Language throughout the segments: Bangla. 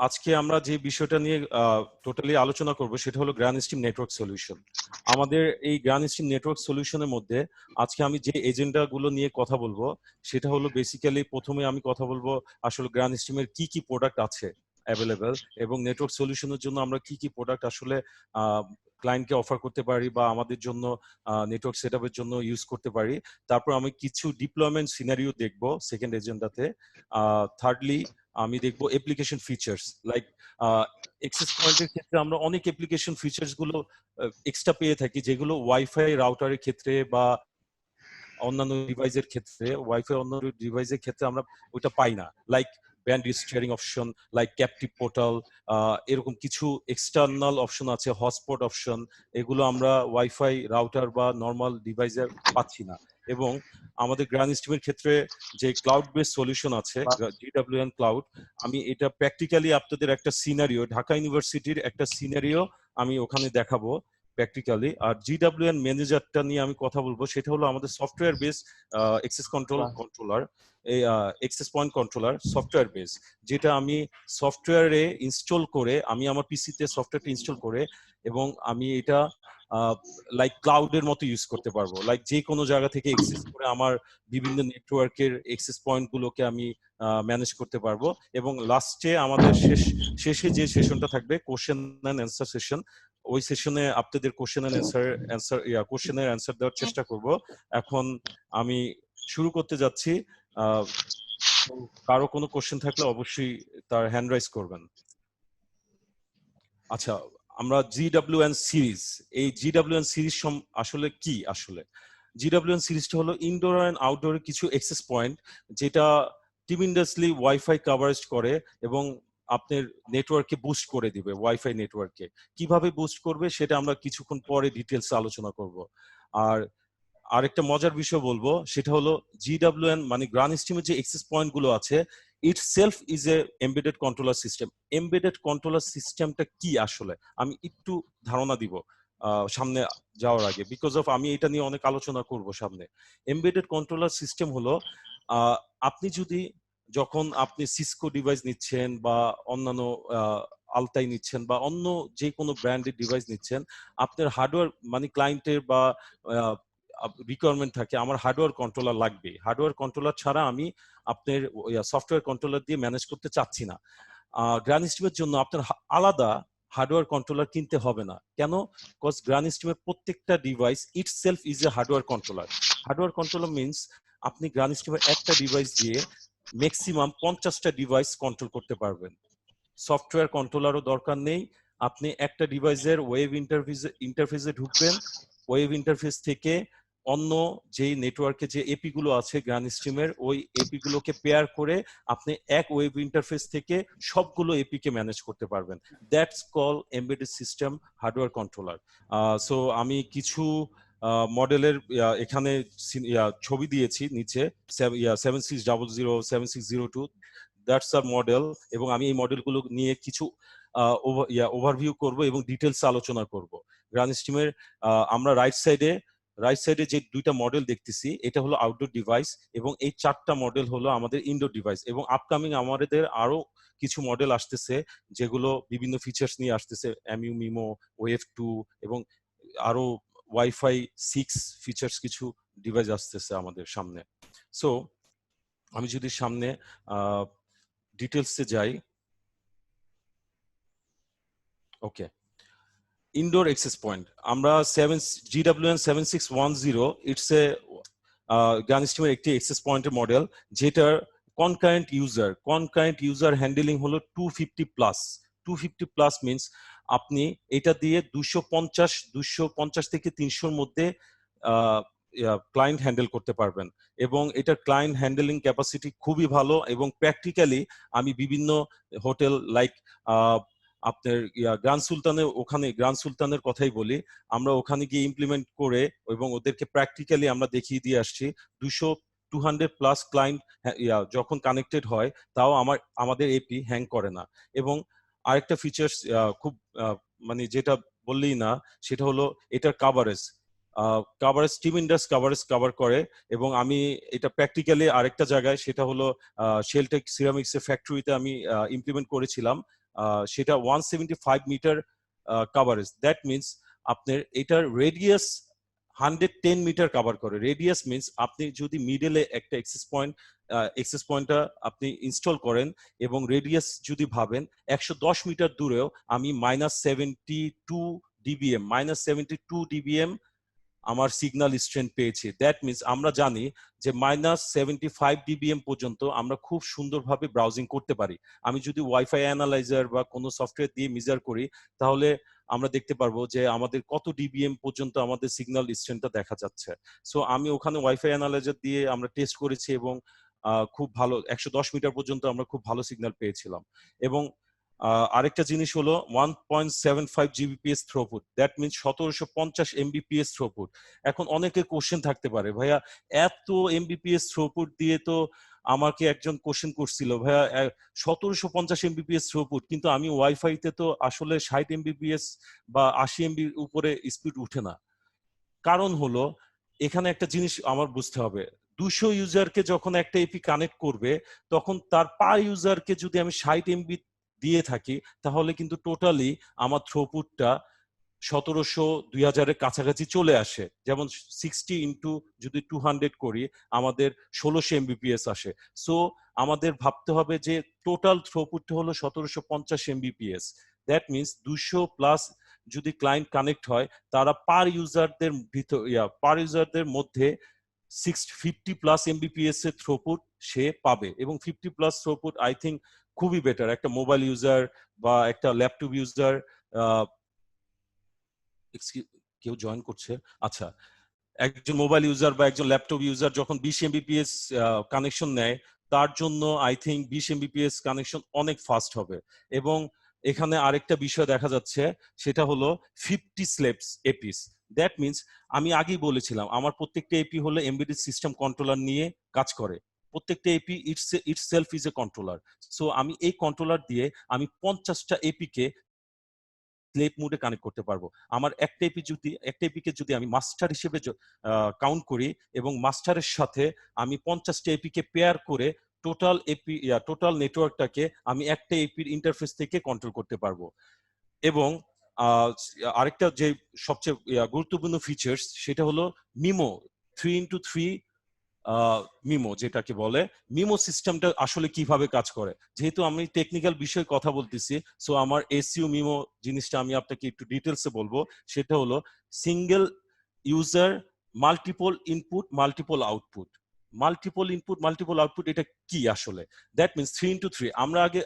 আজকে আমরা যে বিষয়টা নিয়ে টোটালি আলোচনা করব সেটা হলো গ্রানস্ট্রিম নেটওয়ার্ক সলিউশন। আমাদের এই গ্রানস্ট্রিম নেটওয়ার্ক সলিউশনের মধ্যে আজকে আমি যে এজেন্ডা গুলো নিয়ে কথা বলবো সেটা হলো বেসিক্যালি প্রথমে আমি কথা বলবো আসলে গ্রানস্ট্রিমের কি কি প্রোডাক্ট আছে অ্যাভেলেবেল এবং নেটওয়ার্ক সলিউশনের জন্য আমরা কি কি প্রোডাক্ট আসলে ক্লায়েন্টকে অফার করতে পারি বা আমাদের জন্য নেটওয়ার্ক সেটআপের জন্য ইউজ করতে পারি। তারপর আমি কিছু ডিপ্লয়মেন্ট সিনারিও দেখবো সেকেন্ড এজেন্ডাতে। থার্ডলি আমি দেখবো অ্যাপ্লিকেশন ফিচার্স লাইক এক্সেস পয়েন্টের ক্ষেত্রে আমরা অনেক অ্যাপ্লিকেশন ফিচার্স গুলো এক্সট্রা পেয়ে থাকি যেগুলো ওয়াইফাই রাউটারের ক্ষেত্রে বা অন্যান্য ডিভাইসের ক্ষেত্রে অন্যান্য ডিভাইসের ক্ষেত্রে আমরা ওইটা পাই না, like band steering option, like captive portal, এরকম কিছু এক্সটার্নাল অপশন আছে, হটস্পট অপশন, এগুলো আমরা ওয়াইফাই রাউটার বা নর্মাল ডিভাইসে পাচ্ছি না। এবং আমাদের গ্রানস্ট্রিমের ক্ষেত্রে যে ক্লাউড বেস সলিউশন আছে GWN ক্লাউড, আমি এটা প্র্যাকটিক্যালি আপনাদের একটা সিনারিও, ঢাকা ইউনিভার্সিটির একটা সিনারিও আমি ওখানে দেখাবো প্র্যাকটিক্যালি। আর GWN ম্যানেজারটা নিয়ে আমি কথা বলবো, সেটা হলো আমাদের সফটওয়্যার বেস এক্সেস কন্ট্রোলার, এই access point controller software base, যেটা আমি সফটওয়্যারে ইনস্টল করে আমি আমার পিসিতে সফটওয়্যারটা ইনস্টল করে এবং আমি এটা লাইক ক্লাউডের মতো ইউজ করতে পারবো, লাইক যে কোনো জায়গা থেকে এক্সেস করে আমার বিভিন্ন নেটওয়ার্কের এক্সেস পয়েন্ট গুলোকে আমি ম্যানেজ করতে পারবো। এবং লাস্টে আমাদের শেষে যে সেশনটা থাকবে কোশ্চেন অ্যান্ড অ্যান্সার সেশন, ওই সেশনে আপনাদের কোশ্চেনের অ্যান্সার দেওয়ার চেষ্টা করব। এখন আমি শুরু করতে যাচ্ছি। কারো কোনো কোশ্চেন থাকলে অবশ্যই তার হ্যান্ড রাইজ করবেন। আচ্ছা, আমরা GWN সিরিজ, এই GWN সিরিজ আসলে কি? আসলে GWN সিরিজটা হলো ইনডোর অ্যান্ড আউটডোরের কিছু অ্যাক্সেস পয়েন্ট যেটা টিমিন্ডাসলি ওয়াইফাই কভারেজ করে এবং আপনার নেটওয়ার্ককে বুস্ট করে দিবে। ওয়াইফাই নেটওয়ার্ককে কিভাবে বুস্ট করবে সেটা আমরা কিছুক্ষণ পরে ডিটেলস আলোচনা করব। আর আরেকটা মজার বিষয় বলবো, সেটা হলো GWN মানে গ্রানস্ট্রিমের যে অ্যাক্সেস পয়েন্ট গুলো আছে, itself is A embedded controller system. Embedded controller সিস্টেমটা কি আসলে আমি একটু ধারণা দিব সামনে যাওয়ার আগে, বিকজ অফ আমি এটা নিয়ে অনেক আলোচনা করব সামনে। এমবেডেড কন্ট্রোলার সিস্টেম হলো আপনি যদি যখন আপনি সিসকো ডিভাইস নিচ্ছেন বা অন্যান্য আলতাই নিচ্ছেন বা অন্য যে কোনো ব্র্যান্ডের ডিভাইস নিচ্ছেন, আপনার হার্ডওয়্যার মানে ক্লায়েন্টের বা রিকোয়ারমেন্ট থাকে আমার হার্ডওয়্যার কন্ট্রোলার লাগবে, হার্ডওয়্যার কন্ট্রোলার ছাড়া আমি আপনার সফটওয়্যার কন্ট্রোলার দিয়ে ম্যানেজ করতে চাচ্ছি না। গ্রানস্ট্রিমের জন্য আপনার আলাদা হার্ডওয়্যার কন্ট্রোলার কিনতে হবে না। কেন? বিকজ গ্রানস্ট্রিমের প্রত্যেকটা device itself is A hardware controller. Hardware controller means আপনি গ্রানস্ট্রিমের একটা ডিভাইস দিয়ে ম্যাক্সিমাম 50টা ডিভাইস কন্ট্রোল করতে পারবেন। সফটওয়্যার কন্ট্রোলারও দরকার নেই। আপনি একটা ডিভাইসের ওয়েব ইন্টারফেসে ঢুকবেন, ওয়েব ইন্টারফেস থেকে অন্য যে নেটওয়ার্কে যে এপি গুলো আছে গ্রানস্ট্রিমের, ওই এপি গুলোকে পেয়ার করে আপনি এক ওয়েব ইন্টারফেস থেকে সবগুলো এপি কে ম্যানেজ করতে পারবেন। That's call embedded system hardware controller. So আমি কিছু মডেলের এখানে ছবি দিয়েছি নিচে, 7600 7602, দ্যাটস আর মডেল। এবং আমি এই মডেলগুলো নিয়ে কিছু ওভারভিউ করব এবং ডিটেলস আলোচনা করব। গ্রানস্ট্রিমের আমরা রাইট সাইডে যে দুইটা মডেল দেখতেছি এটা হলো আউটডোর ডিভাইস এবং এই 4টা মডেল হলো আমাদের ইনডোর ডিভাইস। এবং আপকামিং আমাদের আরো কিছু মডেল আসতেছে যেগুলো বিভিন্ন ফিচার্স নিয়ে আসতেছে, এমইউ মিমো, ওয়েভ 2 এবং আরো ওয়াইফাই 6 ফিচার্স কিছু ডিভাইস আসতেছে আমাদের সামনে। সো আমি যদি সামনে ডিটেলসে যাই, ওকে। ইনডোর অ্যাক্সেস পয়েন্ট আমরা GWN 7610, ইটস এ গ্রানস্ট্রিমের একটি অ্যাক্সেস পয়েন্টের মডেল যেটার কনকারেন্ট ইউজার হ্যান্ডেলিং হলো 250+। 250+ মিনস আপনি এটা দিয়ে 250 থেকে 300-র মধ্যে ক্লায়েন্ট হ্যান্ডেল করতে পারবেন। এবং এটার ক্লায়েন্ট হ্যান্ডেলিং ক্যাপাসিটি খুবই ভালো। এবং প্র্যাকটিক্যালি আমি বিভিন্ন হোটেল লাইক আপনার গ্রান্ড সুলতানের কথাই বলি, আমরা ওখানে গিয়ে ইমপ্লিমেন্ট করে এবং ওদেরকে প্র্যাকটিক্যালি আমরা দেখিয়ে দিয়ে আসছি 200+ ক্লায়েন্ট যখন কানেক্টেড হয় তাও আমাদের এপি হ্যাং করে না। এবং আরেকটা ফিচার্স খুব মানে যেটা বললেই না, সেটা হলো এটার কাভারেজ টিমিন্ডাস কভার করে। এবং আমি এটা প্র্যাকটিক্যালি আরেকটা জায়গায়, সেটা হলো শেলটেক সিরামিক্স এর ফ্যাক্টরিতে আমি ইমপ্লিমেন্ট করেছিলাম। সেটা 175 মিটার কাভারেজ। দ্যাট মিনস আপনার এটার রেডিয়াস 110 মিটার কভার করে। রেডিয়াস মিনস আপনি যদি মিডলে একটা এক্সেস পয়েন্টটা আপনি ইনস্টল করেন এবং রেডিয়াস যদি ভাবেন 110 মিটার দূরেও আমি -72 ডিবিএম আমার সিগন্যাল স্ট্রেংথ পেয়েছি। দ্যাট মিনস আমরা জানি যে -75 ডিবিএম পর্যন্ত আমরা খুব সুন্দরভাবে ব্রাউজিং করতে পারি। আমি যদি ওয়াইফাই অ্যানালাইজার বা কোনো সফটওয়্যার দিয়ে মেজার করি, তাহলে আমরা দেখতে পারবো যে আমাদের কত ডিবিএম পর্যন্ত আমাদের সিগন্যাল স্ট্রেংথটা দেখা যাচ্ছে। সো আমি ওখানে ওয়াইফাই অ্যানালাইজার দিয়ে আমরা টেস্ট করেছি এবং খুব ভালো 110 মিটার পর্যন্ত আমরা খুব ভালো সিগন্যাল পেয়েছিলাম। এবং আরেকটা জিনিস হলো 1.75 Gbps throughput. That means 1750 Mbps throughput. এখন অনেকের কোশ্চেন থাকতে পারে, ভাইয়া এত এমবিপিএস থ্রুপুট দিয়ে তো আমাকে একজন কোশ্চেন করছিল, ভাইয়া 1750 এমবিপিএস থ্রুপুট, কিন্তু আমি ওয়াইফাইতে তো আসলে 60 এমবিপিএস বা 80 এমবির উপরে স্পিড উঠে না। কারণ হলো এখানে একটা জিনিস আমার বুঝতে হবে, 200 ইউজারকে যখন একটা এপি কানেক্ট করবে, তখন তার পার ইউজারকে যদি আমি 60 এমবি দিয়ে থাকি, তাহলে কিন্তু টোটালি আমার থ্রুপুটটা 1700-2000-এর কাছাকাছি চলে আসে। যেমন 60 ইন্টু যদি 200 করি, আমাদের 1600 এমবিপিএস আসে। সো আমাদের ভাবতে হবে যে টোটাল থ্রুপুটটা হলো 1750 এমবিপিএস। দ্যাট মিনস 200 প্লাস যদি ক্লায়েন্ট কানেক্ট হয়, তারা পার ইউজারদের মধ্যে 650 প্লাস এমবিপিএস এর থ্রুপুট সে পাবে। এবং 50 প্লাস থ্রুপুট আই থিঙ্ক খুবই বেটার একটা মোবাইল ইউজার বা একটা ল্যাপটপ ইউজার। কেউ জয়েন করছে, আচ্ছা। একজন মোবাইল ইউজার বা একজন ল্যাপটপ ইউজার যখন 20 এমবিপিএস কানেকশন নেয়, তার জন্য আই থিঙ্ক 20 এমবিপিএস কানেকশন অনেক ফাস্ট হবে। এবং এখানে আরেকটা বিষয় দেখা যাচ্ছে, সেটা হলো 50 স্লেপস এপিস। দ্যাট মিনস আমি আগেই বলেছিলাম আমার প্রত্যেকটা এপি হলো এমবেডেড সিস্টেম কন্ট্রোলার নিয়ে কাজ করে। প্রত্যেকটা AP itself is a controller. So আমি এই কন্ট্রোলার দিয়ে আমি 50টা এপি কে স্লেপ মোডে কানেক্ট করতে পারবো। আমার একটা এপিকে যদি আমি মাস্টার হিসেবে কাউন্ট করি এবং মাস্টারের সাথে আমি 50টা এপিকে পেয়ার করে টোটাল নেটওয়ার্কটাকে আমি একটা এপির ইন্টারফেস থেকে কন্ট্রোল করতে পারবো। এবং আরেকটা যে সবচেয়ে গুরুত্বপূর্ণ ফিচার্স, সেটা হলো মিমো 3x3 মিমো, যেটাকে বলে মিমো সিস্টেমটা আসলে কিভাবে কাজ করে। যেহেতু আমি টেকনিক্যাল বিষয়ে কথা বলতেছি, সো আমার এসইউ মিমো জিনিসটা আমি আপনাকে একটু ডিটেলসে বলবো। সেটা হলো single user multiple input multiple output. Multiple input multiple output এটা কি আসলে? That means 3x3।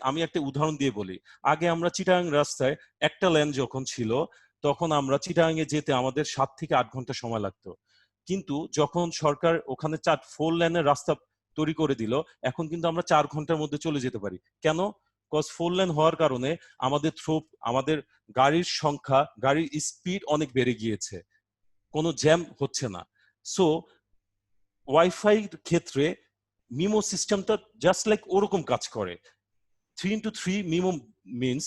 আমি একটা উদাহরণ দিয়ে বলি। আগে আমরা চিটাগাং রাস্তায় একটা লেন যখন ছিল, তখন আমরা চিটাগাংয়ে যেতে আমাদের 7 থেকে 8 ঘন্টা সময় লাগতো। কিন্তু যখন সরকার ওখানে 4 লেনের রাস্তা তৈরি করে দিল, এখন কিন্তু আমরা 4 ঘন্টার মধ্যে চলে যেতে পারি। কেন? কজ 4 লেন হওয়ার কারণে আমাদের গাড়ির সংখ্যা, গাড়ির স্পিড অনেক বেড়ে গিয়েছে, কোনো জ্যাম হচ্ছে না। সো ওয়াইফাই ক্ষেত্রে মিমো সিস্টেমটা জাস্ট লাইক ওরকম কাজ করে। 3x3 মিমো মিনস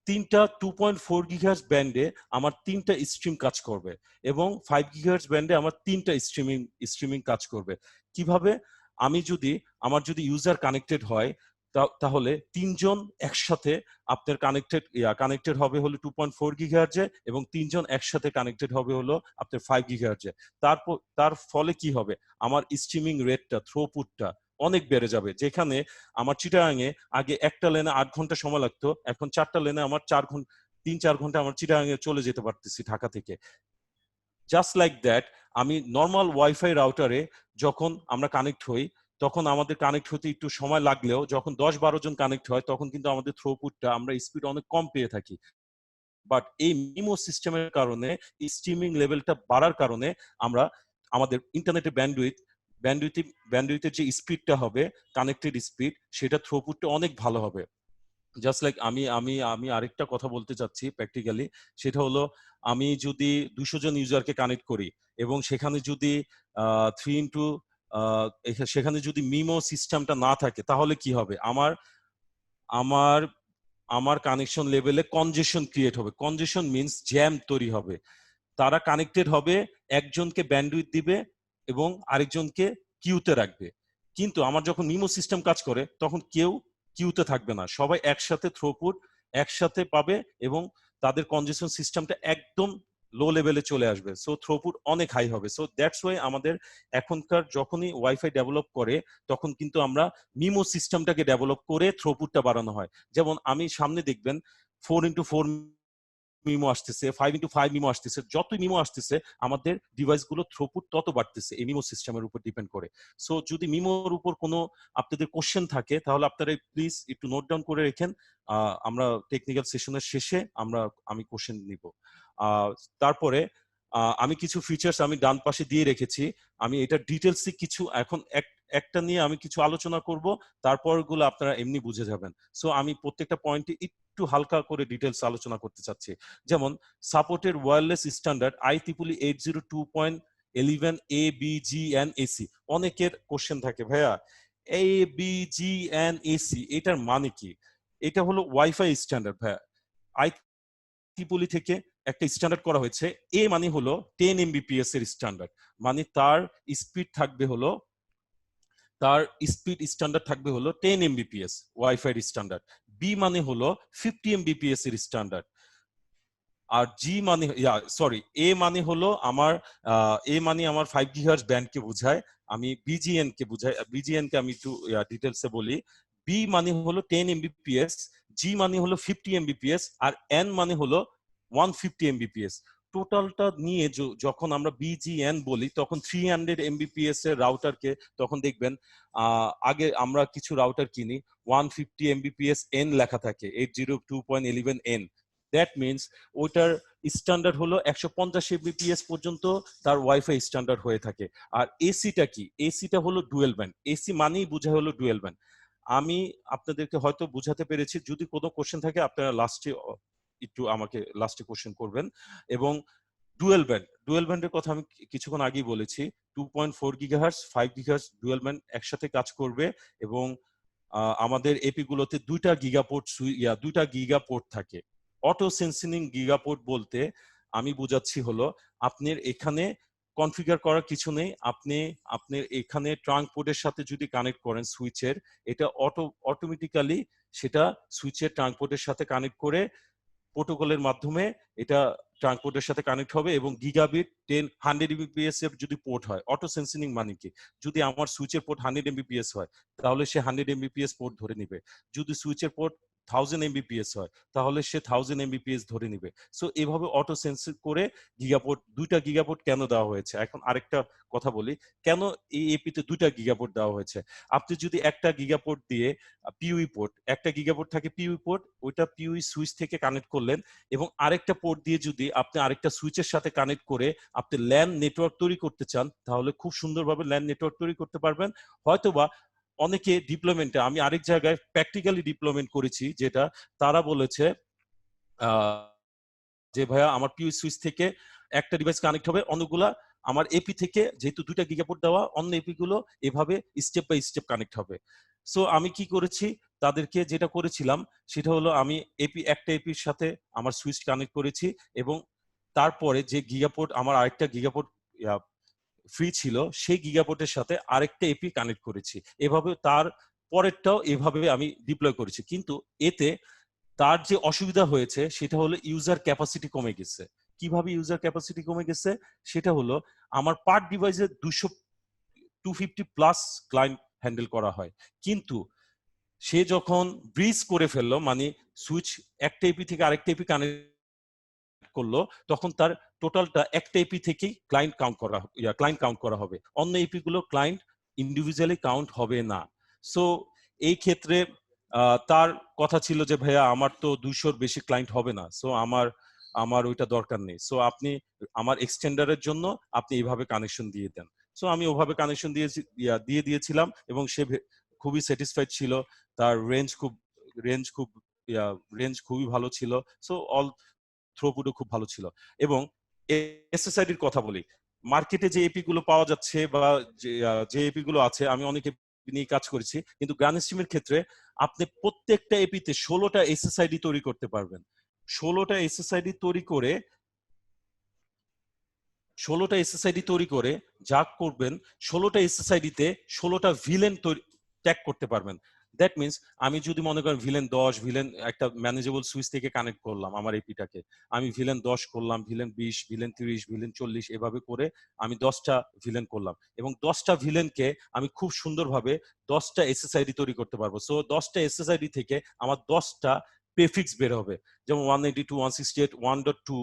3টা 2.4 গিগাহার্টজ ব্যান্ডে আমার 3টা স্ট্রিম কাজ করবে এবং 5 গিগাহার্টজ ব্যান্ডে আমার 3টা স্ট্রিমিং কাজ করবে। কিভাবে? আমার যদি ইউজার কানেক্টেড হয়, তাহলে 3জন একসাথে আপনার কানেক্টেড হবে হলো 2.4 গিগাহার্টজে এবং 3জন একসাথে কানেক্টেড হবে হলো আপনার 5 গিগাহার্টজে। তার ফলে কি হবে? আমার স্ট্রিমিং রেটটা, থ্রুপুটটা অনেক বেড়ে যাবে। যেখানে আমার চিটাগাংয়ে আগে একটা লেনে 8 ঘন্টা সময় লাগতো, এখন 4টা লেনে আমার 3-4 ঘন্টা আমার চিটাগাংয়ে চলে যেতে পারতেছি ঢাকা থেকে। জাস্ট লাইক দ্যাট, আমি নর্মাল ওয়াইফাই রাউটারে যখন আমরা কানেক্ট হই, তখন আমাদের কানেক্ট হতে একটু সময় লাগলেও যখন 10-12 জন কানেক্ট হয়, তখন কিন্তু আমাদের থ্রুপুটটা, আমরা স্পিড অনেক কম পেয়ে থাকি। বাট এই মিমো সিস্টেমের কারণে, স্ট্রিমিং লেভেলটা বাড়ার কারণে আমরা আমাদের ইন্টারনেটের ব্যান্ডউইথের যে স্পিডটা হবে, কানেক্টেড স্পিড, সেটা থ্রুপুটটা অনেক ভালো হবে। জাস্ট লাইক আমি আমি আমি আরেকটা কথা বলতে চাচ্ছি প্র্যাকটিক্যালি। সেটা হলো, আমি যদি 200 জন ইউজারকে কানেক্ট করি এবং সেখানে যদি 3 সেখানে যদি মিমো সিস্টেমটা না থাকে, তাহলে কি হবে? আমার আমার কানেকশন লেভেলে কনজেশন ক্রিয়েট হবে। কনজেশন মিনস জ্যাম তৈরি হবে। তারা কানেক্টেড হবে, একজনকে ব্যান্ডউইথ দিবে এবং আরেকজনকে কিউতে রাখবে। কিন্তু আমার যখন মিমো সিস্টেম কাজ করে, তখন কেউ কিউতে থাকবে না, সবাই একসাথে থ্রুপুট একসাথে পাবে এবং তাদের কনজেশন সিস্টেমটা একদম লো লেভেলে চলে আসবে, সো থ্রুপুট অনেক হাই হবে। সো দ্যাটস ওয়াই আমাদের এখনকার যখনই ওয়াইফাই ডেভেলপ করে তখন কিন্তু আমরা মিমো সিস্টেমটাকে ডেভেলপ করে থ্রুপুটটা বাড়ানো হয়। যেমন আমি সামনে দেখবেন 4x4 মিমো আসতেছে, 5x5 মিমো আসতেছে, যত মিমো আসতেছে আমাদের ডিভাইস গুলো থ্রুপুট তত বাড়তেছে এই মিমো সিস্টেমের উপর ডিপেন্ড করে। সো যদি মিমোর উপর কোনো আপনাদের কোশ্চেন থাকে তাহলে আপনারা প্লিজ একটু নোট ডাউন করে রেখেন, আমরা টেকনিক্যাল সেশনের শেষে আমি কোশ্চেন নিব। তারপরে আমি কিছু ফিচার্স আমি ডান পাশে দিয়ে রেখেছি, আমি এটা ডিটেলসে কিছু এখন একটা নিয়ে আমি কিছু আলোচনা করব, তারপর গুলো আপনারা এমনি বুঝে যাবেন। সো আমি প্রত্যেকটা পয়েন্টে একটু হালকা করে ডিটেলস আলোচনা করতে চাচ্ছি। যেমন সাপোর্টের ওয়্যারলেস স্ট্যান্ডার্ড IEEE 802.11 ABGN/AC। অনেকের কোশ্চেন থাকে ভাইয়া ABGN/AC এটার মানে কি? এটা হলো ওয়াইফাই স্ট্যান্ডার্ড ভাইয়া, IEEE থেকে একটা স্ট্যান্ডার্ড করা হয়েছে। এ মানে হলো 10 Mbps এর স্ট্যান্ডার্ড, মানে তার স্পিড থাকবে হলো তার স্পিড স্ট্যান্ডার্ড থাকবে হলো 10 Mbps ওয়াইফাই স্ট্যান্ডার্ড। বি মানে হলো 50 Mbps এর স্ট্যান্ডার্ড। আর জি মানে এ মানে হলো আমার 5 GHz ব্যান্ডকে বোঝায়, আমি বিজিএন কে বুঝাই, বিজিএন কে আমি একটু ডিটেলসে বলি। বি মানে হলো 10 Mbps, জি মানে হলো 50 Mbps, আর এন মানে হলো 150 Mbps। টোটালটা নিয়ে যখন আমরা বিজিএন বলি তখন 300 Mbps এর রাউটারকে তখন দেখবেন আগে আমরা কিছু রাউটার কিনি 150 Mbps এন লেখা থাকে, 802.11n। দ্যাট মিনস ওইটার স্ট্যান্ডার্ড হলো 150 Mbps পর্যন্ত তার ওয়াইফাই স্ট্যান্ডার্ড হয়ে থাকে। আর এসিটা কি? এসিটা হলো ডুয়েল ব্যান্ড। এসি মানেই বোঝায় হলো ডুয়েল ব্যান্ড। আমি আপনাদেরকে হয়তো বুঝাতে পেরেছি, যদি কোনো কোশ্চেন থাকে আপনারা লাস্টে একটু আমাকে লাস্টে কোশ্চেন করবেন। এবং ডুয়েল ব্যান্ডের কথা আমি কিছুক্ষণ আগেই বলেছি, 2.4 GHz 5 GHz ডুয়েল ব্যান্ড একসাথে কাজ করবে। এবং আমাদের এপি গুলোতে 2টা গিগাপোর্ট থাকে। অটো সেন্সিং গিগাপোর্ট বলতে আমি বুঝাচ্ছি হলো আপনার এখানে কনফিগার করার কিছু নেই, আপনি এখানে ট্রাঙ্ক পোর্টের সাথে যদি কানেক্ট করেন সুইচের, এটা অটোমেটিক্যালি সেটা সুইচের ট্রাঙ্ক পোর্টের সাথে কানেক্ট করে প্রোটোকলের মাধ্যমে এটা ট্রাঙ্ক পোর্টের সাথে কানেক্ট হবে। এবং গিগাবিট 100 Mbps এর যদি পোর্ট হয়, অটো সেন্সিং মানে কি? যদি আমার সুইচের পোর্ট 100 Mbps হয় তাহলে সে 100 Mbps পোর্ট ধরে নিবে। যদি সুইচের পোর্ট 1000 Mbps হয় তাহলে সে 1000 Mbps ধরে নিবে। সো এভাবে অটো সেন্সিং করে গিগাপোর্ট, 2টা গিগাপোর্ট কেন দেওয়া হয়েছে? এখন আরেকটা কথা বলি, কেন এই এপিতে 2টা গিগাপোর্ট দেওয়া হয়েছে? আপনি যদি একটা গিগাপোর্ট দিয়ে পিউই পোর্ট, একটা গিগাপোর্ট থাকে পিউই পোর্ট, ওইটা পিউই সুইচ থেকে কানেক্ট করলেন, এবং আরেকটা পোর্ট দিয়ে যদি আপনি আরেকটা সুইচের সাথে কানেক্ট করে আপনি ল্যান নেটওয়ার্ক তৈরি করতে চান তাহলে খুব সুন্দরভাবে ল্যান নেটওয়ার্ক তৈরি করতে পারবেন। হয়তোবা অনেকে ডিপ্লয়মেন্টে, আমি আরেক জায়গায় প্র্যাকটিক্যালি ডিপ্লয়মেন্ট করেছি, যেটা তারা বলেছে যে ভাইয়া আমার পিউ সুইচ থেকে একটা ডিভাইস কানেক্ট হবে, অন্যগুলা আমার এপি থেকে, যেহেতু 2টা গিগাপোর্ট দেওয়া, অন্য এপি গুলো এভাবে স্টেপ বাই স্টেপ কানেক্ট হবে। সো আমি কি করেছি, তাদেরকে যেটা করেছিলাম সেটা হলো আমি একটা এপির সাথে আমার সুইচ কানেক্ট করেছি, এবং তারপরে যে গিগাপোর্ট আমার আরেকটা গিগাপোর্ট ফ্রি ছিল সেই গিগাপোর্টের সাথে আরেকটা এপি কানেক্ট করেছি। এভাবে তার পরেরটাও এভাবে আমি ডিপ্লয় করেছি। কিন্তু এতে তার যে অসুবিধা হয়েছে সেটা হলো ইউজার ক্যাপাসিটি কমে গেছে। কিভাবে ইউজার ক্যাপাসিটি কমে গেছে? সেটা হলো আমার পার ডিভাইসে 250 প্লাস ক্লায়েন্ট হ্যান্ডেল করা হয়, কিন্তু সে যখন ব্রিজ করে ফেললো, মানে সুইচ একটা এপি থেকে আরেকটা এপি কানেক্ট করলো, তখন তার টোটালটা একটা এপি থেকেই ক্লায়েন্ট কাউন্ট করা হবে, অন্য এপি গুলো ক্লায়েন্ট ইন্ডিভিজুয়ালি কাউন্ট হবে না। সো এই ক্ষেত্রে তার কথা ছিল যে ভাইয়া আমার তো 200-র বেশি ক্লায়েন্ট হবে না, সো আমার ওইটা দরকার নেই, সো আপনি আমার এক্সটেন্ডারের জন্য আপনি এইভাবে কানেকশন দিয়ে দেন। সো আমি ওভাবে কানেকশন দিয়ে দিয়েছিলাম এবং সে খুবই স্যাটিসফাইড ছিল। তার রেঞ্জ খুব রেঞ্জ খুবই ভালো ছিল। সো অল থ্রুপুটও খুব ভালো ছিল। এবং এসএসআইডির কথা বলি, মার্কেটে যে এপি গুলো পাওয়া যাচ্ছে বা যে এপি গুলো আছে, আমি অনেক এপি নিয়ে কাজ করেছি, কিন্তু গান স্ট্রিমের ক্ষেত্রে আপনি প্রত্যেকটা এপিতে 16টা এসএসআইডি তৈরি করতে পারবেন। 16টা এসএসআইডি তৈরি করে যা করবেন, 16টা এসএসআইডি তে 16টা ভিলেন ট্যাগ করতে পারবেন। দ্যাট মিনস আমি যদি মনে করেন ভিলেন 10, ভিলেন একটা ম্যানেজেবল সুইচ থেকে কানেক্ট করলাম আমার এপিটাকে, আমি ভিলেন 10 করলাম, ভিলেন 20, ভিলেন 30, ভিলেন 40, এভাবে করে আমি 10টা ভিলেন করলাম, এবং 10টা ভিলেনকে আমি খুব সুন্দরভাবে 10টা এসএসআইডি তৈরি করতে পারবো। সো 10টা এসএসআইডি থেকে আমার 10টা প্রেফিক্স বের হবে, যেমন 192, 168, 1.2,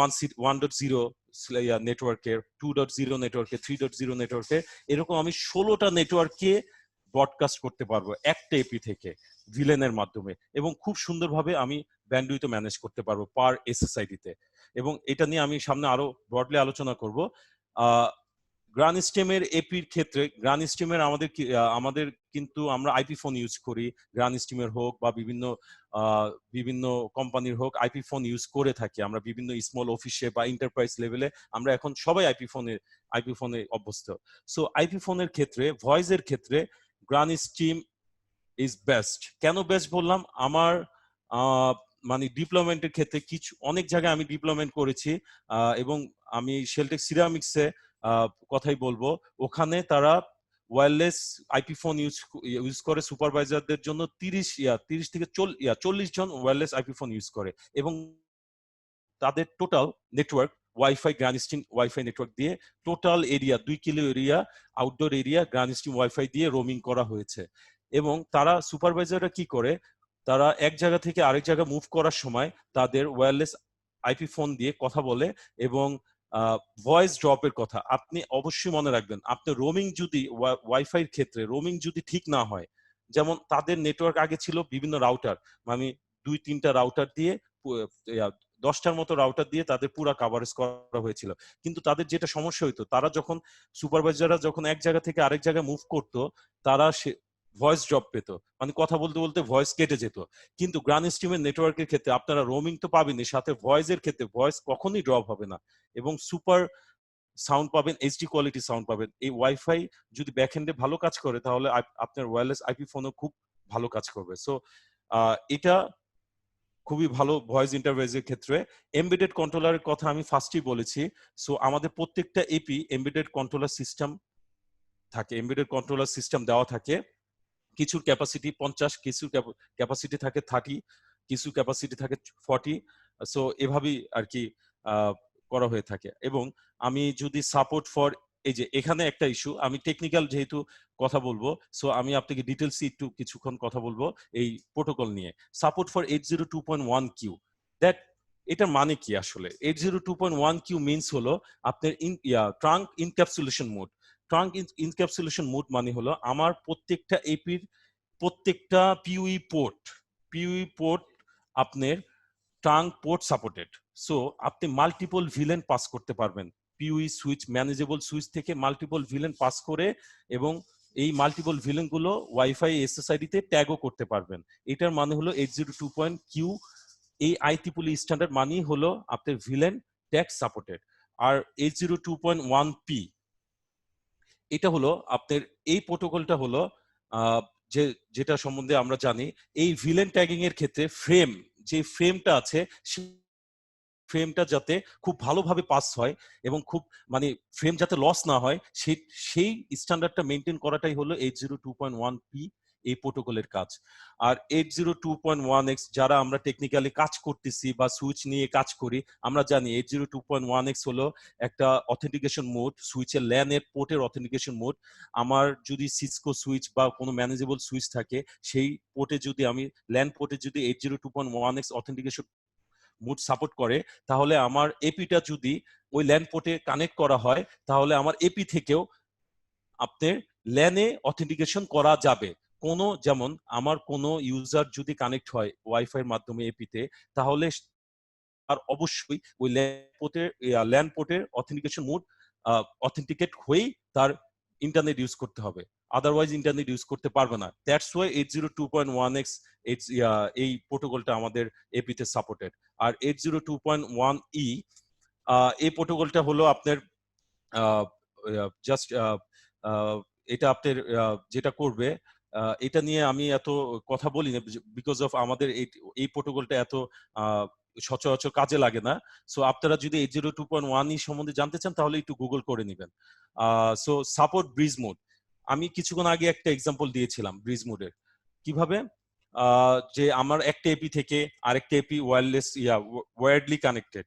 1.0 নেটওয়ার্কের, 2.0 নেটওয়ার্কের, 3.0 নেটওয়ার্কের, এরকম আমি 16টা নেটওয়ার্কে ব্রডকাস্ট করতে পারবো একটা এপি থেকে ভিলেনের মাধ্যমে, এবং খুব সুন্দরভাবে আমি ব্যান্ডউইথ ম্যানেজ করতে পারবো পার এসএসআইডি তে। এবং এটা নিয়ে আমি সামনে আরো ব্রডলি আলোচনা করব। গ্রানস্টেমের এপির ক্ষেত্রে, গ্রানস্টেমের আমাদের কিন্তু আমরা আইপি ফোন ইউজ করি, গ্রানস্টেমের হোক বা বিভিন্ন কোম্পানির হোক, আইপি ফোন ইউজ করে থাকি আমরা বিভিন্ন স্মল অফিসে বা এন্টারপ্রাইজ লেভেলে, আমরা এখন সবাই আইপি ফোনে অভ্যস্ত। সো আইপি ফোনের ক্ষেত্রে, ভয়েসের ক্ষেত্রে গ্রানস্টিম ইজ বেস্ট। কেন বেস্ট বললাম? আমার মানে ডিপ্লয়মেন্টের ক্ষেত্রে অনেক জায়গায় আমি ডিপ্লয়মেন্ট করেছি, এবং আমি শেলটেক সিরামিক্সে কথাই বলবো, ওখানে তারা ওয়্যারলেস আইপি ফোন ইউজ করে সুপারভাইজারদের জন্য 30 থেকে 40 জন ওয়্যারলেস আইপি ফোন ইউজ করে, এবং তাদের total network WiFi, Grandstream WiFi network দিয়ে total area 2 kilo area, outdoor area Grandstream WiFi দিয়ে রোমিং করা হয়েছে। এবং তারা সুপারভাইজাররা কি করে, তারা এক জায়গা থেকে আরেক জায়গায় মুভ করার সময় তাদের ওয়্যারলেস আইপি ফোন দিয়ে কথা বলে, এবং ভয়েস ড্রপের কথা আপনি অবশ্যই মনে রাখবেন। আপনি রোমিং যদি ওয়াইফাইয়ের ক্ষেত্রে রোমিং যদি ঠিক না হয়, যেমন তাদের নেটওয়ার্ক আগে ছিল বিভিন্ন রাউটার, মানে 2-3টা রাউটার দিয়ে 10টার মতো রাউটার দিয়ে তাদের পুরো কভারেজ করা হয়েছিল, কিন্তু তাদের যেটা সমস্যা হইতো, তারা যখন সুপারভাইজাররা যখন এক জায়গা থেকে আরেক জায়গায় মুভ করতো, তারা ভয়েস ড্রপ পেত, মানে কথা বলতে বলতে ভয়েস কেটে যেত। কিন্তু গ্রানস্টিমের নেটওয়ার্কের ক্ষেত্রে আপনারা রোমিং তো পাবেনই, সাথে ভয়েসের ক্ষেত্রে ভয়েস কখনোই ড্রপ হবে না, এবং সুপার সাউন্ড পাবেন, এইচডি কোয়ালিটি সাউন্ড পাবেন। এই ওয়াইফাই যদি ব্যাকএন্ডে ভালো কাজ করে, তাহলে আপনার ওয়্যারলেস আইপি ফোনও খুব ভালো কাজ করবে। সো এটা খুবই ভালো ভয়েস ইন্টারফেসের ক্ষেত্রে। এমবেডেড কন্ট্রোলারের কথা আমি ফার্স্টই বলেছি। সো আমাদের প্রত্যেকটা এপি এমবেডেড কন্ট্রোলার সিস্টেম থাকে, এমবেডেড কন্ট্রোলার সিস্টেম দেওয়া থাকে। কিছুর ক্যাপাসিটি 50, কিছুর ক্যাপাসিটি থাকে 30, কিছু ক্যাপাসিটি থাকে 40। সো এভাবেই আর কি করা হয়ে থাকে। এবং আমি যদি সাপোর্ট ফর, এই যে এখানে একটা ইস্যু, আমি টেকনিক্যাল যেহেতু কথা বলবো, সো আমি আপনাকে ডিটেলসে একটু কিছুক্ষণ কথা বলবো এই প্রোটোকল নিয়ে। সাপোর্ট ফর 802.1q, দ্যাট এটার মানে কি আসলে? 802.1q মিনস হলো আপনার trunk encapsulation mode. Trunk encapsulation mode মানে হলো আমার প্রত্যেকটা এপির প্রত্যেকটা পিউই পোর্ট আপনার ট্রাঙ্ক পোর্ট সাপোর্টেড। সো আপনি মাল্টিপল ভিলেন পাস করতে পারবেন, পিউই সুইচ, ম্যানেজেবল সুইচ থেকে মাল্টিপল ভিলেন পাস করে, এবং এই মাল্টিপল ভিলেন গুলো ওয়াইফাই এসএসআইডি তে ট্যাগও করতে পারবেন। এটার মানে হলো 802.q, এই আইটিপুলি স্ট্যান্ডার্ড মানেই হলো আপনার ভিলেন ট্যাগ সাপোর্টেড। আর 802.1p, এটা হলো আপনার এই প্রোটোকলটা হলো যেটা সম্বন্ধে আমরা জানি, এই ভিলেন ট্যাগিং এর ক্ষেত্রে যে ফ্রেমটা আছে, ফ্রেমটা যাতে খুব ভালোভাবে পাস হয়, এবং খুব মানে ফ্রেম যাতে লস না হয়, সেই স্ট্যান্ডার্ডটা মেনটেন করাটাই হলো 802.1p এই প্রোটোকলের কাজ। আর 802.1x যারা আমরা টেকনিক্যালি কাজ করতেছি বা সুইচ নিয়ে কাজ করি, আমরা জানি 802.1x হলো একটা অথেন্টিকেশন মোড, সুইচের ল্যান এর পোর্টের অথেন্টিকেশন মোড। আমার যদি সিসকো সুইচ বা কোনো ম্যানেজেবল সুইচ থাকে, সেই পোর্টে যদি আমি ল্যান পোর্টে যদি 802.1x অথেন্টিকেশন মোড সাপোর্ট করে, তাহলে আমার এপিটা যদি ওই ল্যান পোর্টে কানেক্ট করা হয়, তাহলে আমার এপি থেকেও আপনার ল্যানে অথেন্টিকেশন করা যাবে। যেমন আমার কোনো ইউজার যদি কানেক্ট হয় ওয়াইফাই এর মাধ্যমে এপিতে, তাহলে আর অবশ্যই ওই ল্যান পোর্টের অথেন্টিকেশন মোড অথেন্টিকেট হয়েই তার ইন্টারনেট ইউজ করতে হবে, আদারওয়াইজ ইন্টারনেট ইউজ করতে পারবে না। দ্যাটস ওয়াই 802.1x এই প্রোটোকলটা আমাদের এপিতে সাপোর্টেড। আর 802.1e এই প্রোটোকলটা হলো আপনার জাস্ট এটা আপনার যেটা করবে, এটা নিয়ে আমি এত কথা বলি না, বিকজ অফ আমাদের এই প্রোটোকলটা এত সচরাচর কাজে লাগে না। সো আপনারা যদি 802.1e সম্বন্ধে জানতে চান, তাহলে একটু গুগল করে নেবেন। সো সাপোর্ট ব্রিজ মোড, আমি কিছুক্ষণ আগে একটা এক্সাম্পল দিয়েছিলাম ব্রিজ মোডের। কিভাবে? যে আমার একটা এপি থেকে আরেকটা এপি ওয়্যারলেস ওয়্যার্ডলি কানেক্টেড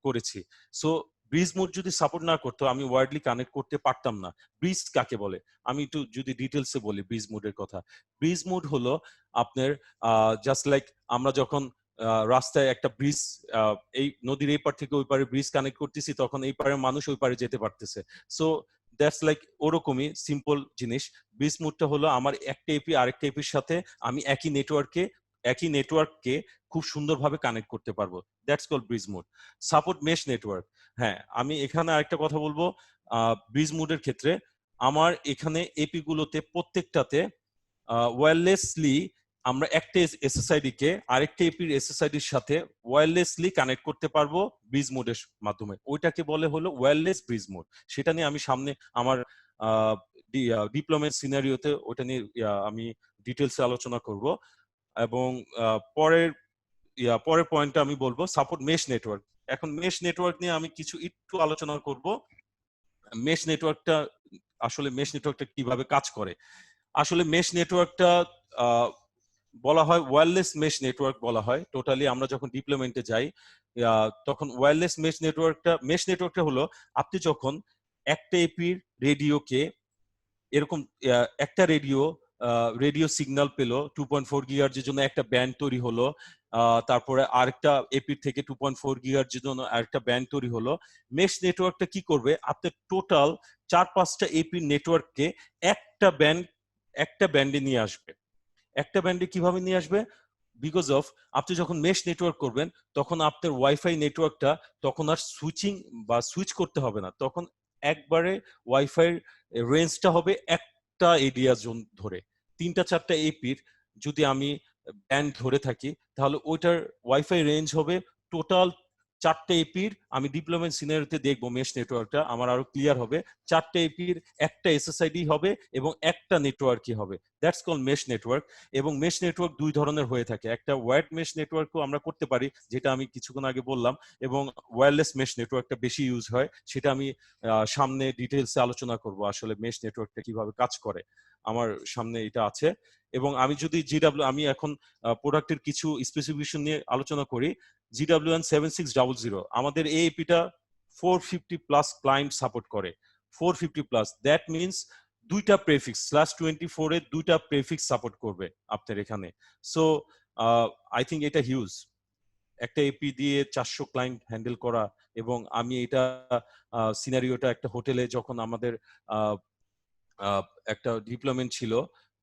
করেছি। সো ব্রিজ মোড যদি সাপোর্ট না করতো আমি ওয়্যার্ডলি কানেক্ট করতে পারতাম না। ব্রিজ কাকে বলে? আমি একটু যদি ডিটেলসে বলি ব্রিজ মোডের কথা। ব্রিজ মোড হলো আপনার জাস্ট লাইক আমরা যখন রাস্তায় একটা ব্রিজ, এই নদীর এই পার থেকে ওই পারে ব্রিজ কানেক্ট করতেছি, তখন এই পারের মানুষ ওই পারে যেতে পারতেছে। সো দ্যাটস লাইক ওরকমই সিম্পল জিনিস। ব্রিজ মোডটা হলো আমার একটা এপি আরেকটা এপির সাথে আমি একই নেটওয়ার্ককে খুব সুন্দরভাবে কানেক্ট করতে পারবো। That's call bridge mode. Support mesh network. হ্যাঁ, আমি এখানে আরেকটা কথা বলবো। ব্রিজ মোডের ক্ষেত্রে আমার এখানে এপি গুলোতে প্রত্যেকটাতে ওয়্যারলেসলি আমরা একটা এসএসআইডি কে আরেকটা এপির এসএসআইডির সাথে ওয়্যারলেসলি কানেক্ট করতে পারবো ব্রিজ মোডের মাধ্যমে। ওইটাকে বলে হলো ওয়্যারলেস ব্রিজ মোড। সেটা নিয়ে আমি সামনে আমার ডিপ্লোমেট সিনারিওতে ওটা নিয়ে আমি ডিটেলসে আলোচনা করব। এবং পরের পয়েন্টটা আমি বলবো সাপোর্ট মেশ নেটওয়ার্ক। এখন মেশ নেটওয়ার্ক নিয়ে আমি কিছু একটু আলোচনা করব। মেশ নেটওয়ার্কটা কিভাবে কাজ করে। আসলে মেশ নেটওয়ার্কটা বলা হয় ওয়্যারলেস মেশ নেটওয়ার্ক বলা হয়। টোটালি আমরা যখন ডিপ্লয়মেন্টে যাই তখন ওয়্যারলেস মেশ নেটওয়ার্কটা হলো আপনি যখন একটা এপির রেডিওকে এরকম একটা রেডিও সিগন্যাল পেলো 2.4 গিগাহার্টজের জন্য একটা ব্যান্ড তৈরি হলো, তারপরে আরেকটা এপির থেকে 2.4 গিগাহার্টজের জন্য আরেকটা ব্যান্ড তৈরি হলো। মেশ নেটওয়ার্কটা কি করবে? আপনার টোটাল 4-5টা এপির নেটওয়ার্ককে একটা ব্যান্ডে নিয়ে আসবে। একটা ব্যান্ডে কিভাবে নিয়ে আসবে? বিকজ অফ আপনি যখন মেশ নেটওয়ার্ক করবেন তখন আপনার ওয়াইফাই নেটওয়ার্কটা তখন আর সুইচ করতে হবে না। তখন একবারে ওয়াইফাই রেঞ্জটা হবে একটা এরিয়া জোন ধরে। 3-4টা এপির যদি আমি ব্যান্ড ধরে থাকি তাহলে ওইটার ওয়াইফাই রেঞ্জ হবে টোটাল 4টা এপির। আমি ডিপ্লোয়মেন্ট সিনারিওতে দেখবো মেশ নেটওয়ার্কটা আমার আরো ক্লিয়ার হবে। 4টা এপির একটা এসএসআইডি হবে এবং একটা নেটওয়ার্কই হবে। That's call mesh network. এবং মেশ নেটওয়ার্ক দুই ধরনের হয়ে থাকে। একটা ওয়্যার্ড মেশ নেটওয়ার্কও আমরা করতে পারি, যেটা আমি কিছুক্ষণ আগে বললাম, এবং ওয়্যারলেস মেশ নেটওয়ার্কটা বেশি ইউজ হয়। সেটা আমি সামনে ডিটেলসে আলোচনা করব আসলে মেশ নেটওয়ার্কটা কিভাবে কাজ করে। আমার সামনে এটা আছে। এবং আমি যদি আমি এখন প্রোডাক্টের কিছু স্পেসিফিকেশন নিয়ে আলোচনা করি। GWN7600 আমাদের এই এপিটা 450 প্লাস ক্লায়েন্ট সাপোর্ট করে। 450 প্লাস, দ্যাট মিনস দুইটা প্রেফিক্স /24 এর দুইটা প্রেফিক্স সাপোর্ট করবে আপনার এখানে। সো আই থিঙ্ক এটা হিউজ। একটা এপি দিয়ে 400 ক্লায়েন্ট হ্যান্ডেল করা। এবং আমি এটা সিনারিওটা একটা হোটেলে যখন আমাদের একটা ডিপ্লয়মেন্ট ছিল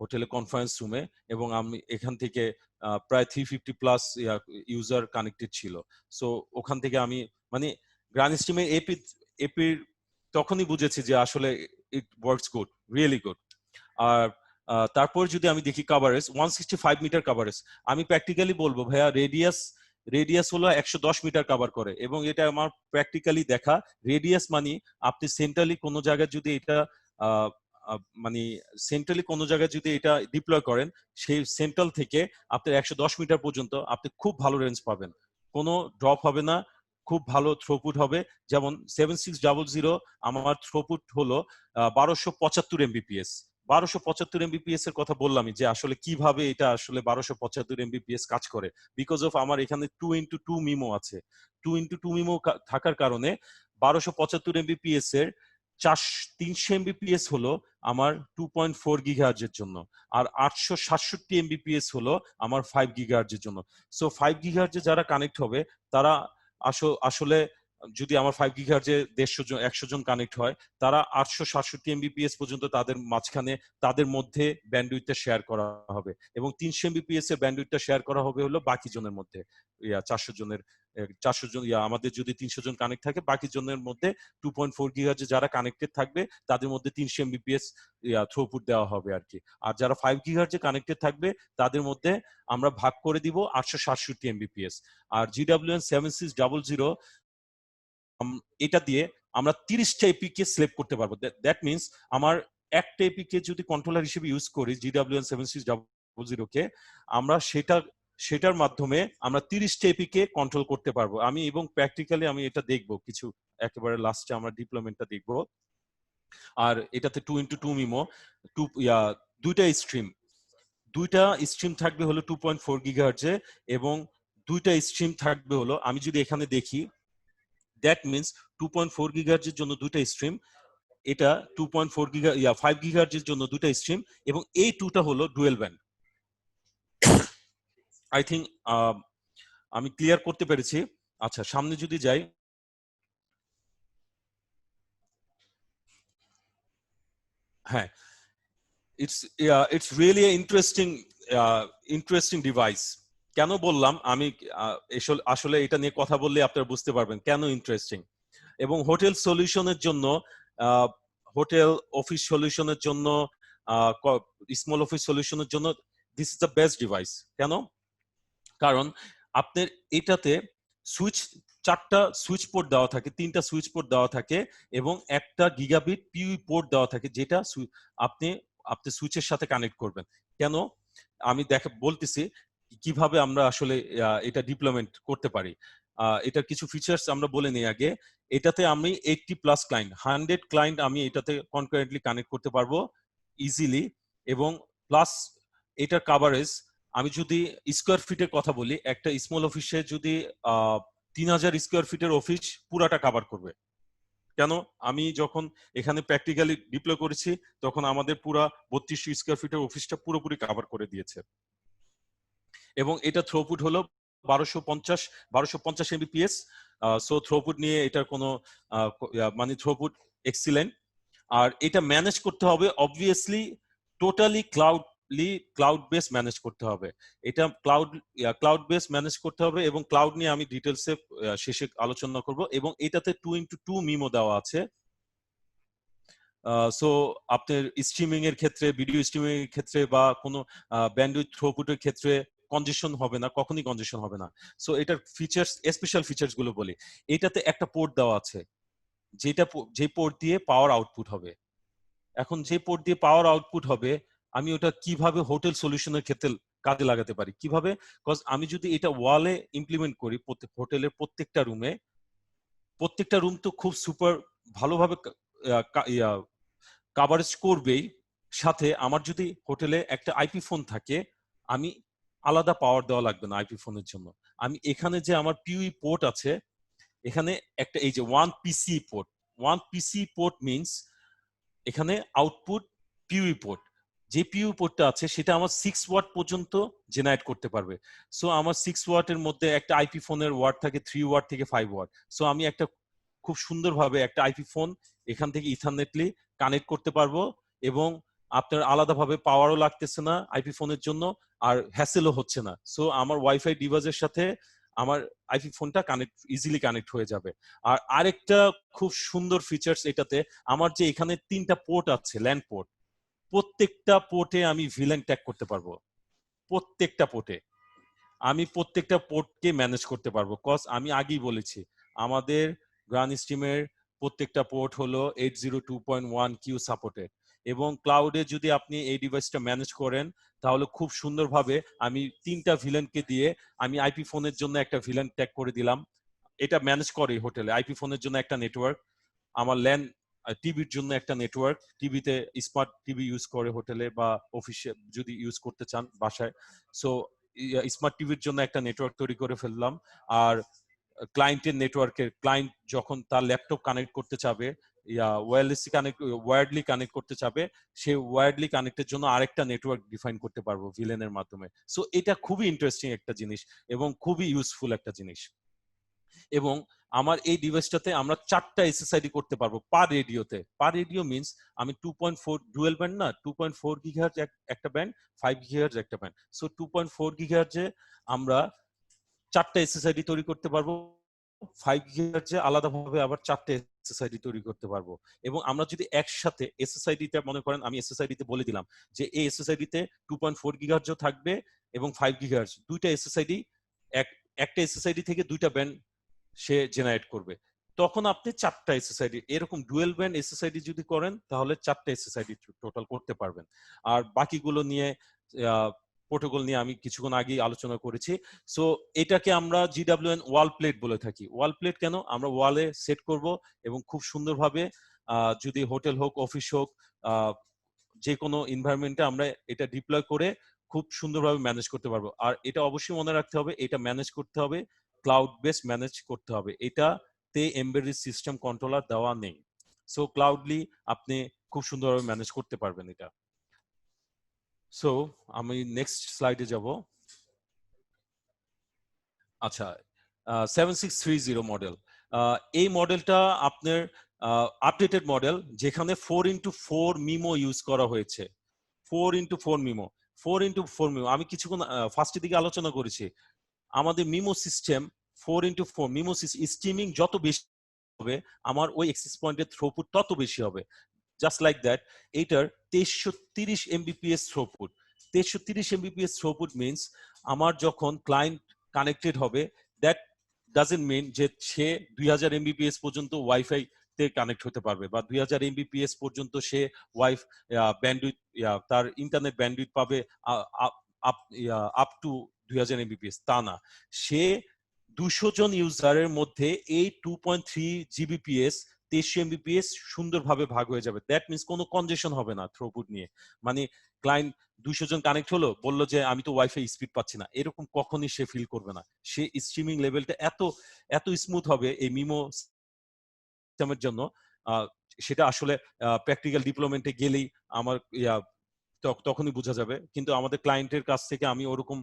হোটেলে কনফারেন্স রুমে, এবং আমি এখান থেকে প্রায় 350 প্লাস ইউজার কানেক্টেড ছিল। সো ওখান থেকে আমি মানে গ্রান স্ট্রিমের এপির তখনই বুঝেছি যে আসলে it works good, really good. আর তারপর যদি আমি দেখি কাভারেজ 165 মিটার কাভারেজ, আমি প্র্যাকটিক্যালি বলবো ভাইয়া রেডিয়াস হলো 110 মিটার কভার করে। এবং এটা আমার প্র্যাকটিক্যালি দেখা। রেডিয়াস মানে আপনি সেন্ট্রালি কোনো জায়গায় যদি এটা মানে সেন্ট্রালি কোনো জায়গায় যদি এটা ডিপ্লয় করেন, সেই সেন্ট্রাল থেকে আপনার 110 মিটার পর্যন্ত আপনি খুব ভালো রেঞ্জ পাবেন। কোনো ড্রপ হবে না, খুব ভালো থ্রোপুট হবে। যেমন 7600 আমার থ্রোপুট হলো 1275 এমবিপিএস। 1275 এমবিপিএস এর কথা বললামই যে আসলে কিভাবে এটা আসলে 1275 এমবিপিএস কাজ করে। বিকজ অফ আমার এখানে 2x2 মিমো আছে। 2x2 মিমো থাকার কারণে 1275 এমবিপিএস এর 300 এমবিপিএস হলো আমার 2.4 গিগাহার্জের জন্য, আর 867 এমবিপিএস হলো আমার 5 গিগাহার্জের জন্য। সো 5 গিগাহার্জে যারা কানেক্ট হবে তারা আসলে যদি আমার 5 গিগাহার্জে 150 জন কানেক্ট হয়, তারা 867 এমবিপিএস পর্যন্ত তাদের মাঝখানে তাদের মধ্যে ব্যান্ডউইথটা শেয়ার করা হবে। এবং 300 এমবিপিএস এর ব্যান্ডউইথটা শেয়ার করা হবে হলো বাকি জনের মধ্যে। 400 জন আমাদের যদি 300 জন কানেক্ট থাকে, বাকি জনের মধ্যে 2.4 গিগাহার্জে যারা কানেক্টেড থাকবে তাদের মধ্যে 300 এমবিপিএস থ্রুপুট দেওয়া হবে আর কি। আর যারা 5 গিগাহার্জে কানেক্টেড থাকবে তাদের মধ্যে আমরা ভাগ করে দিব 867 এমবিপিএস। আর GWN7600 এটা দিয়ে আমরা 30টা এপিকে সিলেক্ট করতে পারবো। দ্যাট মিনস আমার একটা এপিকে যদি কন্ট্রোলার হিসেবে ইউজ করি GWN7600 কে, আমরা সেটার মাধ্যমে আমরা 30টা এপিকে কন্ট্রোল করতে পারবো আমি। এবং প্র্যাকটিক্যালি আমি এটা দেখবো কিছু একেবারে লাস্টে আমরা ডিপ্লয়মেন্টটা দেখবো। আর এটাতে 2x2 মিমো, দুইটা স্ট্রিম দুইটা স্ট্রিম থাকবে হলো 2.4 গিগাহার্টজে এবং দুইটা স্ট্রিম থাকবে হলো, আমি যদি এখানে দেখি, দ্যাট মিনস 2.4 গিগাহার্টজের জন্য দুইটা স্ট্রিম, এটা 2.4 গিগা 5 গিগাহার্টজের জন্য দুইটা স্ট্রিম, এবং এই টুটা হলো ডুয়েল ব্যান্ড। আই থিঙ্ক আমি ক্লিয়ার করতে পেরেছি। আচ্ছা, সামনে যদি যাই, হ্যাঁ, ইটস রিয়েলি ইন্টারেস্টিং ডিভাইস। কেন বললাম আমি, আসলে এটা নিয়ে কথা বললে আপনারা বুঝতে পারবেন কেন ইন্টারেস্টিং। এবং হোটেল সলিউশনের জন্য, হোটেল অফিস সলিউশনের জন্য, স্মল অফিস সলিউশনের জন্য this is the best device. কেন? কারণ আপনার এটাতে সুইচ, 4টা সুইচ পোর্ট দেওয়া থাকে, 3টা সুইচ পোর্ট দেওয়া থাকে এবং একটা গিগাবিট পিইউ পোর্ট দেওয়া থাকে, যেটা আপনি আপনি সুইচের সাথে কানেক্ট করবেন। কেন? আমি বলতেছি কিভাবে আমরা আসলে এটা ডিপ্লয়মেন্ট করতে পারি। এটার কিছু ফিচার্স আমরা বলে নিই আগে। এটাতে আমি 80+ ক্লায়েন্ট, 100 ক্লায়েন্ট আমি এটাতে কনকারেন্টলি কানেক্ট করতে পারবো ইজিলি। এবং প্লাস এটার কাভারেজ, আমি যদি স্কোয়ার ফিটের কথা বলি, একটা স্মল অফিসে যদি 3000 স্কোয়ার ফিটের অফিস পুরাটা কাভার করবে। কেন? আমি যখন এখানে প্র্যাকটিক্যালি ডিপ্লয় করেছি, তখন আমাদের পুরা 3200 স্কোয়ার ফিটের অফিসটা পুরোপুরি কাভার করে দিয়েছে। এবং এটা থ্রোপুট হলো 1250 এমবিপিএস। সো থ্রোপুট নিয়ে এটার কোনো মানে থ্রোপুট এক্সিলেন্ট। আর এটা ম্যানেজ করতে হবে obviously totally cloud base manage করতে হবে। এটা ক্লাউড বেস ম্যানেজ করতে হবে, এবং ক্লাউড নিয়ে আমি ডিটেলসে শেষে আলোচনা করব। এবং এটাতে 2x2 মিমো দেওয়া আছে। সো আপনার স্ট্রিমিং এর ক্ষেত্রে, ভিডিও স্ট্রিমিং এর ক্ষেত্রে বা কোনো ব্যান্ডউইথ থ্রুপুটের ক্ষেত্রে কনজেশন হবে না, কখনই কনজেশন হবে না। সো এটার ফিচার্স, স্পেশাল ফিচার্স গুলো বলি। এটাতে একটা পোর্ট দেওয়া আছে, যে পোর্ট দিয়ে পাওয়ার আউটপুট হবে। এখন যে পোর্ট দিয়ে পাওয়ার আউটপুট হবে, আমি ওটা কিভাবে হোটেল সলিউশনের ক্ষেত্রে কাজে লাগাতে পারি, কিভাবে? কজ আমি যদি এটা ওয়ালে ইমপ্লিমেন্ট করি, হোটেলের প্রত্যেকটা রুম তো খুব সুপার ভালোভাবে কাভারেজ করবেই। সাথে আমার যদি হোটেলে একটা আইপি ফোন থাকে, আমি আলাদা পাওয়ার দেওয়া লাগবে না আইপি ফোনের জন্য। আমি এখানে যে আমার পিউই পোর্ট আছে, এখানে একটা এই যে ওয়ান পিসি পোর্ট মিনস এখানে আউটপুট পিউই পোর্ট, যে পিইউ পোর্টটা আছে সেটা আমার 6 ওয়াট পর্যন্ত জেনারেট করতে পারবে। সো আমার 6 ওয়াটের মধ্যে একটা আইপি ফোনের ওয়াট থাকে 3 ওয়াট থেকে 5 ওয়াট। সো আমি একটা খুব সুন্দরভাবে একটা আইপি ফোন এখান থেকে ইথারনেটলি কানেক্ট করতে পারবো, এবং আপনার আলাদাভাবে পাওয়ারও লাগতেছে না আইপি ফোনের জন্য, আর হ্যাসেলও হচ্ছে না। সো আমার ওয়াইফাই ডিভাইসের সাথে আমার আইপি ফোনটা ইজিলি কানেক্ট হয়ে যাবে। আর আরেকটা খুব সুন্দর ফিচার্স এটাতে, আমার যে এখানে 3টা পোর্ট আছে, ল্যান্ড পোর্ট, প্রত্যেকটা পোর্টে আমি ভিলেন ট্যাগ করতে পারবো। প্রত্যেকটা পোর্টকে ম্যানেজ করতে পারবো, কজ আমি আগেই বলেছি আমাদের গ্রান স্ট্রিমের প্রত্যেকটা পোর্ট হলো 802.1 কিউ সাপোর্টেড। এবং ক্লাউডে যদি আপনি এই ডিভাইসটা ম্যানেজ করেন, তাহলে খুব সুন্দরভাবে আমি 3টা ভিলেনকে দিয়ে আমি আইপি ফোনের জন্য একটা ভিলেন ট্যাগ করে দিলাম। এটা ম্যানেজ করে হোটেলে। আইপি ফোনের জন্য একটা নেটওয়ার্ক, আমার ল্যান টিভির জন্য একটা নেটওয়ার্ক, টিভিতে স্মার্ট টিভি ইউজ করে হোটেলে বা অফিসে যদি ইউজ করতে চান বাসায়। সো স্মার্ট টিভির জন্য একটা নেটওয়ার্ক তৈরি করে ফেললাম। আর ক্লায়েন্ট যখন তার ল্যাপটপ কানেক্ট করতে চাবে, ওয়্যারডলি কানেক্ট করতে চাবে, সে ওয়্যারডলি কানেক্টের জন্য আরেকটা নেটওয়ার্ক ডিফাইন করতে পারবো ভিলেনের মাধ্যমে। সো এটা খুবই ইন্টারেস্টিং একটা জিনিস এবং খুবই ইউজফুল একটা জিনিস। এবং আমার এই ডিভাইসটাতে আমরা 4টা এসএসআইডি করতে পারবো পার রেডিও মিনস আমি 2.4 ডুয়েল ব্যান্ড না, 2.4 গিগাহার্জ একটা ব্যান্ড, 5 গিগাহার্জ একটা ব্যান্ড। সো 2.4 গিগাহার্জে আমরা 4টা এসএসআইডি তৈরি করতে পারবো, 5 গিগাহার্জে আলাদাভাবে আবার 4টা এসএসআইডি তৈরি করতে পারবো। এবং আমরা যদি একসাথে এসএসআইডিটা মনে করেন, আমি এসএসআইডিতে বলে দিলাম যে এই এসএসআইডিতে 2.4 গিগাহার্জও থাকবে এবং 5 গিগাহার্জ, দুইটা এসএসআইডি, একটা এসএসআইডি থেকে দুইটা ব্যান্ড সে জেনারেট করবে। তখন আপনি 4টা এসএসআইডি, এরকম ডুয়েল ব্যান্ড এসএসআইডি যদি করেন, তাহলে 4টা এসএসআইডি টোটাল করতে পারবেন। আর বাকিগুলো নিয়ে প্রোটোকল নিয়ে আমি কিছুক্ষণ আগেই আলোচনা করেছি। সো এটাকে আমরা জিডব্লিউএন ওয়াল প্লেট বলে থাকি। ওয়াল প্লেট কেন? আমরা ওয়ালে সেট করব এবং খুব সুন্দরভাবে যদি হোটেল হোক, অফিস হোক, যে কোনো এনভায়রনমেন্টে আমরা এটা ডিপ্লয় করে খুব সুন্দরভাবে ম্যানেজ করতে পারবো। আর এটা অবশ্যই মনে রাখতে হবে, এটা ম্যানেজ করতে হবে ক্লাউড বেসড ম্যানেজ করতে হবে, এটাতে এমবেডেড সিস্টেম কন্ট্রোলার দেওয়া নেই। সো ক্লাউডলি আপনি খুব সুন্দরভাবে ম্যানেজ করতে পারবেন এটা। সো আমি নেক্সট স্লাইডে যাব। আচ্ছা, 7630 মডেল, এই মডেলটা আপনার আপডেটেড মডেল, যেখানে 4x4 মিমো ইউজ করা হয়েছে। 4x4 মিমো, 4x4 মিমো আমি কিছুক্ষণ ফার্স্টের দিকে আলোচনা করেছি। আমাদের MIMO system 4x4 MIMO streaming যত বেশি হবে, আমার ওই অ্যাক্সেস পয়েন্টের থ্রুপুট তত বেশি হবে। জাস্ট লাইক দ্যাট, এইটার 2330 Mbps throughput. 2330 Mbps throughput means আমার যখন ক্লায়েন্ট কানেক্টেড হবে, দ্যাট ডাজন্ট মিন যে সে 2000 এমবিপিএস পর্যন্ত ওয়াইফাই তে কানেক্ট হতে পারবে, বা 2000 এমবিপিএস পর্যন্ত সে ব্যান্ডউইথ, তার ইন্টারনেট ব্যান্ডউইথ পাবে আপ টু 2000 এমবিপিএস, তা না। সে 200 জন ইউজারের মধ্যে এই 2.3 জিবিপিএস 2300 এমবিপিএস সুন্দরভাবে ভাগ হয়ে যাবে। দ্যাট মিনস কোনো কনজেশন হবে না থ্রুপুট নিয়ে। মানে ক্লায়েন্ট 200 জন কানেক্ট হলো, বললো যে আমি তো ওয়াইফাই স্পিড পাচ্ছি না, এরকম কখনই সে ফিল করবে না। সে স্ট্রিমিং লেভেলটা এত এত স্মুথ হবে এই মিমো সিস্টেমের জন্য। সেটা আসলে প্র্যাকটিক্যাল ডিপ্লয়মেন্টে গেলেই আমার তখনই বোঝা যাবে। কিন্তু আমাদের ক্লায়েন্টের কাছ থেকে আমি ওরকম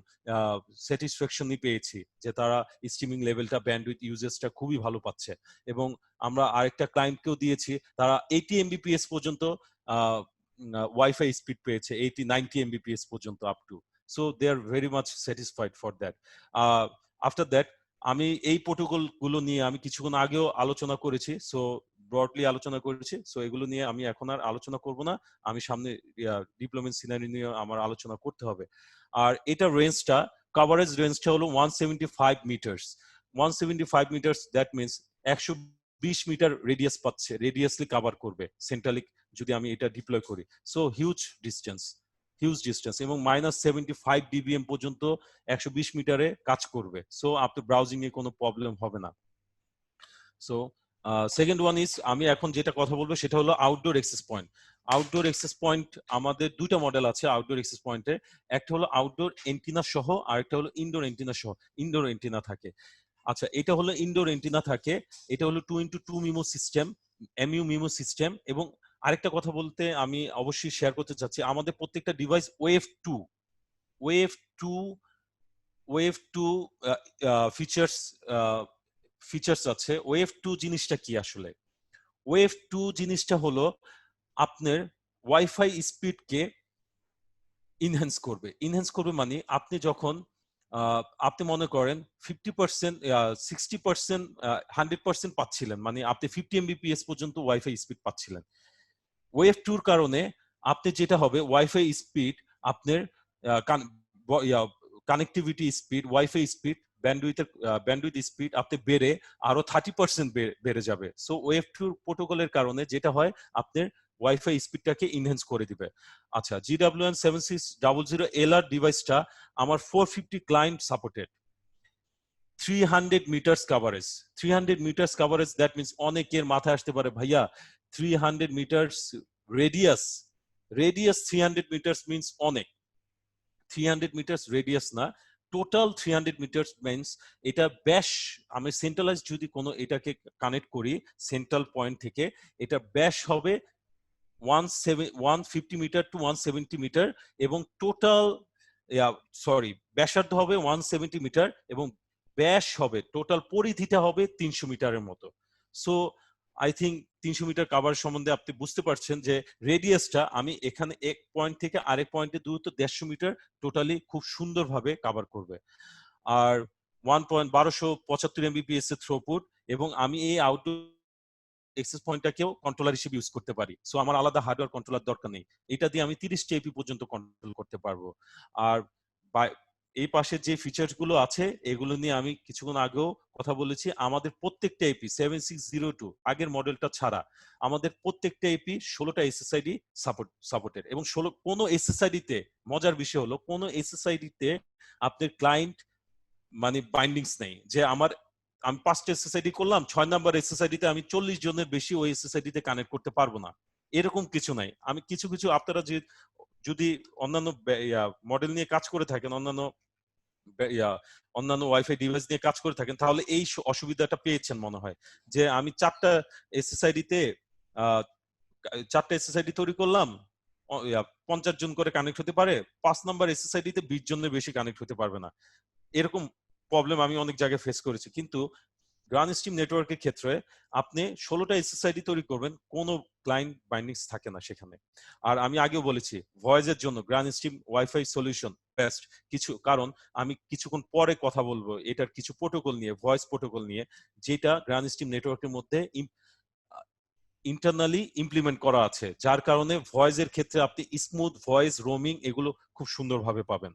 স্যাটিসফ্যাকশনই পেয়েছি যে তারা স্ট্রিমিং লেভেলটা, ব্যান্ডউইথ ইউজেসটা খুবই ভালো পাচ্ছে। এবং আমরা আরেকটা ক্লায়েন্টকেও দিয়েছি, তারা 80 এমবিপিএস পর্যন্ত ওয়াইফাই স্পিড পেয়েছে, 80-90 এমবিপিএস পর্যন্ত up to. So they are very much satisfied for that. After that আমি এই প্রোটোকল গুলো নিয়ে আমি কিছুক্ষণ আগেও আলোচনা করেছি, সো ব্রডলি আলোচনা করেছি। সো এগুলো নিয়ে আমি এখন আর আলোচনা করব না, আমি সামনে ডিপ্লোয়মেন্ট সিনারি নিয়ে আমার আলোচনা করতে হবে। আর এটা রেঞ্জটা, কভারেজ রেঞ্জটা হলো 175 metres. 175 metres, that means 120 metre radius পাচ্ছে, রেডিয়াসলি কভার করবে সেন্ট্রালি যদি আমি এটা ডিপ্লয় করি। So huge distance, huge distance, এবং -75 ডিবিএম পর্যন্ত 120 মিটারে কাজ করবে। সো আপনার ব্রাউজিং এ কোনো প্রবলেম হবে না। সো সেকেন্ড ওয়ান ইজ, আমি এখন যেটা কথা বলবো সেটা হলো outdoor access point. Outdoor access point আমাদের দুইটা মডেল আছে আউটডোর অ্যাক্সেস পয়েন্টের। একটা হলো আউটডোর এন্টিনা সহ, আর একটা হলো ইনডোর এন্টিনা সহ। ইনডোর এন্টিনা থাকে। আচ্ছা, এটা হলো ইনডোর এন্টিনা থাকে, এটা হলো 2x2 MIMO system, MU MIMO system. এবং আরেকটা কথা বলতে আমি অবশ্যই শেয়ার করতে চাচ্ছি, আমাদের প্রত্যেকটা device wave two, wave two, wave two features features আছে। ওয়েভ টু জিনিসটা কি আসলে? ওয়েভ টু জিনিসটা হলো আপনার ওয়াইফাই স্পিডকে ইনহ্যান্স করবে। ইনহ্যান্স করবে মানে আপনি যখন আপনি মনে করেন 50%, 60%, 100% পাচ্ছিলেন, মানে আপনি 50 এমবিপিএস পর্যন্ত ওয়াইফাই স্পিড পাচ্ছিলেন। ওয়েভ টুর কারণে আপনি যেটা হবে, ওয়াইফাই স্পিড আপনার connectivity speed, wifi speed, bandwidth speed আপনি বেড়ে আরো 30% বেড়ে যাবে। সো ওয়েভ টুর প্রোটোকলের কারণে যেটা হয়, আপনার ওয়াইফাই স্পিডটাকে ইনহ্যান্স করে দিবে। আচ্ছা, GWN 7600 LR ডিভাইসটা আমার 450 client supported, 300 metres coverage. 300 metres coverage, that means অনেকের মাথায় আসতে পারে, ভাইয়া 300 metres radius, radius 300 metres means অনেক। 300 মিটার্স রেডিয়াস না, টোটাল 300 মিটার্স মিনস এটা ব্যাস, আমি সেন্ট্রালাইজ যদি কোনো এটাকে কানেক্ট করি সেন্ট্রাল পয়েন্ট থেকে, এটা ব্যাস হবে 150 মিটার টু 170 মিটার, এবং টোটাল ব্যাসার্ধ হবে 170 মিটার, এবং ব্যাস হবে টোটাল পরিধিটা হবে 300 মিটারের মতো। So I think 300 metre cover সম্বন্ধে আপনি বুঝতে পারছেন যে রেডিয়াসটা আমি এখানে এক পয়েন্ট থেকে আরেক পয়েন্টে দূরত্ব 150 মিটার টোটালি খুব সুন্দরভাবে কাভার করবে। আর 1275 এমবিপিএস এর থ্রুপুট, এবং আমি এই আউটডোর এক্সেস পয়েন্টটাকেও কন্ট্রোলার হিসেবে ইউজ করতে পারি। সো আমার আলাদা হার্ডওয়্যার কন্ট্রোলার দরকার নেই, এটা দিয়ে আমি 30 টিপি পর্যন্ত কন্ট্রোল করতে পারবো। আর এই পাশে যে ফিচার্স গুলো আছে এগুলো নিয়ে আমি কিছুক্ষণ আগেও কথা বলেছি। আমাদের প্রত্যেকটা এপি 7602 আগের মডেলটা ছাড়া আমাদের প্রত্যেকটা এপি 16টা এসএসআইডি সাপোর্টেড, এবং কোনো এসএসআইডি তে, মজার বিষয় হলো কোনো এসএসআইডি তে আপনার ক্লায়েন্ট মানে বাইন্ডিংস নেই, যে আমি 5টা এসএসআইডি করলাম, 6 নাম্বার এসএসআইডি তে আমি 40 জনের বেশি ওই এসএসআইডি তে কানেক্ট করতে পারবো না, এরকম কিছু নাই। আমি কিছু আপনারা যে যদি অন্যান্য মডেল নিয়ে কাজ করে থাকেন, অন্যান্য ওয়াইফাই ডিভাইস নিয়ে কাজ করে থাকেন, তাহলে এই অসুবিধাটা পেয়েছেন মনে হয়, যে আমি 4টা এসএসআইডি তৈরি করলাম, 50 জন করে কানেক্ট হতে পারে, 5 নাম্বার এসএসআইডি তে 20 জনের বেশি কানেক্ট হতে পারবে না। এরকম প্রবলেম আমি অনেক জায়গায় ফেস করেছি। কিন্তু গ্রান স্ট্রিম নেটওয়ার্কের ক্ষেত্রে আপনি 16টা এসএসআইডি তৈরি করবেন, কোনো ক্লায়েন্ট বাইন্ডিংস থাকে না সেখানে। আর আমি আগেও বলেছি, ভয়েসের জন্য গ্রান স্ট্রিম ওয়াইফাই সলিউশন বেস্ট। কারণ আমি কিছুক্ষণ পরে কথা বলবো এটার কিছু প্রোটোকল নিয়ে, ভয়েস প্রোটোকল নিয়ে, যেটা গ্রান স্ট্রিম নেটওয়ার্কের মধ্যে ইন্টারনালি ইমপ্লিমেন্ট করা আছে, যার কারণে ভয়েসের ক্ষেত্রে আপনি স্মুথ ভয়েস রোমিং এগুলো খুব সুন্দরভাবে পাবেন।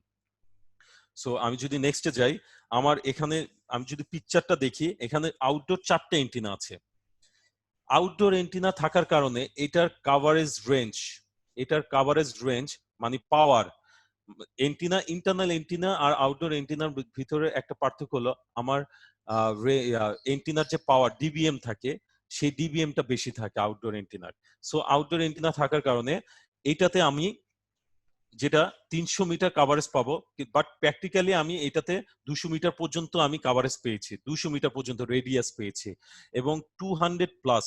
সো আমি যদি নেক্সটে যাই, আমার এখানে আমি যদি পিকচারটা দেখি, এখানে আউটডোর 4টে এন্টিনা আছে। আউটডোর এন্টিনা থাকার কারণে এটার কাভারেজ রেঞ্জ মানে পাওয়ার, ইন্টারনাল এন্টিনা আর আউটডোর এন্টিনার ভিতরে একটা পার্থক্য হলো, আমার এন্টিনার যে পাওয়ার ডিবিএম থাকে, সেই ডিবিএমটা বেশি থাকে আউটডোর এন্টিনার। সো আউটডোর এন্টিনা থাকার কারণে এটাতে আমি যেটা 300 মিটার কাভারেজ পাবো, বাট প্র্যাকটিক্যালি আমি এটাতে 200 মিটার পর্যন্ত আমি কাভারেজ পেয়েছি, 200 মিটার পর্যন্ত রেডিয়াস পেয়েছি, এবং 200 প্লাস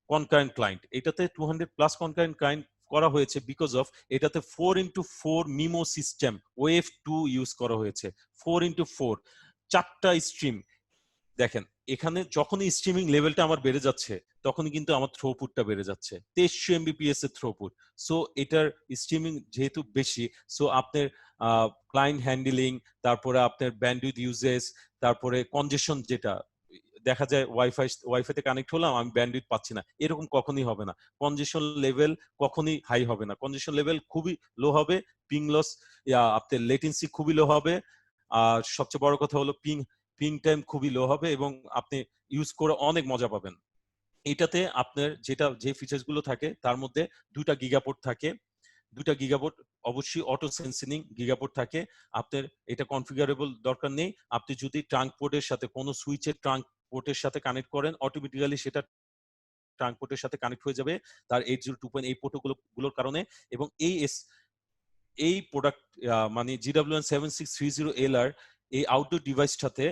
কনকারেন্ট ক্লায়েন্ট। এটাতে 200 প্লাস কনকারেন্ট ক্লায়েন্ট করা হয়েছে বিকজ অফ এটাতে 4x4 MIMO system wave 2 use করা হয়েছে। 4x4 4টা স্ট্রিম। দেখেন এখানে যখনই স্ট্রিমিং লেভেলটা আমার বেড়ে যাচ্ছে, তখনই কিন্তু আমার থ্রোপুটটা বেড়ে যাচ্ছে, 2300 এমবিপিএস এর থ্রোপুট। সো এটার স্ট্রিমিং যেহেতু বেশি, সো আপনার ক্লায়েন্ট হ্যান্ডলিং, তারপরে আপনার ব্যান্ডউইথ ইউজেস, তারপরে কনজেশন, যেটা দেখা যায় ওয়াইফাইতে কানেক্ট হলাম, আমি ব্যান্ডউইথ পাচ্ছি না, এরকম কখনই হবে না। কনজেশন লেভেল কখনই হাই হবে না, কনজেশন লেভেল খুবই লো হবে। পিং লস, আপনার লেটেন্সি খুবই লো হবে। আর সবচেয়ে বড় কথা হলো পিং টাইম খুবই লো হবে, এবং আপনি ইউজ করে অনেক মজা পাবেন। এটাতে আপনার যে ফিচার্স গুলো থাকে তার মধ্যে 2টা গিগাপোর্ট থাকে। 2টা গিগাপোর্ট অবশ্যই অটো সেন্সিং গিগাপোর্ট থাকে। আপনার এটা কনফিগারেবল দরকার নেই। আপনি যদি ট্রাঙ্ক পোর্টের সাথে কোনো সুইচের ট্রাঙ্ক পোর্টের সাথে কানেক্ট করেন, অটোমেটিক্যালি সেটা ট্রাঙ্ক পোর্টের সাথে কানেক্ট হয়ে যাবে তার 802.8 পোর্টগুলোর কারণে। এবং এই প্রোডাক্ট মানে GWN7630LR এই আউটডোর ডিভাইসটাতে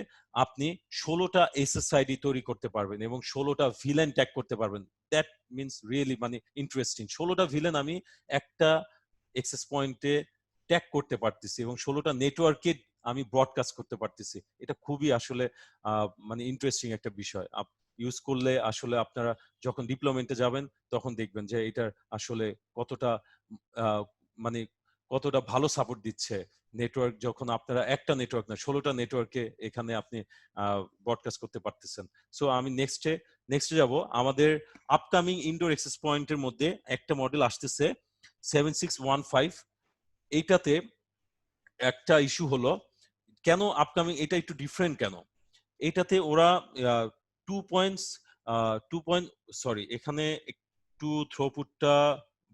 আপনি 16টা এসএসআইডি তৈরি করতে পারবেন এবং 16টা ভিলেন ট্যাগ করতে পারবেন। দ্যাট মিনস রিয়েলি মানে ইন্টারেস্টিং। 16টা ভিলেন আমি একটা এক্সেস পয়েন্টে ট্যাগ করতে পারতেছি এবং 16টা নেটওয়ার্কে আমি ব্রডকাস্ট করতে পারতেছি। এটা খুবই আসলে মানে ইন্টারেস্টিং একটা বিষয়। ইউজ করলে আসলে আপনারা যখন ডিপ্লয়মেন্টে যাবেন তখন দেখবেন যে এটার আসলে কতটা মানে কতটা ভালো সাপোর্ট দিচ্ছে নেটওয়ার্ক, যখন আপনারা একটা নেটওয়ার্ক না 16টা নেটওয়ার্কে এখানে আপনি ব্রডকাস্ট করতে পারতেছেন। সো আমি নেক্সটে যাব। আমাদের আপকামিং ইনডোর অ্যাক্সেস পয়েন্টের মধ্যে একটা মডেল আসতেছে 7615। এইটাতে একটা ইস্যু হলো, কেন আপকামিং এটা একটু ডিফারেন্ট কেন? এটাতে ওরা 2 পয়েন্ট এখানে একটু থ্রোপুটটা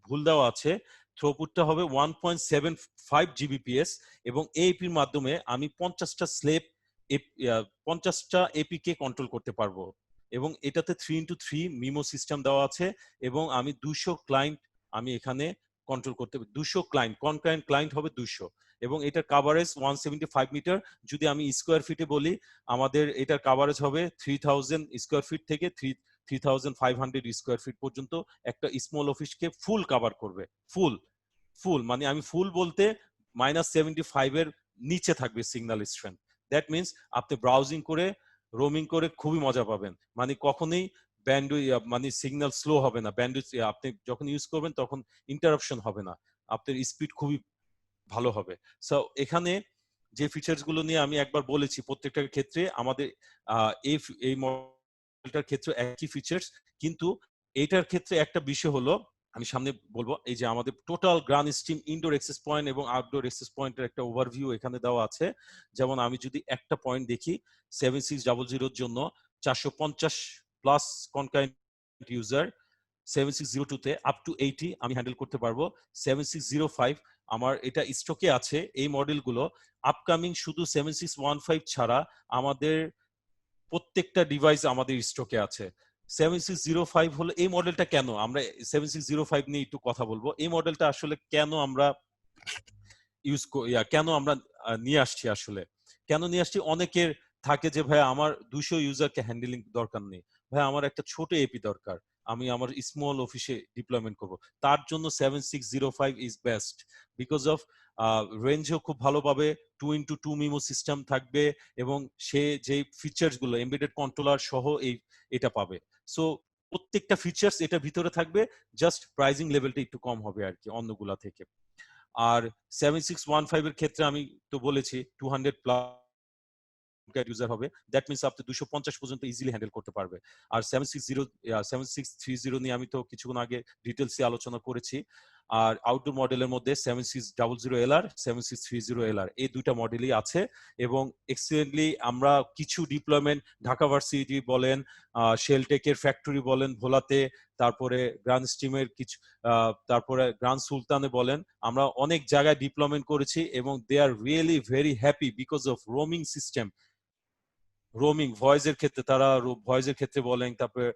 ভুল দেওয়া আছে। থ্রোপুটটা হবে 1.75 জিবিপিএস এবং এপির মাধ্যমে আমি 50টা এপিকে কন্ট্রোল করতে পারবো। এবং এটাতে 3x3 মিমো সিস্টেম দেওয়া আছে এবং আমি 200 ক্লায়েন্ট আমি এখানে কন্ট্রোল করতে, 200 ক্লায়েন্ট, কনকারেন্ট ক্লায়েন্ট হবে 200, এবং এটার কাভারেজ 175 মিটার। যদি আমি স্কোয়ার ফিটে বলি, আমাদের এটার কাভারেজ হবে 3000 স্কোয়ার ফিট থেকে 3500 স্কোয়ার ফিট পর্যন্ত একটা স্মল অফিসকে ফুল কাভার করবে। ফুল মানে আমি ফুল বলতে -75 এর নিচে থাকবে সিগন্যাল স্ট্রেংথ। দ্যাট মিনস আপনি ব্রাউজিং করে, রোমিং করে খুবই মজা পাবেন। মানে কখনোই মানে সিগন্যাল স্লো হবে না, ব্যান্ডউইথ আপনি যখন ইউজ করবেন তখন ইন্টারাপশন হবে না, আপনার স্পিড খুবই ভালো হবে। সো এখানে যে ফিচার্স গুলো নিয়ে আমি একবার বলেছি, প্রত্যেকটার ক্ষেত্রে আমাদের এই মডেলটার ক্ষেত্রে একই ফিচার্স, কিন্তু এটার ক্ষেত্রে একটা বিষয় হলো, আমি সামনে বলবো, এই যে আমাদের টোটাল গ্রান স্ট্রিম ইনডোর অ্যাক্সেস পয়েন্ট এবং আউটডোর অ্যাক্সেস পয়েন্টের একটা ওভারভিউ এখানে দেওয়া আছে। যেমন আমি যদি একটা পয়েন্ট দেখি, 7600 জন্য 450 প্লাস কনকারেন্ট ইউজার, 7602 তে আপ টু 80 আমি হ্যান্ডেল করতে পারবো। 7605 আমার এটা স্টকে আছে। এই মডেলগুলো আপকামিং শুধু 7615 ছাড়া আমাদের প্রত্যেকটা ডিভাইস আমাদের স্টকে আছে। 7605 হলো এই মডেলটা, কেন আমরা 7605 নিয়ে একটু কথা বলবো। এই মডেলটা আসলে কেন আমরা কেন আমরা নিয়ে আসছি আসলে, কেন নিয়ে আসছি? অনেকের থাকে যে ভাই আমার 200 ইউজারকে হ্যান্ডেলিং দরকার নেই, ভাই আমার একটা ছোট এপি দরকার, আমি আমার স্মল অফিসে ডিপ্লয়মেন্ট করব। তার জন্য 7605 ইজ বেস্ট বিকজ অফ রেঞ্জও খুব ভালো পাবে, 2x2 মিমো সিস্টেম থাকবে, এবং সে যে ফিচার্স গুলো এমবেডেড কন্ট্রোলার সহ এটা পাবে। সো প্রত্যেকটা ফিচার্স এটার ভিতরে থাকবে, জাস্ট প্রাইজিং লেভেলটা একটু কম হবে আর কি অন্যগুলা থেকে। আর 7615 এর ক্ষেত্রে আমি তো বলেছি 200 প্লাস ইউজার হবে, দ্যাট মিনস আপনি 250 পর্যন্ত ইজিলি হ্যান্ডেল করতে পারবে। আর 7630 নিয়ে আমি তো কিছুক্ষণ আগে ডিটেলসে আলোচনা করেছি। আর আউটডোর মডেলের মধ্যে 7600LR 7630LR এই দুইটা মডেলই আছে, এবং এক্সিলেন্টলি আমরা কিছু ডিপ্লয়মেন্ট ঢাকা ভার্সিটি বলেন, শেলটেকের ফ্যাক্টরি বলেন ভোলাতে, তারপরে গ্রান্ড স্ট্রিমের কিছু, তারপরে গ্রান্ড সুলতানে বলেন, আমরা অনেক জায়গায় ডিপ্লয়মেন্ট করেছি, এবং they are really very happy because of roaming system. Roaming ভয়েসের ক্ষেত্রে তারা ভয়েসের ক্ষেত্রে বলেন, তারপরে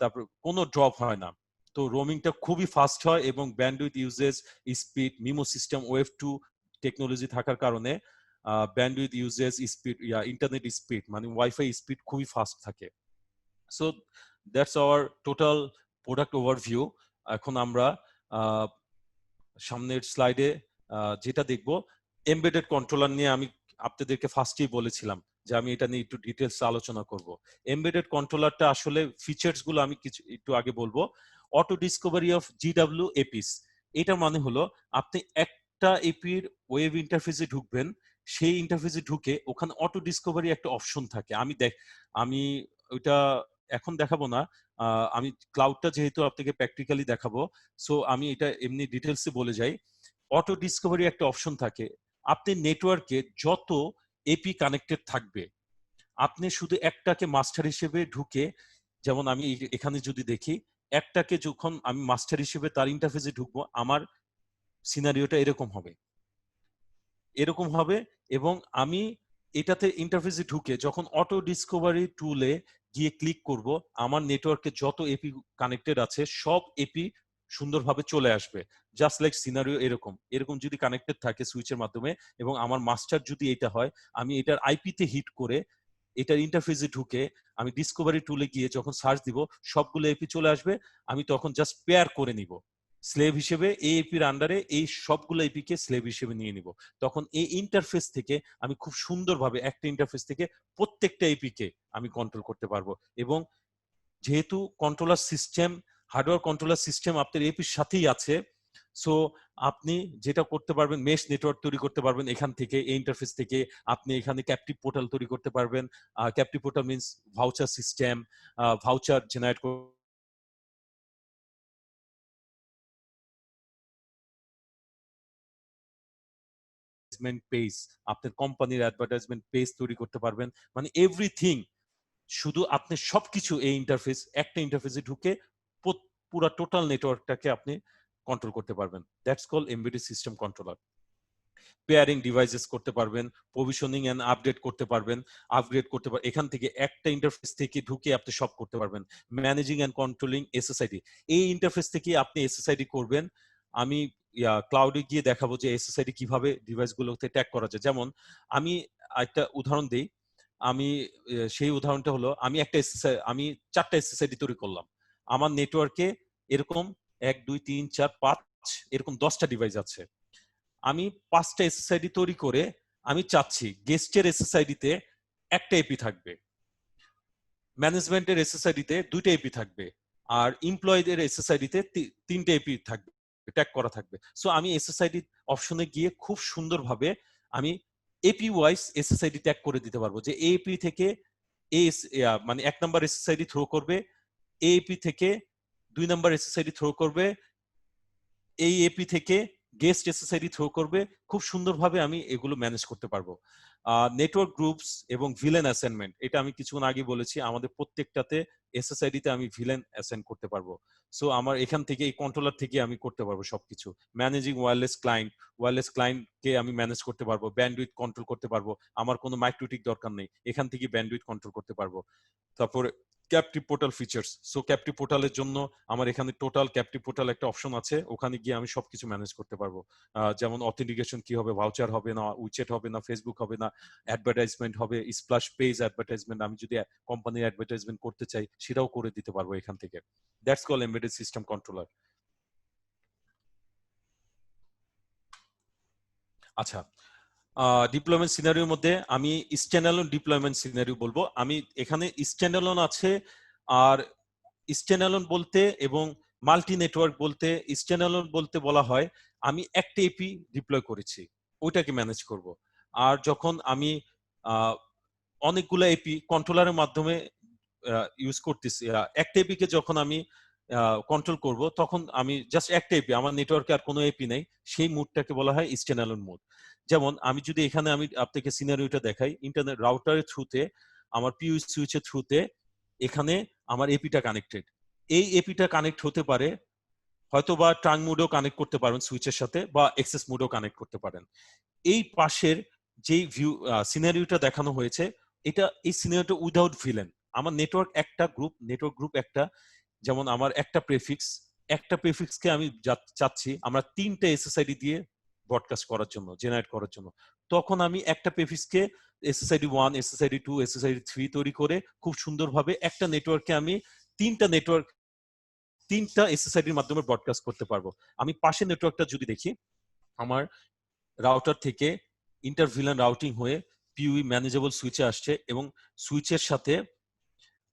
তারপর কোনো ড্রপ হয় না। তো রোমিংটা খুবই ফাস্ট হয়, এবং bandwidth uses speed MIMO system wave 2 technology থাকার কারণে bandwidth uses speed internet speed মানে ওয়াইফাই স্পিড খুবই ফাস্ট থাকে। So that's our total product overview. এখন আমরা সামনের স্লাইডে যেটা দেখব, এমবেডেড কন্ট্রোলার নিয়ে আমি আপনাদেরকে ফার্স্টেই বলেছিলাম যে আমি এটা নিয়ে একটু ডিটেলস আলোচনা করব। এমবেডেড কন্ট্রোলারটা আসলে ফিচার্স গুলো আমি কিছু একটু আগে বলবো। Auto Discovery of GW Apis, এটা মানে হলো আপনি একটা এপির ওয়েব ইন্টারফেসে ঢুকবেন, সেই ইন্টারফেসে ঢুকে ওখানে অটো ডিসকভারি একটা অপশন থাকে। আমি ওইটা এখন দেখাবো না, আমি ক্লাউডটা যেহেতু আপনাকে প্র্যাকটিক্যালি দেখাবো, সো আমি এটা এমনি ডিটেলসে বলে যাই। অটো ডিসকভারি একটা অপশন থাকে, আপনি নেটওয়ার্কে যত এপি কানেক্টেড থাকবে, আপনি শুধু একটাকে মাস্টার হিসেবে ঢুকে, যেমন আমি এখানে যদি দেখি, একটাকে যখন আমি মাস্টার হিসেবে তার ইন্টারফেসে ঢুকবো, আমার সিনারিওটা এরকম হবে। এবং আমি এটাতে ইন্টারফেসে ঢুকে যখন অটো ডিসকভারি টুলে গিয়ে ক্লিক করব, আমার নেটওয়ার্কে যত এপি কানেক্টেড আছে সব এপি সুন্দরভাবে চলে আসবে। জাস্ট লাইক সিনারিও এরকম যদি কানেক্টেড থাকে সুইচের মাধ্যমে, এবং আমার মাস্টার যদি এটা হয়, আমি এটার আইপিতে হিট করে এটার ইন্টারফেসে ঢুকে আমি ডিসকভারি টুলে গিয়ে যখন সার্চ দিব, সবগুলো এপি চলে আসবে। আমি তখন জাস্ট পেয়ার করে নিব স্লেভ হিসেবে, এই এপির আন্ডারে এই সবগুলো এপি কে স্লেভ হিসেবে নিয়ে নিব। তখন এই ইন্টারফেস থেকে আমি খুব সুন্দরভাবে একটা ইন্টারফেস থেকে প্রত্যেকটা এপি কে আমি কন্ট্রোল করতে পারবো। এবং যেহেতু controller system, hardware controller system আপনার এপির সাথেই আছে, সো আপনি যেটা করতে পারবেন, মেশ নেটওয়ার্ক তৈরি করতে পারবেন এখান থেকে, এই ইন্টারফেস থেকে। আপনি এখানে ক্যাপটিভ পোর্টাল তৈরি করতে পারবেন। Captive portal means voucher system, voucher generate page, আপনার কোম্পানির অ্যাডভার্টাইজমেন্ট পেজ তৈরি করতে পারবেন, মানে এভরিথিং। শুধু আপনি সবকিছু এই একটা ইন্টারফেসে ঢুকে পুরো টোটাল নেটওয়ার্কটাকে আপনি কন্ট্রোল করতে পারবেন। That's call embedded system controller. Pairing devices করতে পারবেন, প্রভিশনিং এন্ড আপডেট করতে পারবেন, আপগ্রেড করতে পারবেন, এখান থেকে একটা ইন্টারফেস থেকে ঢুকে আপনি সব করতে পারবেন। ম্যানেজিং এন্ড কন্ট্রোলিং এসএসআইডি, এই ইন্টারফেস থেকে আপনি এসএসআইডি করবেন। আমি ক্লাউডে গিয়ে দেখাবো যে এসএসআইডি কিভাবে ডিভাইসগুলোতে ট্যাগ করা যায়। যেমন আমি একটা উদাহরণ দিই, আমি সেই উদাহরণটা হলো, আমি 4টা এসএসআইডি তৈরি করলাম। আমার নেটওয়ার্কে এরকম 1 2 3 4 5 এরকম 10টা ডিভাইস আছে। আমি 5টা এসএসআইডি তৈরি করে আমি চাচ্ছি গেস্টের এসএসআইডিতে একটা এপি থাকবে, ম্যানেজমেন্টের এসএসআইডিতে 2টা এপি থাকবে, আর এমপ্লয়ীদের এসএসআইডিতে 3টে এপি থাকবে, ট্যাগ করা থাকবে। সো আমি এসএসআইডি অপশনে গিয়ে খুব সুন্দরভাবে আমি এপি ওয়াইজ এসএসআইডি ট্যাগ করে দিতে পারবো, যে এপি থেকে মানে 1 নাম্বার এসএসআইডি থ্রো করবে, এপি থেকে 2 নাম্বার এসএসআইডি থ্রো করবে, এই এপি থেকে গেস্ট এসএসআইডি থ্রো করবে। খুব সুন্দরভাবে আমি এগুলো ম্যানেজ করতে পারবো। নেটওয়ার্ক গ্রুপস এবং ভিলেন অ্যাসাইনমেন্ট, এটা আমি কিছুক্ষণ আগে বলেছি, আমাদের প্রত্যেকটাতে এসএসআইডি তে আমি ভিলেন অ্যাসাইন করতে পারবো। সো আমার এখান থেকে এই কন্ট্রোলার থেকে আমি করতে পারবো সবকিছু। ম্যানেজিং ওয়্যারলেস ক্লায়েন্টকে আমি ম্যানেজ করতে পারবো, ব্যান্ডউইথ কন্ট্রোল করতে পারবো, আমার কোনো মাইক্রোটিক দরকার নেই, এখান থেকে ব্যান্ডউইথ কন্ট্রোল করতে পারবো। তারপর captive portal features. So captive পোর্টালের জন্য আমার এখানে টোটাল ক্যাপটিভ পোর্টাল একটা অপশন আছে, ওখানে গিয়ে আমি সবকিছু ম্যানেজ করতে পারবো। যেমন অথেন্টিকেশন কি হবে, ভাউচার হবে না, উইচেট হবে না, ফেসবুক হবে না, অ্যাডভার্টাইজমেন্ট হবে, স্প্ল্যাশ পেজ অ্যাডভার্টাইজমেন্ট, আমি যদি কোম্পানির অ্যাডভার্টাইজমেন্ট করতে চাই সেটাও করে দিতে পারবো এখান থেকে। That's call embedded system controller. আচ্ছা, ডিপ্লয়মেন্ট সিনারিওর মধ্যে আমি স্ট্যান্ডঅ্যালোন ডিপ্লয়মেন্ট সিনারিও বলবো। আমি এখানে স্ট্যান্ডঅ্যালোন আছে, আর স্ট্যান্ডঅ্যালোন বলতে এবং মাল্টি নেটওয়ার্ক বলতে, স্ট্যান্ডঅ্যালোন বলতে বলা হয় আমি একটা এপি ডিপ্লয় করেছি, ওইটাকে ম্যানেজ করব। আর যখন আমি অনেকগুলো এপি কন্ট্রোলারের মাধ্যমে ইউজ করতেছি, একটা এপিকে যখন আমি কন্ট্রোল করব, তখন আমি জাস্ট একটা এপি, আমার নেটওয়ার্কে আর কোনো এপি নেই, সেই মুডটাকে বলা হয় স্ট্যান্ডঅ্যালোন মুড। যেমন আমি যদি এখানে আমি আপনাকে সিনারিওটা দেখাই, ইন্টারনেট রাউটারের থ্রুতে, আমার পিইউ সুইচের থ্রুতে এখানে আমার এপিটা কানেক্টেড। এই এপিটা কানেক্ট হতে পারে হয়তো বা ট্রাঙ্ক মুডও কানেক্ট করতে পারেন সুইচের সাথে, বা এক্সেস মুডও কানেক্ট করতে পারেন। এই পাশের যেই ভিউ সিনারিওটা দেখানো হয়েছে, এটা এই সিনারিওটা উইদাউট ভিলেন। আমার নেটওয়ার্ক একটা গ্রুপ, নেটওয়ার্ক গ্রুপ একটা, যেমন আমার একটা প্রেফিক্সকে আমি চাচ্ছি আমরা 3টে এসএসআইডি দিয়ে ব্রডকাস্ট করার জন্য, জেনারেট করার জন্য। তখন আমি একটা প্রেফিক্সকে এসএসআইডি 1, এসএসআইডি 2, এসএসআইডি 3 তৈরি করে খুব সুন্দরভাবে একটা নেটওয়ার্কে আমি তিনটা এসএসআইডির মাধ্যমে ব্রডকাস্ট করতে পারবো। আমি পাশের নেটওয়ার্কটা যদি দেখি, আমার রাউটার থেকে ইন্টারভিলেন রাউটিং হয়ে পিইউ ম্যানেজেবল সুইচে আসছে, এবং সুইচের সাথে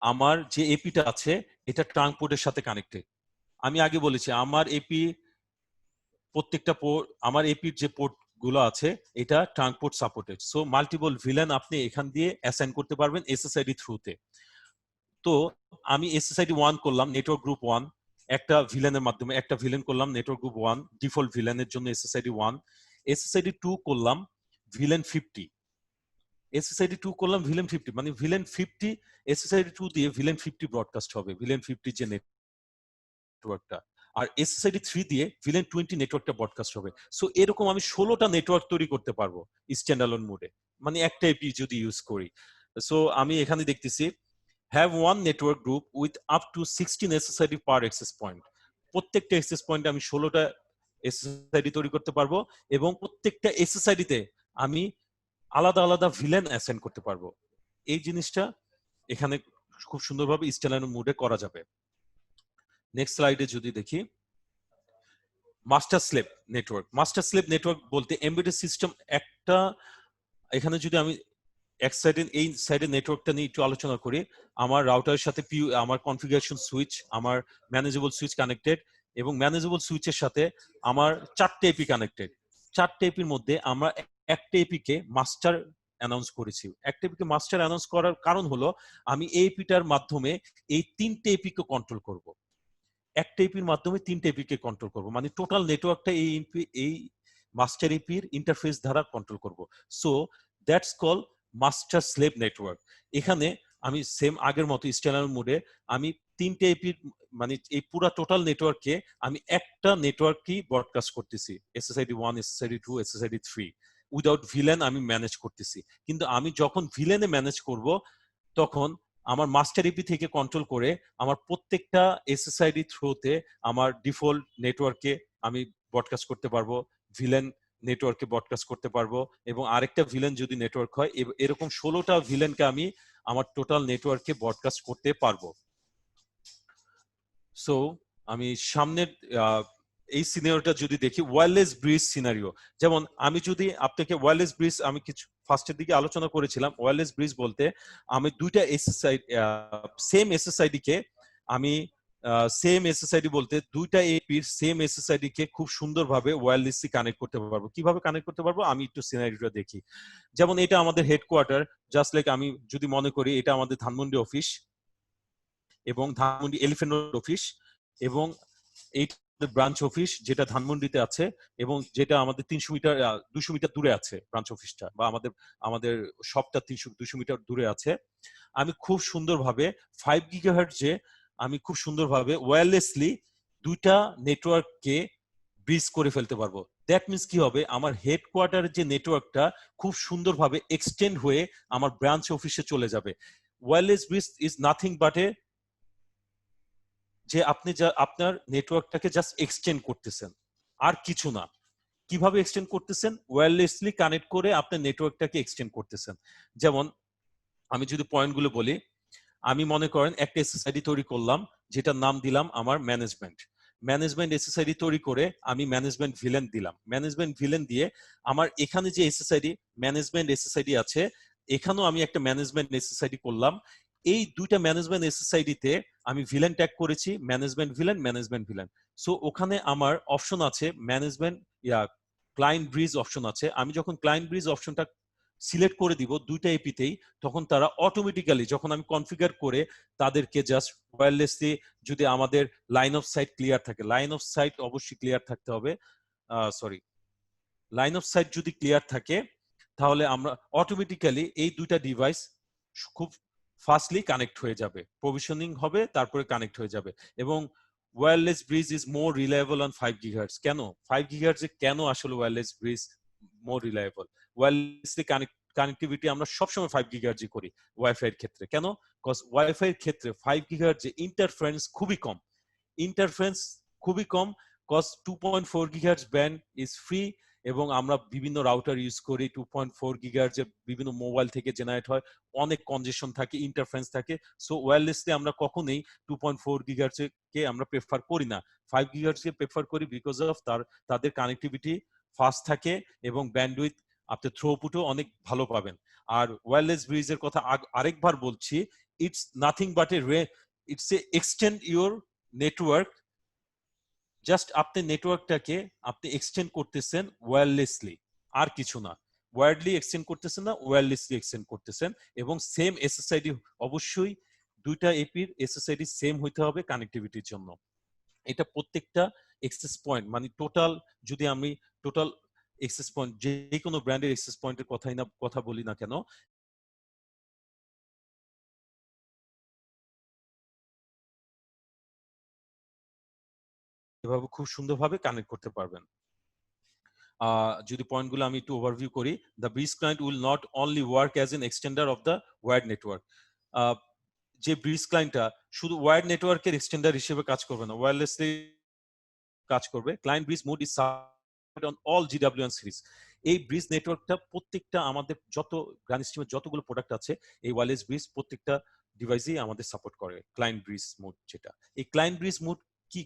আমার যে এপিটা আছে এটা ট্রাঙ্ক পোর্টের সাথে কানেক্টেড। আমি আগে বলেছি আমার এপি প্রত্যেকটা পোর্ট, আমার এপির যে পোর্ট গুলো আছে এটা trunk port supported. So multiple villain আপনি এখান দিয়ে অ্যাসাইন করতে পারবেন এসএসআইডি থ্রুতে। তো আমি এসএসআইডি 1 করলাম, নেটওয়ার্ক গ্রুপ 1, একটা ভিলেনের মাধ্যমে একটা ভিলেন করলাম নেটওয়ার্ক গ্রুপ 1 ডিফল্ট ভিলেনের জন্য এসএসআইডি 1, এসএসআইডি 2 করলাম ভিলেন 50, এসএসআইডি 2 করলাম ভিলেন 50, মানে ভিলেন 50 এসএসআইডি 2 দিয়ে ভিলেন 50 ব্রডকাস্ট হবে, ভিলেন 50 যে নেটওয়ার্কটা। আর এসএসআইডি 3 দিয়ে ভিলেন 20 নেটওয়ার্কটা ব্রডকাস্ট হবে। সো এরকম আমি 16টা নেটওয়ার্ক তৈরি করতে পারবো স্ট্যান্ডঅ্যালোন মোডে, মানে একটা এপি যদি ইউজ করি। সো আমি এখানে দেখতেছি have one network group with up to 16 SSID per access point. প্রত্যেকটা অ্যাক্সেস পয়েন্টে আমি 16টা এসএসআইডি তৈরি করতে পারবো, এবং প্রত্যেকটা এসএসআইডি তে আমি আলাদা আলাদা ভিলেন অ্যাসাইন করতে পারবো। এই জিনিসটা এখানে খুব সুন্দরভাবে স্ট্যান্ডার্ড মোডে করা যাবে। নেক্সট স্লাইডে যদি দেখি, master slave network. Master slave network বলতে এমবেডেড সিস্টেম একটা, এখানে যদি আমি এক সাইডে এই সাইডে নেটওয়ার্কটা নিয়ে একটু আলোচনা করি, আমার রাউটারের সাথে আমার কনফিগারেশন সুইচ, আমার ম্যানেজেবল সুইচ কানেক্টেড, এবং ম্যানেজেবল সুইচের সাথে আমার 4টে এপি কানেক্টেড। 4টে এপির মধ্যে আমরা একটা এপিকে মাস্টার অ্যানাউন্স করেছি। একটা এপিকে মাস্টার অ্যানাউন্স করার কারণ হলো আমি এই এপিটার মাধ্যমে এই 3টে এপিকে কন্ট্রোল করব। একটা এপির মাধ্যমে 3টে এপিকে কন্ট্রোল করব, মানে টোটাল নেটওয়ার্কটা এই মাস্টার এপির ইন্টারফেস দ্বারা কন্ট্রোল করব। So that's call master slave network. এখানে আমি সেম আগের মতো স্ট্যান্ডার্ড মোডে আমি 3টে এপির, মানে এই পুরো টোটাল নেটওয়ার্ককে আমি একটা নেটওয়ার্কই ব্রডকাস্ট করতেছি, SSID 1, SSID 2, SSID 3, without villain আমি ম্যানেজ করতেছি। কিন্তু আমি যখন ভিলেনে ম্যানেজ করব, তখন আমার মাস্টার এপি থেকে কন্ট্রোল করে আমার প্রত্যেকটা এসএসআইডি থ্রুতে আমার ডিফল্ট নেটওয়ার্কে আমি ব্রডকাস্ট করতে পারবো, ভিলেন নেটওয়ার্কে ব্রডকাস্ট করতে পারবো, এবং আরেকটা ভিলেন যদি নেটওয়ার্ক হয়, এরকম 16টা ভিলেনকে আমি আমার টোটাল নেটওয়ার্কে ব্রডকাস্ট করতে পারবো। সো আমি সামনের এই সিনারিওটা যদি দেখি, ওয়্যারলেস ব্রিজ সিনারিও। যেমন আমি যদি আপনাকে ওয়্যারলেস ব্রিজ, আমি কিছু ফার্স্টের দিকে আলোচনা করেছিলাম, ওয়্যারলেস ব্রিজ বলতে আমি দুইটা এসএসআইডি, সেম এসএসআইডি কে আমি সেম এসএসআইডি বলতে দুইটা এপির সেম এসএসআইডি কে খুব সুন্দরভাবে ওয়্যারলেসলি কানেক্ট করতে পারবো। কিভাবে কানেক্ট করতে পারবো আমি একটু সিনারিওটা দেখি। যেমন এটা আমাদের হেডকোয়ার্টার, জাস্ট লাইক আমি যদি মনে করি এটা আমাদের ধানমন্ডি অফিস, এবং ধানমন্ডি এলিফ্যান্ট রোড অফিস, এবং এই ব্রাঞ্চ অফিস যেটা ধানমন্ডিতে আছে, এবং যেটা আমাদের 200 মিটার দূরে আছে ব্রাঞ্চ অফিসটা, বা আমাদের শপটা 200 মিটার দূরে আছে। আমি খুব সুন্দরভাবে 5 গিগাহার্টজে আমি খুব সুন্দরভাবে ওয়্যারলেসলি দুইটা নেটওয়ার্ককে ব্রিজ করে ফেলতে পারবো। দ্যাট মিনস কি হবে, আমার হেডকোয়ার্টারের যে নেটওয়ার্কটা খুব সুন্দরভাবে এক্সটেন্ড হয়ে আমার ব্রাঞ্চ অফিসে চলে যাবে। Wireless bridge is nothing but a যে আপনি যা আপনার নেটওয়ার্কটাকে জাস্ট এক্সটেন্ড করতেছেন, আর কিছু না। কিভাবে এক্সটেন্ড করতেছেন? ওয়্যারলেসলি কানেক্ট করে আপনার নেটওয়ার্কটাকে এক্সটেন্ড করতেছেন। যেমন আমি যদি পয়েন্টগুলো বলি, আমি মনে করেন একটা এসএসআইডি তৈরি করলাম, যেটার নাম দিলাম আমার ম্যানেজমেন্ট। ম্যানেজমেন্ট এসএসআইডি তৈরি করে আমি ম্যানেজমেন্ট ভিলেন দিলাম। ম্যানেজমেন্ট ভিলেন দিয়ে আমার এখানে যে এসএসআইডি ম্যানেজমেন্ট এসএসআইডি আছে, এখানেও আমি একটা ম্যানেজমেন্ট এসএসআইডি করলাম। এই দুইটা ম্যানেজমেন্ট এসএসআইডি তে আমি ভিলেন ট্যাগ করেছি management villain management villain. So ওখানে আমার অপশন আছে ম্যানেজমেন্ট ক্লায়েন্ট ব্রিজ অপশন আছে। আমি যখন ক্লায়েন্ট ব্রিজ অপশনটা সিলেক্ট করে দিব দুইটা এপিতেই, তখন তারা অটোমেটিক্যালি যখন আমি কনফিগার করে তাদেরকে জাস্ট ওয়্যারলেসলি, যদি আমাদের লাইন অফ সাইট ক্লিয়ার থাকে, লাইন অফ সাইট অবশ্যই ক্লিয়ার থাকতে হবে, সরি, লাইন অফ সাইট যদি ক্লিয়ার থাকে তাহলে আমরা অটোমেটিক্যালি এই দুইটা ডিভাইস খুব ফাস্টলি কানেক্ট হয়ে যাবে, প্রভিশনিং হবে, তারপরে কানেক্ট হয়ে যাবে। এবং wireless bridge is more reliable on 5 gigahertz. কেন 5 গিগাহার্টজে কেন আসলে ওয়্যারলেস ব্রিজ মোর রিলায়েবল? ওয়্যারলেসলি কানেক্টিভিটি আমরা সবসময় 5 গিগাহার্টজই করি ওয়াইফাই এর ক্ষেত্রে। কেন? কজ ওয়াইফাই এর ক্ষেত্রে 5 গিগাহার্টজে ইন্টারফারেন্স খুবই কম, ইন্টারফারেন্স খুবই কম, cause 2.4 gigahertz band is free, এবং আমরা বিভিন্ন রাউটার ইউজ করি 2.4 গিগাহার্টজ এর, বিভিন্ন মোবাইল থেকে জেনারেট হয়, অনেক কনজেশন থাকে, ইন্টারফারেন্স থাকে। সো ওয়্যারলেসলি আমরা কখনোই 2.4 গিগাহার্টজ কে আমরা প্রেফার করি না, 5 গিগাহার্টজ কে প্রেফার করি, বিকজ অফ তাদের কানেক্টিভিটি ফাস্ট থাকে এবং ব্যান্ডউইথ আপনি থ্রুপুটও অনেক ভালো পাবেন। আর ওয়্যারলেস ব্রিজের কথা আরেকবার বলছি, it's nothing but it's a extend your network. Just আপনি নেটওয়ার্কটাকে আপনি এক্সটেন্ড করতেছেন ওয়্যারলেসলি, আর কিছু না। ওয়্যারলি এক্সটেন্ড করতেছেন না, ওয়্যারলেসলি এক্সটেন্ড করতেছেন। এবং সেম এসএসআইডি, অবশ্যই দুইটা এপির এসএসআইডি সেম হইতে হবে কানেক্টিভিটির জন্য। এটা প্রত্যেকটা এক্সেস পয়েন্ট, মানে টোটাল, যদি আমি টোটাল এক্সেস পয়েন্ট, যে কোনো ব্র্যান্ডের এক্সেস পয়েন্টের কথা বলি না কেন, এভাবে খুব সুন্দরভাবে কানেক্ট করতে পারবেন। যদি পয়েন্টগুলো আমি একটু ওভারভিউ করি, the bridge client will not only work as an extender of the wired network. যে ব্রিজ ক্লায়েন্টটা শুধু ওয়্যার্ড নেটওয়ার্কের এক্সটেন্ডার হিসেবে কাজ করবে না, ওয়্যারলেসলি কাজ করবে। Client bridge mode is supported on all GWN series. এই ব্রিজ নেটওয়ার্কটা প্রত্যেকটা আমাদের যত গ্রান স্ট্রিমের যতগুলো প্রোডাক্ট আছে, এই ওয়্যারলেস ব্রিজ প্রত্যেকটা ডিভাইসেই আমাদের সাপোর্ট করে ক্লায়েন্ট ব্রিজ মোড। যেটা এই ক্লায়েন্ট ব্রিজ মোড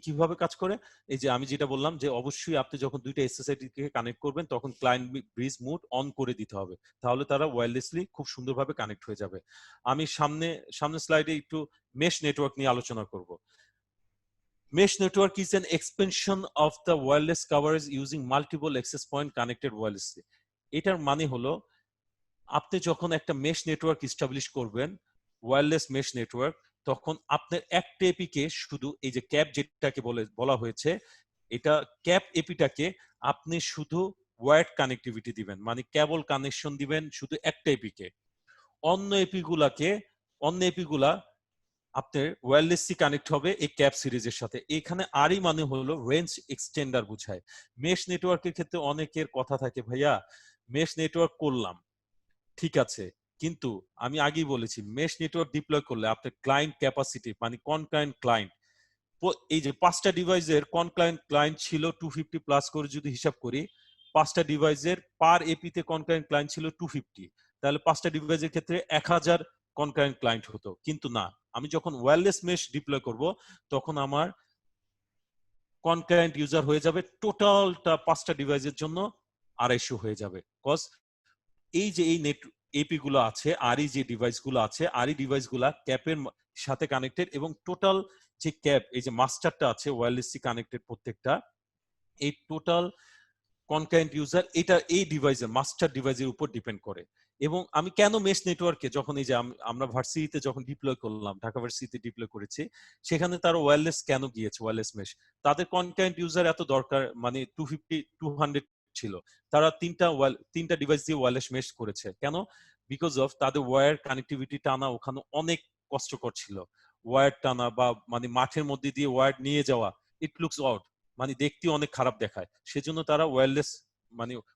কিভাবে কাজ করে, এই যে আমি যেটা বললাম যে অবশ্যই আপনি যখন দুইটা এসএসআইডি কে কানেক্ট করবেন তখন ক্লায়েন্ট ব্রিজ মোড অন করে দিতে হবে, তাহলে তারা ওয়্যারলেসলি খুব সুন্দরভাবে কানেক্ট হয়ে যাবে। আমি সামনে স্লাইডে একটু মেশ নেটওয়ার্ক নিয়ে আলোচনা করব। Mesh network is an expansion of the wireless coverage using multiple access point connected wirelessly. এটার মানে হলো, আপনি যখন একটা মেশ নেটওয়ার্ক এস্টাবলিশ করবেন, ওয়্যারলেস মেশ নেটওয়ার্ক, তখন আপনার একটা এপিকে শুধু, এই যে ক্যাপ যেটাকে বলা হয়েছে, এটা ক্যাপ এপিটাকে আপনি শুধু ওয়্যার্ড কানেক্টিভিটি দিবেন, মানে কেবল কানেকশন দিবেন শুধু একটা এপিকে। অন্য এপিগুলা আপনার ওয়্যারলেসলি কানেক্ট হবে এই ক্যাপ সিরিজের সাথে। এখানে আরই মানে হলো রেঞ্জ এক্সটেন্ডার বুঝায়। মেশ নেটওয়ার্কের ক্ষেত্রে অনেকের কথা থাকে, ভাইয়া মেশ নেটওয়ার্ক করলাম, ঠিক আছে, কিন্তু আমি আগেই বলেছি মেশ নেটওয়ার্ক ডিপ্লয় করলে আপনার ক্লায়েন্ট ক্যাপাসিটি, মানে কনক্লায়েন্ট ক্লায়েন্ট, এই যে 5টা ডিভাইসের কনক্লায়েন্ট ক্লায়েন্ট ছিল 250 প্লাস করে যদি হিসাব করি, 5টা ডিভাইসের পার এপিতে কনক্লায়েন্ট ক্লায়েন্ট ছিল 250, তাহলে 5টা ডিভাইসের ক্ষেত্রে 1000 কনক্লায়েন্ট ক্লায়েন্ট হতো। কিন্তু না, আমি যখন ওয়্যারলেস মেশ ডিপ্লয় করব তখন আমার কনক্লায়েন্ট ইউজার হয়ে যাবে টোটালটা 5টা ডিভাইসের জন্য 250 হয়ে যাবে। কজ এই যে এই নেট এপি গুলো আছে, আর এই যে ডিভাইস গুলো আছে, আর এই ডিভাইস গুলা ক্যাপের সাথে কানেক্টেড, এবং টোটাল যে ক্যাপ, এই যে মাস্টারটা আছে ওয়্যারলেসলি কানেক্টেড প্রত্যেকটা, এই টোটাল কনক্লায়েন্ট ইউজার এটা এই ডিভাইসের মাস্টার ডিভাইসের উপর ডিপেন্ড করে। এবং আমি কেন মেশ নেটওয়ার্কে, যখন এই যে আমরা ভার্সিটিতে যখন ডিপ্লয় করলাম, ঢাকা ভার্সিটিতে ডিপ্লয় করেছি, সেখানে তারা ওয়্যারলেস কেন গিয়েছে, ওয়্যারলেস মেশ, তাদের কনক্লায়েন্ট ইউজার এত দরকার, মানে 200 ছিল, তারা তিনটা ডিভাইস দিয়ে ওয়্যারলেস মেশ করেছে। কেন? বিকজ অফ তাদের ওয়্যার কানেক্টিভিটি টানা ওখানে অনেক কষ্টকর ছিল। ওয়্যার টানা বা মানে মাঠের মধ্যে দিয়ে ওয়্যার নিয়ে যাওয়া, ইট লুকস আউট, মানে দেখতে অনেক খারাপ দেখায়। সেজন্য তারা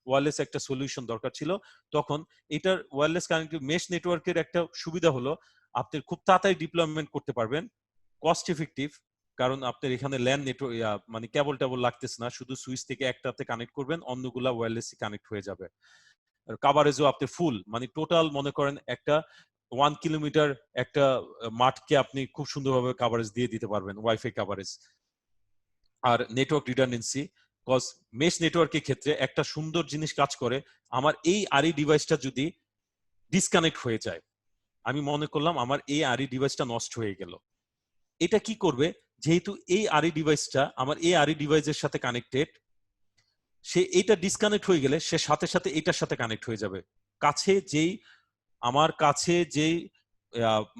ওয়্যারলেস একটা সলিউশন দরকার ছিল। তখন এটার ওয়্যারলেস কানেক্টিভ মেশ নেটওয়ার্কের একটা সুবিধা হলো, আপনি খুব তাড়াতাড়ি ডিপ্লয়মেন্ট করতে পারবেন, কস্ট এফেক্টিভ, কারণ আপনার এখানে ল্যান নেটওয়ার্ক মানে কেবল টেবল লাগতেছে না, শুধু সুইচ থেকে একটাতে কানেক্ট করবেন, অন্যগুলা ওয়্যারলেসলি কানেক্ট হয়ে যাবে। কাভারেজও আপনি ফুল, মানে টোটাল মনে করেন একটা 1 কিলোমিটার একটা মাঠকে আপনি খুব সুন্দরভাবে কাভারেজ দিয়ে দিতে পারবেন, ওয়াইফাই কাভারেজ। আর নেটওয়ার্ক রিডান্ডেন্সি, কজ মেশ নেটওয়ার্কের ক্ষেত্রে একটা সুন্দর জিনিস কাজ করে, আমার এই আরই ডিভাইসটা যদি ডিসকানেক্ট হয়ে যায়, আমি মনে করলাম আমার এই আরই ডিভাইসটা নষ্ট হয়ে গেল, এটা কি করবে, যেহেতু এই আরই ডিভাইসটা আমার এই আরই ডিভাইসের সাথে কানেক্টেড, সে এটা ডিসকানেক্ট হয়ে গেলে সে সাথে সাথে এটার সাথে কানেক্ট হয়ে যাবে। কাছে যেই আমার কাছে যেই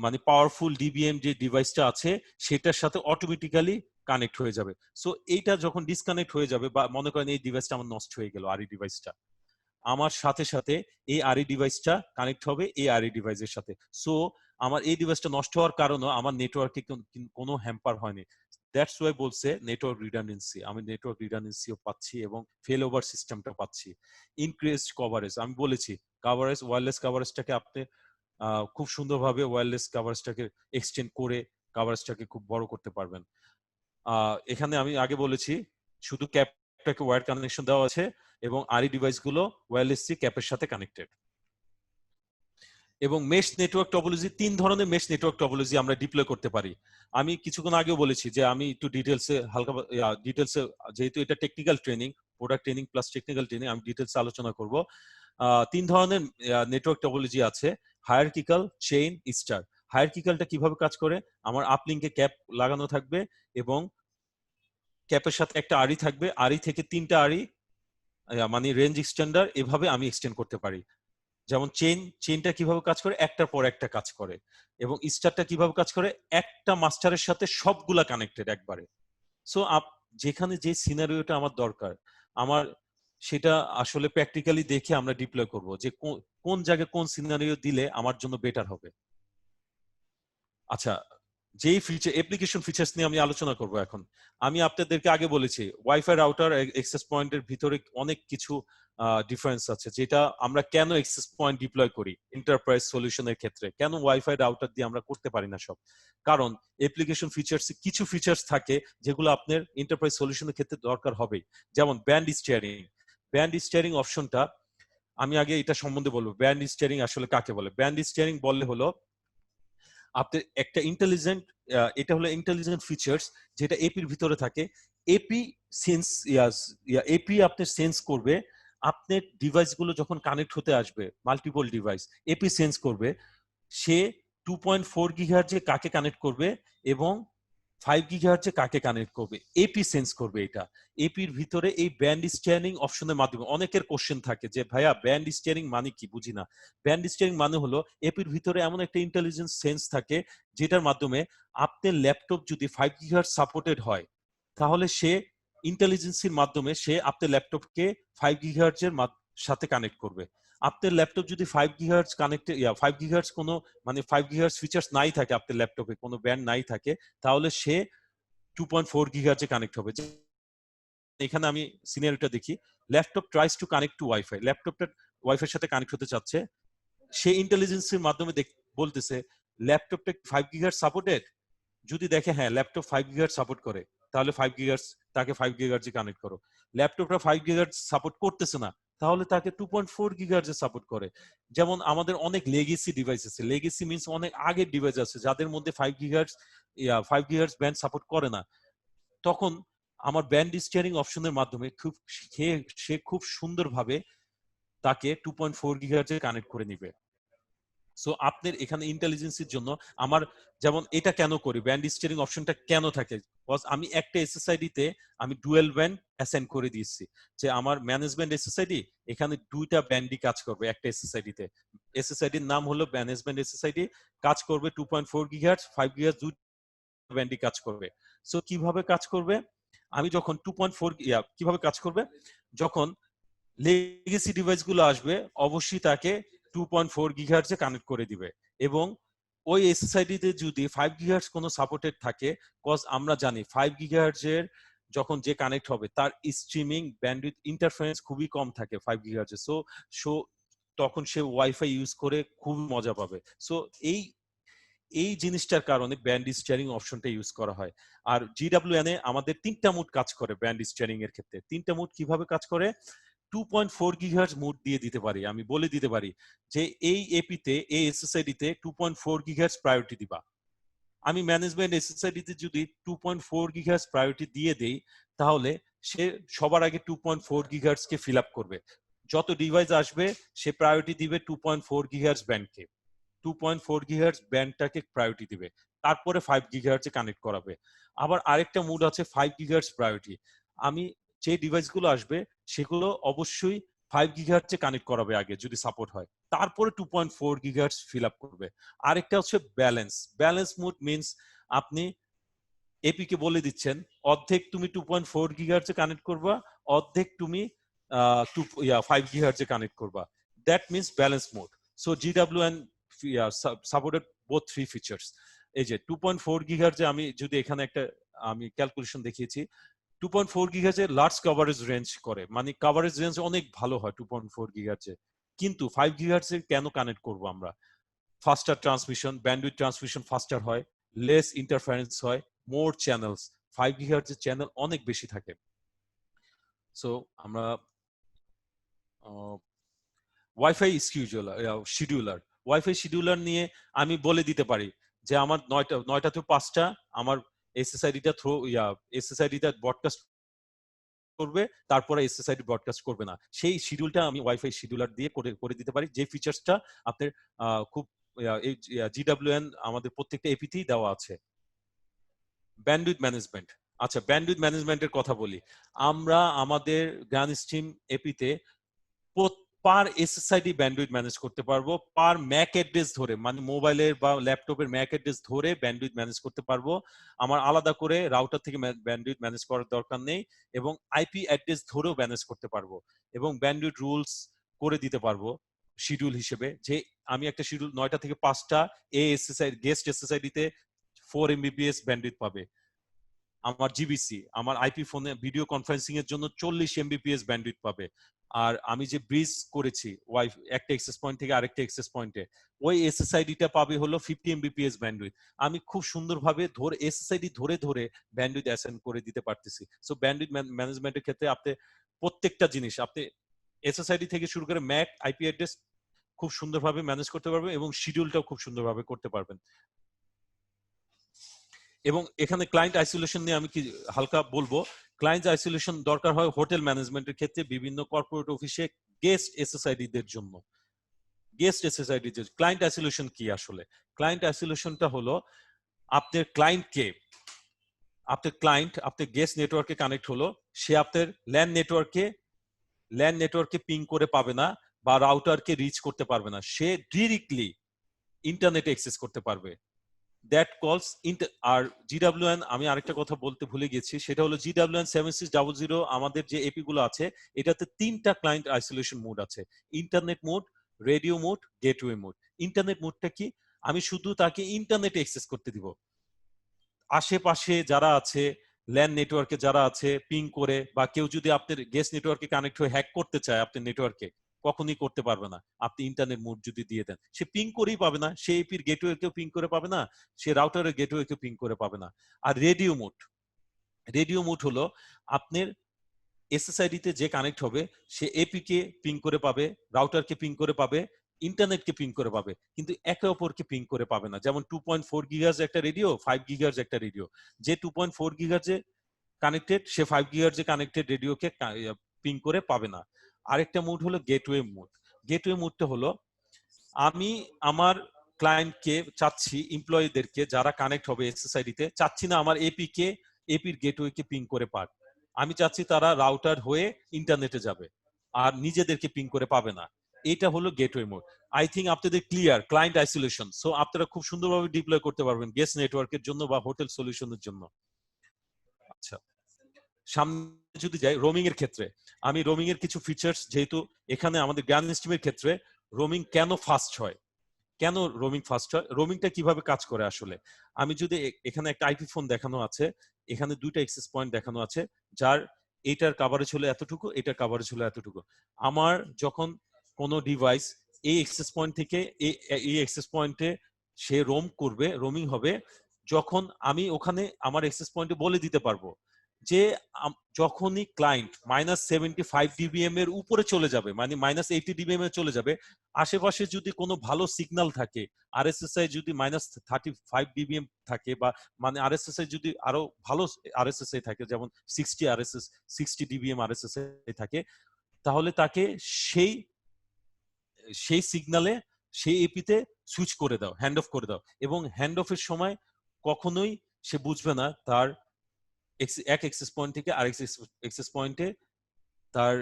মানে পাওয়ারফুল ডিবিএম যে ডিভাইসটা আছে সেটার সাথে অটোমেটিক্যালি কানেক্ট হয়ে যাবে। সো এইটা যখন ডিসকানেক্ট হয়ে যাবে, বা মনে করেন এই ডিভাইসটা আমার নষ্ট হয়ে গেল, আরই ডিভাইসটা আমার সাথে সাথে এই আরই ডিভাইসটা কানেক্ট হবে এই আরই ডিভাইসের সাথে। সো আমার এই ডিভাইসটা নষ্ট হওয়ার কারণে আমার নেটওয়ার্কে কোনো হ্যাম্পার হয়নি। দ্যাটস ওয়াই বলছে নেটওয়ার্ক রিডান্ডেন্সি, আমি নেটওয়ার্ক রিডান্ডেন্সিও পাচ্ছি এবং ফেল ওভার সিস্টেমটা পাচ্ছি। ইনক্রিজড কভারেজ, আমি বলেছি কভারেজ, ওয়্যারলেস কভারেজটাকে আপনি খুব সুন্দরভাবে ওয়্যারলেস কভারেজটাকে এক্সটেন্ড করে কভারেজটাকে খুব বড় করতে পারবেন। এখানে আমি আগে বলেছি শুধু ক্যাপটাকে ওয়্যার কানেকশন দেওয়া আছে এবং আরই ডিভাইসগুলো ওয়্যারলেসলি ক্যাপের সাথে কানেক্টেড। এবং মেশ নেটওয়ার্ক টপোলজি, 3 ধরনের মেশ নেটওয়ার্ক টপোলজি আমরা ডিপ্লয় করতে পারি। আমি কিছুক্ষণ আগেও বলেছি যে আমি একটু ডিটেলসে হালকা ডিটেলসে, যেহেতু এটা technical training, product training plus technical training, আমি ডিটেলসে আলোচনা করব। 3 ধরনের নেটওয়ার্ক টপোলজি আছে, হায়ারার্কিক্যাল, চেইন, স্টার। হায়ারার্কিক্যালটা কিভাবে কাজ করে, আমার আপলিঙ্কে ক্যাপ লাগানো থাকবে এবং ক্যাপের সাথে একটা আড়ি থাকবে, আড়ি থেকে 3টা আড়ি মানে রেঞ্জ এক্সটেন্ডার, এভাবে আমি এক্সটেন্ড করতে পারি। যেমন চেইনটা কিভাবে কাজ করে, একটার পর একটা কাজ করে, এবং স্টারটা কিভাবে কাজ করে, একটা মাস্টারের সাথে সবগুলা কানেক্টেড একবারে। সো যেখানে যে সিনারিওটা আমার দরকার, আমার সেটা আসলে প্র্যাকটিক্যালি দেখে আমরা ডিপ্লয় করব যে কোন জায়গায় কোন সিনারিও দিলে আমার জন্য বেটার হবে। আচ্ছা, যেই ফিচার অ্যাপ্লিকেশন ফিচার্স নিয়ে আমি আলোচনা করব এখন। আমি আপনাদেরকে আগে বলেছি ওয়াইফাই রাউটার অ্যাক্সেস পয়েন্টের ভিতরে অনেক কিছু ডিফারেন্স আছে, যেটা আমরা কেন অ্যাক্সেস পয়েন্ট ডিপ্লয় করি এন্টারপ্রাইজ সলিউশনের ক্ষেত্রে, কেন ওয়াইফাই রাউটার দিয়ে আমরা করতে পারি না সব। কারণ অ্যাপ্লিকেশন ফিচার্স কিছু ফিচার্স থাকে যেগুলো আপনার এন্টারপ্রাইজ সলিউশনের ক্ষেত্রে দরকার হবে, যেমন ব্যান্ড স্টিয়ারিং। ব্যান্ড স্টিয়ারিং অপশনটা আমি আগে এটা সম্বন্ধে বলবো। ব্যান্ড স্টিয়ারিং আসলে কাকে বলে? ব্যান্ড স্টিয়ারিং বললে হলো আপনার একটা ইন্টেলিজেন্ট, এটা হলো ইন্টেলিজেন্ট ফিচার্স যেটা এপির ভিতরে থাকে। এপি সেন্স এপি আপনার সেন্স করবে আপনার ডিভাইসগুলো যখন কানেক্ট হতে আসবে, মাল্টিপল ডিভাইস এপি সেন্স করবে সে 2.4 গিগাহার্টজে কাকে কানেক্ট করবে এবং 5 গিগাহার্টজে কাকে কানেক্ট করবে, এপি সেন্স করবে। এটা এপির ভিতরে এই ব্যান্ড স্টিয়ারিং অপশনের মাধ্যমে। অনেকের কোশ্চেন থাকে যে ভাইয়া ব্যান্ড স্টিয়ারিং মানে কি, বুঝি না। ব্যান্ড স্টিয়ারিং মানে হলো এপির ভিতরে এমন একটা ইন্টেলিজেন্স সেন্স থাকে যেটার মাধ্যমে আপনার ল্যাপটপ যদি 5 গিগাহার্টজ সাপোর্টেড হয়, তাহলে সে ইন্টেলিজেন্সির মাধ্যমে সে আপনার ল্যাপটপকে 5 গিগাহার্টজের সাথে কানেক্ট করবে। আপনার ল্যাপটপ যদি 5 গিগাহার্টজ কানেক্টেড 5 গিগাহার্টজ কোনো মানে 5 গিগাহার্টজ ফিচার্স নাই থাকে, আপনার ল্যাপটপে কোনো ব্যান্ড নাই থাকে, তাহলে সে 2.4 গিগাহার্টজে কানেক্ট হবে। এখানে আমি সিনারিওটা দেখি, laptop tries to connect to wifi, ল্যাপটপটা ওয়াইফাই সাথে কানেক্ট হতে চাচ্ছে, সে ইন্টেলিজেন্সের মাধ্যমে বলতেছে ল্যাপটপটা 5 গিগাহার্টজ সাপোর্টেড। যদি দেখে হ্যাঁ ল্যাপটপ 5 গিগাহার্টজ সাপোর্ট করে, তাহলে 5 গিগাহার্টজ, তাকে 5 গিগাহার্টজে কানেক্ট করো। ল্যাপটপটা 5 গিগাহার্টজ সাপোর্ট করতেছে না, তাহলে তাকে 2.4 গিগাহার্টজে সাপোর্ট করে। যেমন আমাদের অনেক লেগেসি ডিভাইস আছে, লেগেসি মিন্স অনেক আগের ডিভাইস আছে যাদের মধ্যে 5 গিগাহার্টজ 5 গিগাহার্টজ ব্যান্ড সাপোর্ট করে না, তখন আমার ব্যান্ড স্টিয়ারিং অপশনের মাধ্যমে সে খুব সুন্দরভাবে তাকে 2.4 গিগাহার্টজে কানেক্ট করে নিবে। সো আপনার এখানে ইন্টেলিজেন্সির জন্য আমার, যেমন এটা কেন করি, ব্যান্ড স্টিয়ারিং অপশনটা কেন থাকে, বিকজ আমি একটা এসএসআইডি তে আমি ডুয়েল ব্যান্ড অ্যাসাইন করে দিয়েছি, যে আমার ম্যানেজমেন্ট এসএসআইডি, এখানে 2টা ব্যান্ডই কাজ করবে একটা এসএসআইডি তে। এসএসআইডির নাম হলো ম্যানেজমেন্ট এসএসআইডি, কাজ করবে 2.4 গিগাহার্টজ, 5 গিগাহার্টজ, 2 ব্যান্ডই কাজ করবে। সো কিভাবে কাজ করবে, আমি যখন 2.4 কিভাবে কাজ করবে, যখন লেগেসি ডিভাইস গুলো আসবে অবশ্যই তাকে 2.4 গিগাহার্টজে কানেক্ট করে দিবে, এবং ওই এসএসআইডি তে যদি 5 গিগাহার্টজ কোনো সাপোর্টেড থাকে, কজ আমরা জানি 5 গিগাহার্টজের যখন যে কানেক্ট হবে তার স্ট্রিমিং ব্যান্ডউইথ ইন্টারফারেন্স খুবই কম থাকে 5 গিগাহার্টজে। সো তখন সে ওয়াইফাই ইউজ করে খুব মজা পাবে। সো এই এই জিনিসটার কারণে ব্যান্ড স্টিয়ারিং অপশনটা ইউজ করা হয়। আর জিডব্লিউএন এ আমাদের 3টা মোড কাজ করে ব্যান্ড স্টিয়ারিং এর ক্ষেত্রে। 3টা মোড কিভাবে কাজ করে? 2.4 গিগাহার্টজ মোড দিয়ে দিতে পারি, আমি বলে দিতে পারি যে এই এপিতে, এই এসএসআইডি তে 2.4 গিগাহার্টজ প্রায়োরিটি দিবা। আমি ম্যানেজমেন্ট এসএসআইডি তে যদি 2.4 গিগাহার্টজ প্রায়োরিটি দিয়ে দেই, তাহলে সে সবার আগে 2.4 গিগাহার্টজ কে ফিল আপ করবে। যত ডিভাইস আসবে সে প্রায়োরিটি দিবে 2.4 গিগাহার্টজ ব্যান্ডকে, 2.4 গিগাহার্টজ ব্যান্ডটাকে প্রায়োরিটি দিবে, তারপরে 5 গিগাহার্টজে কানেক্ট করাবে। আবার আরেকটা মোড আছে 5 গিগাহার্টজ প্রায়োরিটি। আমি যে ডিভাইসগুলো আসবে সেগুলো অবশ্যই 5 গিগাহার্টজে কানেক্ট করাবে আগে যদি সাপোর্ট হয়, তারপরে 2.4 গিগাহার্টজ ফিল আপ করবে। আরেকটা হচ্ছে ব্যালেন্স। ব্যালেন্স মোড মিন্স আপনি এপি কে বলে দিচ্ছেন অর্ধেক তুমি 2.4 গিগাহার্টজে কানেক্ট করবা, অর্ধেক তুমি 5 গিগাহার্টজে কানেক্ট করবা। That means balance mode. So GWN supported both three features. এই যে 2.4 গিগাহার্টজে আমি যদি এখানে একটা আমি ক্যালকুলেশন দেখিয়েছি, 2.4 গিগাহার্টজে লার্জ কভারেজ রেঞ্জ করে, মানে কভারেজ রেঞ্জ অনেক ভালো হয় 2.4 গিগাহার্টজে। কিন্তু 5 গিগাহার্টজে কেন কানেক্ট করব আমরা? ফাস্টার ট্রান্সমিশন, ব্যান্ডউইথ ট্রান্সমিশন ফাস্টার হয়, লেস ইন্টারফারেন্স হয়, মোর চ্যানেলস। 5 গিগাহার্টজের চ্যানেল অনেক বেশি থাকে। সো আমরা ওয়াইফাই শিডিউলার, ওয়াইফাই শিডিউলার নিয়ে আমি বলে দিতে পারি যে আমার 9টা থেকে 5টা আমার এসএসআইডিটা এসএসআইডিটা ব্রডকাস্ট করবে, তারপরে এসএসআইডি ব্রডকাস্ট করবে না। সেই শিডিউলটা আমি ওয়াইফাই শিডিউলার দিয়ে করে দিতে পারি, যে ফিচার্সটা আপনার খুব এই জিডব্লিউএন আমাদের প্রত্যেকটা এপিতেই দেওয়া আছে। Bandwidth management. আচ্ছা, ব্যান্ডউইথ ম্যানেজমেন্টের কথা বলি। আমরা আমাদের গান স্ট্রিম এপিতে পার এসএসআইডি ব্যান্ডউইথ ম্যানেজ করতে পারবো, পার ম্যাক অ্যাড্রেস ধরে, মানে মোবাইলের বা ল্যাপটপের ম্যাক অ্যাড্রেস ধরে ব্যান্ডউইথ ম্যানেজ করতে পারবো। আমার আলাদা করে রাউটার থেকে ব্যান্ডউইথ ম্যানেজ করার দরকার নেই, এবং আইপি অ্যাড্রেস ধরেও ম্যানেজ করতে পারবো, এবং ব্যান্ডউইথ রুলস করে দিতে পারবো শিডিউল হিসেবে, যে আমি একটা শিডিউল 9টা থেকে 5টা এএসএসআই গেস্ট এসএসআইডি তে 4 এমবিপিএস ব্যান্ডউইথ পাবে। আমার জিবিসি, আমার আইপি ফোনে ভিডিও কনফারেন্সিং এর জন্য 40 এমবিপিএস ব্যান্ডউইথ পাবে। আর আমি যে ব্রিজ করেছি একটা অ্যাক্সেস পয়েন্ট থেকে আরেকটা অ্যাক্সেস পয়েন্টে, ওই এসএসআইডিটা পাবে হলো 50 এমবিপিএস ব্যান্ডউইথ। আমি খুব সুন্দরভাবে এসএসআইডি ধরে ধরে ব্যান্ডউইথ অ্যাসাইন করে দিতে পারতেছি। সো ব্যান্ডউইথ ম্যানেজমেন্টের ক্ষেত্রে আপনি প্রত্যেকটা জিনিস, আপনি এসএসআইডি থেকে শুরু করে ম্যাক আইপি অ্যাড্রেস খুব সুন্দরভাবে ম্যানেজ করতে পারবেন, এবং শিডিউলটাও খুব সুন্দরভাবে করতে পারবেন। এবং এখানে ক্লায়েন্ট আইসোলেশন নিয়ে আমি কি হালকা বলবো। ক্লায়েন্ট আইসোলেশন দরকার হয় হোটেল ম্যানেজমেন্টের ক্ষেত্রে, বিভিন্ন কর্পোরেট অফিসে গেস্ট এসএসআইডি দের জন্য। গেস্ট এসএসআইডি ক্লায়েন্ট আইসোলেশন কি আসলে? ক্লায়েন্ট আইসোলেশনটা হলো আপনার ক্লায়েন্টকে, আপনার ক্লায়েন্ট আপনার গেস্ট নেটওয়ার্কে কানেক্ট হলো, সে আপনার ল্যান নেটওয়ার্কে পিং করে পাবে না, বা রাউটারকে রিচ করতে পারবে না, সে ডিরেক্টলি ইন্টারনেটে অ্যাক্সেস করতে পারবে। দ্যাট কলস আর জিডব্লিউএন, আমি আরেকটা কথা বলতে ভুলে গেছি, সেটা হলো জিডব্লিউএন 7600 আমাদের যে এপি গুলো আছে, এটাতে 3টা ক্লায়েন্ট আইসোলেশন মোড আছে: internet mode, radio mode, gateway mode. Internet মোডটা কি? আমি শুধু তাকে ইন্টারনেটে অ্যাক্সেস করতে দিব। আশেপাশে যারা আছে, ল্যান নেটওয়ার্কে যারা আছে পিং করে, বা কেউ যদি আপনার গেস্ট নেটওয়ার্কে কানেক্ট হয়ে হ্যাক করতে চায় আপনার নেটওয়ার্কে, কখনই করতে পারবে না। আপনি ইন্টারনেট মোড যদি দিয়ে দেন, সে পিং করেই পাবে না, সে এপির গেটওয়ে কেও পিং করে পাবে না, সে রাউটারের গেটওয়ে কেও পিং করে পাবে না। আর রেডিও মোড হলো আপনার এসএসআইডি তে যে কানেক্ট হবে, সে এপি কে পিং করে পাবে, রাউটারকে পিং করে পাবে, ইন্টারনেটকে পিং করে পাবে, কিন্তু একে অপরকে পিং করে পাবে না। যেমন 2.4 গিগাহার্জ একটা রেডিও, 5 গিগাহার্জ একটা রেডিও। যে 2.4 গিগাহার্জে কানেক্টেড, সে 5 গিগাহার্জে কানেক্টেড রেডিওকে পিং করে পাবে না। আরেকটা মোড হলো গেটওয়ে মোড। গেটওয়ে মোডটা হলো আমি আমার ক্লায়েন্টকে চাচ্ছি, এমপ্লয়ীদেরকে যারা কানেক্ট হবে এসএসআইডি তে, চাচ্ছি না আমার এপির গেটওয়েকে পিং করে পাক। আমি চাচ্ছি তারা রাউটার হয়ে ইন্টারনেটে যাবে, আর নিজেদেরকে পিং করে পাবে না। এটা হলো গেটওয়ে মোড। আই থিঙ্ক আপনাদের ক্লিয়ার ক্লায়েন্ট আইসোলেশন। সো আপনারা খুব সুন্দরভাবে ডিপ্লয় করতে পারবেন গেস্ট নেটওয়ার্কের জন্য বা হোটেল সলিউশনের জন্য। আচ্ছা, সামনে যদি যাই রোমিং এর ক্ষেত্রে, আমি রোমিং এর কিছু ফিচার্স, যেহেতু এখানে আমাদের জ্ঞান স্ট্রিমের ক্ষেত্রে রোমিং কেন ফাস্ট হয়, কেন রোমিং ফাস্ট হয়, রোমিংটা কিভাবে কাজ করে আসলে। আমি যদি এখানে একটা আইপি ফোন দেখানো আছে, এখানে 2টা অ্যাক্সেস পয়েন্ট দেখানো আছে, যার এটার কভারেজ হলো এতটুকু, এটার কভারেজ হলো এতটুকু। আমার যখন কোনো ডিভাইস এই অ্যাক্সেস পয়েন্ট থেকে এই অ্যাক্সেস পয়েন্টে সে রোমিং হবে যখন আমি ওখানে আমার অ্যাক্সেস পয়েন্টে বলে দিতে পারবো যে যখনই ক্লায়েন্ট -75 dBm এর উপরে চলে যাবে, মানে -80 dBm এ চলে যাবে, আশেপাশে যদি কোনো ভালো সিগন্যাল থাকে, আরএসএসআই যদি -35 dBm থাকে, বা মানে আরএসএসআই যদি আরো ভালো আরএসএসআই থাকে, যেমন 60 dBm আরএসএসআই থাকে, তাহলে তাকে সেই সেই সিগনালে সেই এপিতে সুইচ করে দাও, হ্যান্ড অফ করে দাও। এবং হ্যান্ড অফের সময় কখনোই সে বুঝবে না তার এক অ্যাক্সেস পয়েন্ট থেকে আরেক অ্যাক্সেস পয়েন্টে তার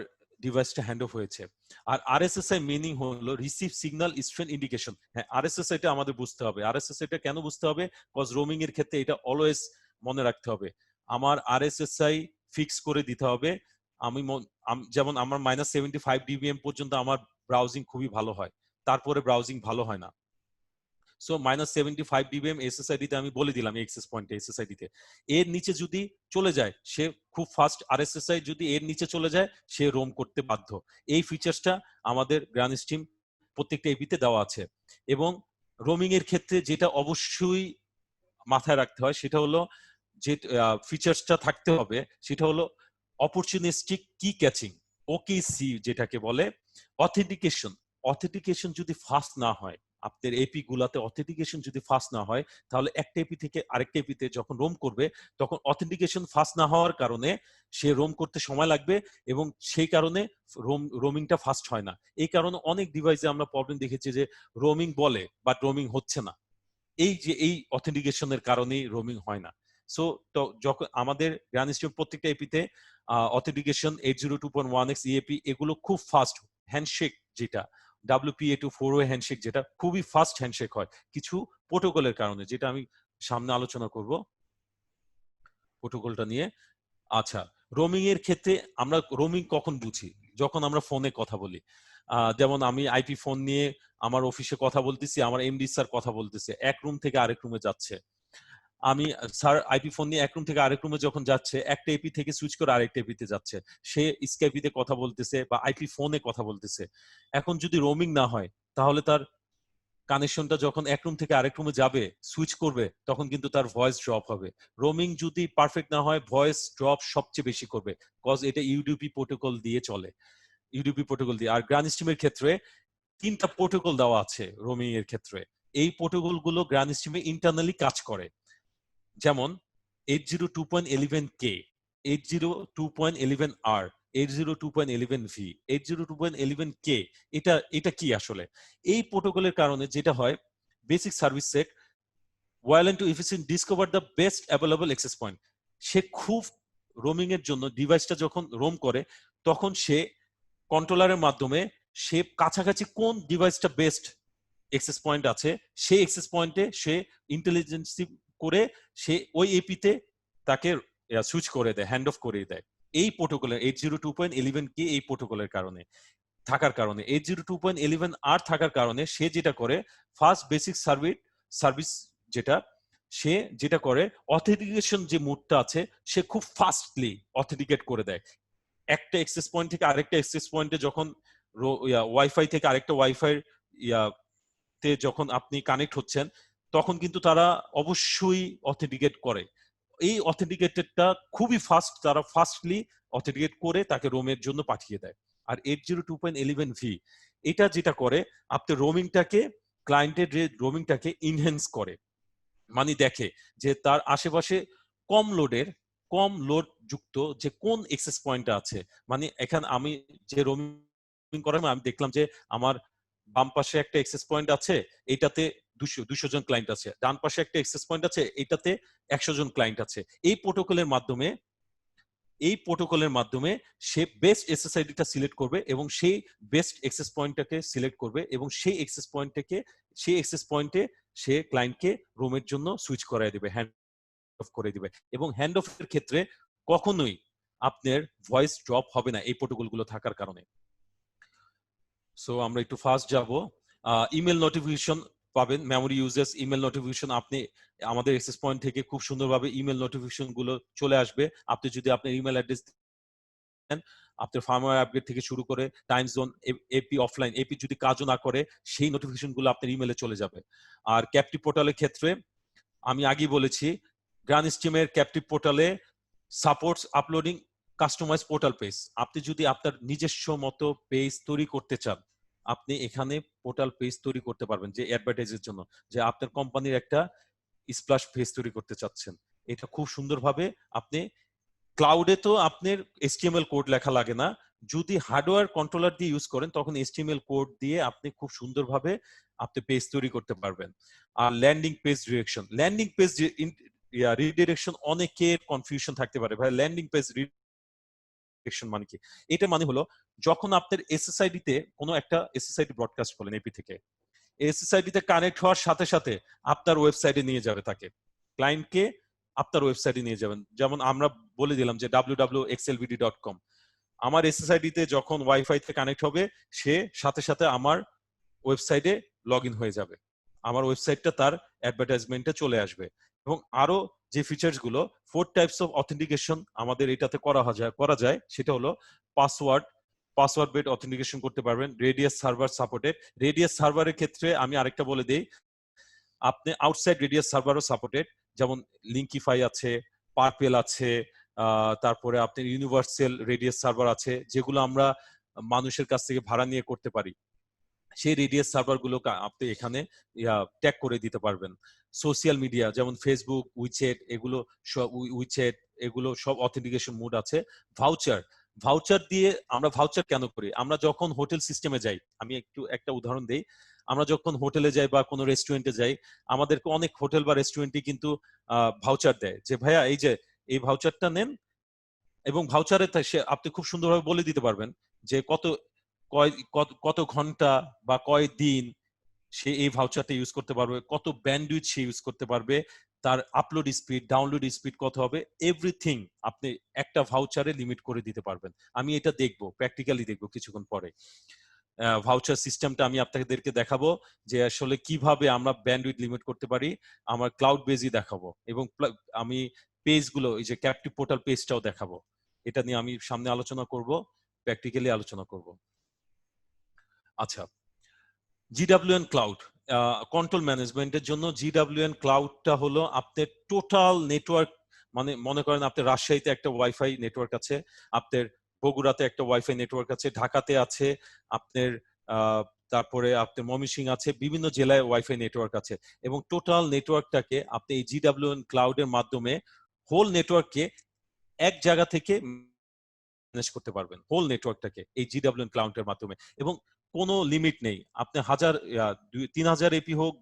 ডিভাইসটা হ্যান্ড অফ হয়েছে। আর আরএসএসআই মিনিং হলো রিসিভ সিগন্যাল স্ট্রেন্থ ইন্ডিকেশন। হ্যাঁ, আরএসএসআইটা আমাদের বুঝতে হবে। আরএসএসআইটা কেন বুঝতে হবে? কজ রোমিং এর ক্ষেত্রে এটা অলওয়েজ মনে রাখতে হবে। আমার আরএসএসআই ফিক্স করে দিতে হবে। যেমন আমার -75 dBm পর্যন্ত আমার ব্রাউজিং খুবই ভালো হয়, তারপরে ব্রাউজিং ভালো হয় না। সো -75 dBm এসএসআইডি তে আমি বলে দিলাম এক্সেস পয়েন্টে এসএসআইডি তে। এর নিচে যদি চলে যায় সে খুব ফাস্ট, আরএসএসআই যদি এর নিচে চলে যায় সে রোম করতে বাধ্য। এই ফিচারসটা আমাদের গ্রানস্ট্রিম প্রত্যেকটা এপিতে দেওয়া আছে। এবং রোমিং এর ক্ষেত্রে যেটা অবশ্যই মাথায় রাখতে হয় সেটা হলো যে ফিচারসটা থাকতে হবে সেটা হলো অপরচুনিস্টিক কি ক্যাচিং, ওকেসি যেটাকে বলে। অথেন্টিকেশন, অথেন্টিকেশন যদি ফাস্ট না হয়, আপনার এপি গুলাতে অথেন্টিকেশন যদি ফাস্ট না হয়, তাহলে একটা এপি থেকে আরেকটা এপিতে যখন রোম করবে তখন অথেন্টিকেশন ফাস্ট না হওয়ার কারণে সে রোম করতে সময় লাগবে, এবং সেই কারণে রোমিংটা ফাস্ট হয় না। এই কারণে অনেক ডিভাইসে আমরা প্রবলেম দেখেছি যে রোমিং বলে বাট রোমিং হচ্ছে না। এই অথেন্টিকেশনের কারণেই রোমিং হয় না। সো তো যখন আমাদের গ্রানস্ট্রিম প্রত্যেকটা এপিতে অথেন্টিকেশন 802.1x ইএপি এগুলো খুব ফাস্ট, হ্যান্ডশেক যেটা WPA2 4-way হ্যান্ডশেক যেটা খুবই ফাস্ট হ্যান্ডশেক হয় কিছু প্রোটোকলের কারণে, যেটা আমি সামনে আলোচনা করব প্রোটোকলটা নিয়ে। আচ্ছা, রোমিং এর ক্ষেত্রে আমরা রোমিং কখন বুঝি? যখন আমরা ফোনে কথা বলি। যেমন আমি আইপি ফোন নিয়ে আমার অফিসে কথা বলতেছি, আমার এমডি স্যার কথা বলতেছে, এক রুম থেকে আরেক রুমে যাচ্ছে। আমি স্যার আইপি ফোন নিয়ে এক রুম থেকে আরেক রুমে যখন যাচ্ছে, একটা এপি থেকে সুইচ করে আরেকটা এপিতে যাচ্ছে, সে স্কাইপিতে কথা বলতেছে বা আইপি ফোনে কথা বলতেছে। এখন যদি রোমিং না হয় তাহলে তার কানেকশনটা যখন এক রুম থেকে আরেক রুমে যাবে, সুইচ করবে, তখন কিন্তু তার ভয়েস ড্রপ হবে। রোমিং যদি পারফেক্ট না হয় ভয়েস ড্রপ সবচেয়ে বেশি করবে, কজ এটা ইউডিপি প্রোটোকল দিয়ে চলে, ইউডিপি প্রোটোকল দিয়ে। আর গ্রানস্ট্রিমের ক্ষেত্রে 3টা প্রোটোকল দেওয়া আছে রোমিং এর ক্ষেত্রে। এই প্রোটোকল গুলো গ্রানস্ট্রিমে ইন্টারনালি কাজ করে। যেমন 802.11k, 802.11r, 802.11v, 802.11k, এটা কি আসলে? এই প্রোটোকলের কারণে যেটা হয়, basic service seek while to efficient discover the best available access point. সে খুব রোমিং এর জন্য ডিভাইসটা যখন রোম করে তখন সে কন্ট্রোলারের মাধ্যমে সে কাছাকাছি কোন ডিভাইসটা বেস্ট অ্যাক্সেস পয়েন্ট আছে সেই অ্যাক্সেস পয়েন্টে সে ইন্টেলিজেন্সি করে সে ওই এপিতে তাকে সুইচ করে দেয়, হ্যান্ড অফ করে দেয়। এই প্রোটোকলের 802.11k এই প্রোটোকলের কারণে থাকার কারণে, 802.11r থাকার কারণে সে যেটা করে, ফার্স্ট বেসিক সার্ভিস যেটা সে যেটা করে, অথেন্টিকেশন যে মুডটা আছে সে খুব ফাস্টলি অথেন্টিকেট করে দেয়। একটা অ্যাক্সেস পয়েন্ট থেকে আরেকটা অ্যাক্সেস পয়েন্টে যখন ওয়াইফাই থেকে আরেকটা ওয়াইফাই তে যখন আপনি কানেক্ট হচ্ছেন, তখন কিন্তু তারা অবশ্যই অথেন্টিকেট করে। এই অথেন্টিকেটেডটা খুবই ফাস্ট, তারা ফাস্টলি অথেন্টিকেট করে তাকে রোমের জন্য পাঠিয়ে দেয়। আর 802.11v এটা যেটা করে, আপনি রোমিংটাকে, ক্লায়েন্টের রোমিংটাকে ইনহ্যান্স করে, মানে দেখে যে তার আশেপাশে কম লোড যুক্ত যে কোন এক্সেস পয়েন্টটা আছে। মানে এখানে আমি যে রোমিং করার আমি দেখলাম যে আমার বাম পাশে একটা এক্সেস পয়েন্ট আছে, এটাতে 200 জন ক্লায়েন্ট আছে, ডান পাশে একটা এক্সেস পয়েন্ট আছে, এটাতে 100 জন ক্লায়েন্ট আছে। এই প্রোটোকলের মাধ্যমে সে বেস্ট এসএসআইডিটা সিলেক্ট করবে এবং সেই বেস্ট এক্সেস পয়েন্টটাকে সিলেক্ট করবে এবং সেই এক্সেস পয়েন্টে সে ক্লায়েন্টকে রুমের জন্য সুইচ করায় দিবে, হ্যান্ড অফ করে দিবে। এবং হ্যান্ড অফের ক্ষেত্রে কখনোই আপনার ভয়েস ড্রপ হবে না এই প্রোটোকলগুলো থাকার কারণে। সো আমরা একটু ফাস্ট যাব। ইমেল নোটিফিকেশন পাবেন, মেমোরি ইউজেস ইমেল নোটিফিকেশন, আপনি আমাদের অ্যাক্সেস পয়েন্ট থেকে খুব সুন্দরভাবে ইমেল নোটিফিকেশন গুলো চলে আসবে। আপনি যদি আপনার ইমেল অ্যাড্রেস আপনার ফার্মওয়্যার আপগ্রেড থেকে শুরু করে time zone, AP offline, AP যদি কাজও না করে সেই নোটিফিকেশনগুলো আপনার ইমেলে চলে যাবে। আর ক্যাপটিভ পোর্টালের ক্ষেত্রে আমি আগেই বলেছি, গ্রান স্ট্রিমের ক্যাপটিভ পোর্টালে supports uploading customize portal page. আপনি যদি আপনার নিজস্ব মতো পেজ তৈরি করতে চান, আপনি এখানে পোর্টাল পেজ তৈরি করতে পারবেন, যে অ্যাডভার্টাইজের জন্য, যে আপনার কোম্পানির একটা স্প্ল্যাশ পেজ তৈরি করতে চাচ্ছেন। এটা খুব সুন্দরভাবে আপনি ক্লাউডে তো আপনার HTML কোড লেখা লাগে না, যদি হার্ডওয়্যার কন্ট্রোলার দিয়ে ইউজ করেন তখন HTML কোড দিয়ে আপনি খুব সুন্দরভাবে আপনি পেজ তৈরি করতে পারবেন। আর landing page direction, landing page redirection, অনেকের কনফিউশন থাকতে পারে, ভাই ল্যান্ডিং পেজ রিডিরেকশন মানে কি? এটা মানে হলো যখন আপনার SSID তে কোনো একটা SSID ব্রডকাস্ট করলেন এপি থেকে, SSID তে কানেক্ট হওয়ার সাথে সাথে আপনার ওয়েবসাইটে নিয়ে যাবে তাকে, ক্লায়েন্টকে আপনার ওয়েবসাইটে নিয়ে যাবেন। যেমন আমরা বলে দিলাম যে www.xlvd.com, আমার SSID তে যখন ওয়াইফাই থেকে কানেক্ট হবে, সে সাথে সাথে আমার ওয়েবসাইটে লগ ইন হয়ে যাবে, আমার ওয়েবসাইটটা তার অ্যাডভার্টাইজমেন্টে চলে আসবে। এবং আরো যে ফিচার্স গুলো, 4 টাইপস অফ অথেন্টিকেশন আমাদের এটাতে করা যায়, সেটা হলো পাসওয়ার্ড বেড অথেন্টিকেশন করতে পারবেন, রেডিয়াস সার্ভার সাপোর্টেড। রেডিয়াস সার্ভারের ক্ষেত্রে আমি আরেকটা বলে দেই, আপনি আউটসাইড রেডিয়াস সার্ভারও সাপোর্টেড, যেমন লিঙ্কিফাই আছে, পার্পেল আছে, তারপরে আপনার ইউনিভার্সাল রেডিয়াস সার্ভার আছে, যেগুলো আমরা মানুষের কাছ থেকে ভাড়া নিয়ে করতে পারি। সেই রেডিয়াস সার্ভার গুলোকে আপনি এখানে ট্যাগ করে দিতে পারবেন। সোশ্যাল মিডিয়া যেমন ফেসবুক, উইচ্যাট, এগুলো সব অথেন্টিকেশন মোড আছে। ভাউচার দিয়ে আমরা ভাউচার কেন করি? আমরা যখন হোটেল সিস্টেমে যাই, আমি একটা উদাহরণ দেই, আমরা যখন হোটেলে যাই বা কোনো রেস্টুরেন্টে যাই, আমাদেরকে অনেক হোটেল বা রেস্টুরেন্টে কিন্তু ভাউচার দেয়, যে ভাইয়া এই যে এই ভাউচারটা নেন, এবং ভাউচারে আপনি খুব সুন্দরভাবে বলে দিতে পারবেন যে কত ঘন্টা বা কয় দিন সে এই ভাউচারটা ইউজ করতে পারবে, কত ব্যান্ডউইথ সে ইউজ করতে পারবে, তার আপলোড স্পিড, ডাউনলোড স্পিড কত হবে, এভরিথিং আপনি একটা ভাউচারে লিমিট করে দিতে পারবেন। আমি এটা দেখবো, প্র্যাকটিক্যালি দেখবো কিছুক্ষণ পরে। ভাউচার সিস্টেমটা আমি আপনাদেরকে দেখাবো যে আসলে কিভাবে আমরা ব্যান্ডউইথ লিমিট করতে পারি, আমার ক্লাউড বেজই দেখাবো, এবং আমি পেজগুলো, এই যে ক্যাপটিভ পোর্টাল পেজটাও দেখাবো। এটা নিয়ে আমি সামনে আলোচনা করব, প্র্যাকটিক্যালি আলোচনা করব। আচ্ছা, জিডব্লিউএন ক্লাউড কন্ট্রোল ম্যানেজমেন্টের জন্য জিডব্লিউএন ক্লাউডটা হলো আপনার টোটাল নেটওয়ার্ক। মানে মনে করেন আপনার রাজশাহীতে একটা ওয়াইফাই নেটওয়ার্ক আছে, আপনার বগুড়াতে একটা ওয়াইফাই নেটওয়ার্ক আছে, ঢাকাতে আছে আপনার, তারপরে আপনার ময়মনসিংহ আছে, বিভিন্ন জেলায় ওয়াইফাই নেটওয়ার্ক আছে, এবং টোটাল নেটওয়ার্কটাকে আপনি এই জিডব্লিউএন ক্লাউডের মাধ্যমে হোল নেটওয়ার্ককে এক জায়গা থেকে ম্যানেজ করতে পারবেন, হোল নেটওয়ার্কটাকে এই জিডব্লিউএন ক্লাউডের মাধ্যমে। এবং কোনো লিমিট নেই, আপনি 3000 এপি হোক,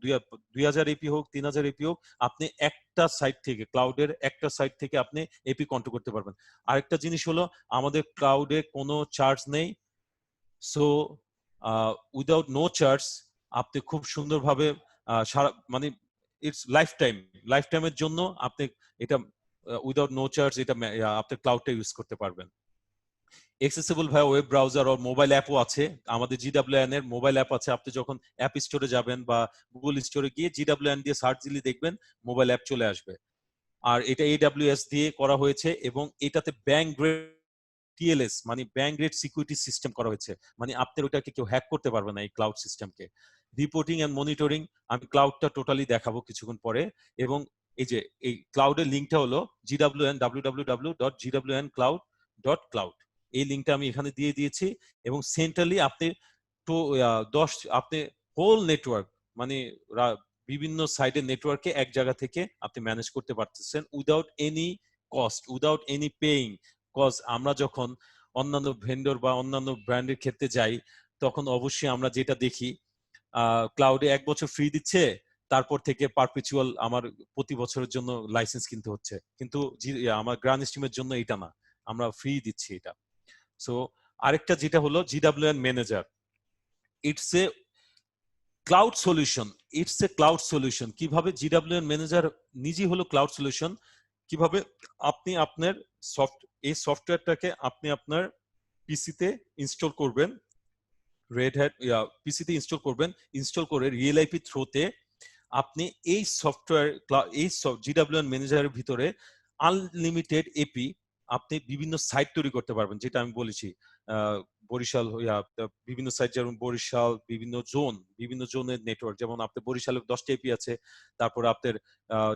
2000 এপি হোক, 3000 এপি হোক, আপনি একটা সাইট থেকে, ক্লাউডের একটা সাইট থেকে আপনি এপি কন্ট্রোল করতে পারবেন। আরেকটা জিনিস হলো, আমাদের ক্লাউডে কোনো চার্জ নেই, সো উইদাউট নো চার্জ আপনি খুব সুন্দরভাবে সারা, মানে ইটস লাইফ টাইমের জন্য আপনি এটা উইদাউট নো চার্জ এটা আপনি ক্লাউডটা ইউজ করতে পারবেন। এক্সেসিবল ভাই ওয়েব ব্রাউজার ও মোবাইল অ্যাপও আছে, আমাদের জিডব্লিউএন এর মোবাইল অ্যাপ আছে। আপনি যখন অ্যাপ স্টোরে যাবেন বা গুগল স্টোরে গিয়ে জিডব্লিউএন দিয়ে সার্চ দিলে দেখবেন মোবাইল অ্যাপ চলে আসবে। আর এটা AWS দিয়ে করা হয়েছে, এবং এটাতে ব্যাংক গ্রেড TLS মানে ব্যাংক গ্রেড সিকিউরিটি সিস্টেম করা হয়েছে, মানে আপনার ওটাকে কেউ হ্যাক করতে পারবে না এই ক্লাউড সিস্টেমকে। রিপোর্টিং এন্ড মনিটরিং, আমি ক্লাউডটা টোটালি দেখাবো কিছুক্ষণ পরে। এবং এই যে এই ক্লাউডের লিঙ্কটা হলো www.gwncloud.cloud, এই লিঙ্কটা আমি এখানে দিয়ে দিয়েছি। এবং সেন্ট্রালি আপনি তো 10 আপনি হোল নেটওয়ার্ক, মানে বিভিন্ন সাইডের নেটওয়ার্কে এক জায়গা থেকে আপনি ম্যানেজ করতে পারতেছেন without any cost, without any paying. Cause আমরা যখন অন্যান্য ভেন্ডর বা অন্যান্য ব্র্যান্ডের ক্ষেত্রে যাই, তখন অবশ্যই আমরা যেটা দেখি, ক্লাউডে 1 বছর ফ্রি দিচ্ছে, তারপর থেকে পারপিচুয়াল আমার প্রতি বছরের জন্য লাইসেন্স কিনতে হচ্ছে। কিন্তু আমার গ্রান স্ট্রিমের জন্য এটা না, আমরা ফ্রি দিচ্ছি এটা। সো আরেকটা যেটা হলো GWN manager, it's a cloud solution, কিভাবে জিডব্লিউএন ম্যানেজার নিজেই হলো ক্লাউড সলিউশন। কিভাবে আপনি আপনার এই সফটওয়্যারটাকে আপনি আপনার পিসিতে ইনস্টল করবেন, রেড হ্যাট পিসিতে ইনস্টল করে রিয়েল আইপি থ্রোতে আপনি এই সফটওয়্যার, এই জিডব্লিউএন ম্যানেজারের ভিতরে আনলিমিটেড এপি আপনি বিভিন্ন সাইট তৈরি করতে পারবেন, যেটা আমি বলেছি বরিশাল বিভিন্ন সাইট, যেমন বরিশাল বিভিন্ন জোনের নেটওয়ার্ক, যেমন আপনার বরিশালে 10টা এপি আছে, তারপর আপনার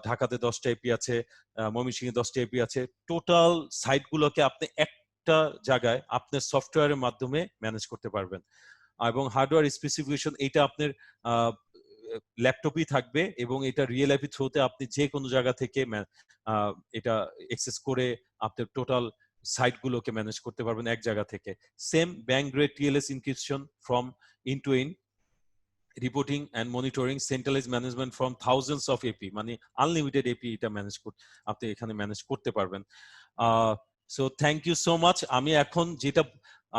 ঢাকাতে 10টা এপি আছে, ময়মনসিংহে 10টা এপি আছে। টোটাল সাইট গুলোকে আপনি একটা জায়গায় আপনার সফটওয়্যারের মাধ্যমে ম্যানেজ করতে পারবেন। এবং হার্ডওয়্যার স্পেসিফিকেশন এটা আপনার ল্যাপটপই থাকবে, এবং এটা রিয়েল আইপি থ্রুতে আপনি যে কোনো জায়গা থেকে এটা অ্যাক্সেস করে আপনার টোটাল সাইট গুলোকে ম্যানেজ করতে পারবেন এক জায়গা থেকে। Same bank grade TLS encryption from end to end reporting and monitoring, centralize management from thousands of AP, মানে আনলিমিটেড এপি এটা আপনি এখানে ম্যানেজ করতে পারবেন। So thank you so much. আমি এখন যেটা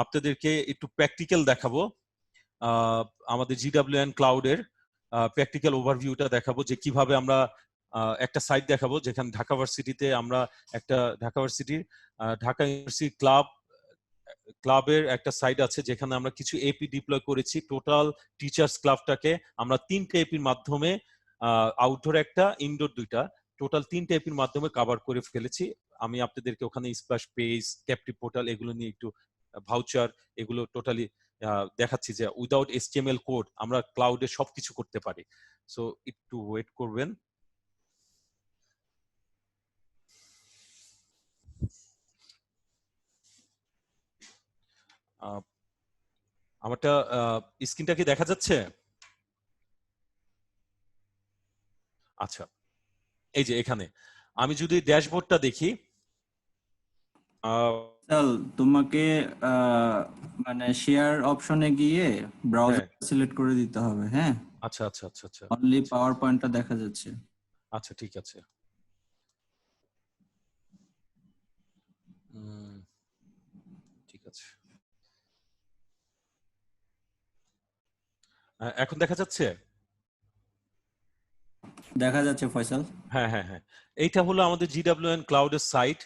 আপনাদেরকে একটু প্র্যাকটিক্যাল দেখাবো, আমাদের জিডব্লিউএন ক্লাউডের প্র্যাকটিক্যাল ওভারভিউটা দেখাবো, যে কিভাবে আমরা একটা সাইট দেখাবো যেখানে ঢাকা ভার্সিটিতে আমরা ঢাকা ইউনিভার্সিটি ক্লাবের একটা সাইট আছে যেখানে আমরা কিছু এপি ডিপ্লয় করেছি। টোটাল টিচার্স ক্লাবটাকে আমরা 3টে এপির মাধ্যমে, আউটডোর একটা, ইনডোর 2টা, টোটাল 3টে এপির মাধ্যমে কভার করে ফেলেছি। আমি আপনাদেরকে ওখানে স্প্ল্যাশ পেজ, ক্যাপটিভ পোর্টাল এগুলো নিয়ে একটু ভাউচার এগুলো টোটালি দেখাচ্ছি, যে উইদাউট HTML কোড আমরা ক্লাউডে সবকিছু করতে পারি। সো একটু ওয়েট করবেন। আমারটা স্ক্রিনটা কি দেখা যাচ্ছে? আচ্ছা, এই যে এখানে আমি যদি ড্যাশবোর্ডটা দেখি, তোমাকে মানে শেয়ার অপশনে গিয়ে ব্রাউজার সিলেক্ট করে দিতে হবে। হ্যাঁ, আচ্ছা আচ্ছা আচ্ছা আচ্ছা, অনলি পাওয়ার পয়েন্টটা দেখা যাচ্ছে। আচ্ছা ঠিক আছে। ঠিক আছে, এখন দেখা যাচ্ছে? দেখা যাচ্ছে ফয়সাল। হ্যাঁ হ্যাঁ হ্যাঁ, এইটা হলো আমাদের জিডব্লিউএন ক্লাউডের সাইট।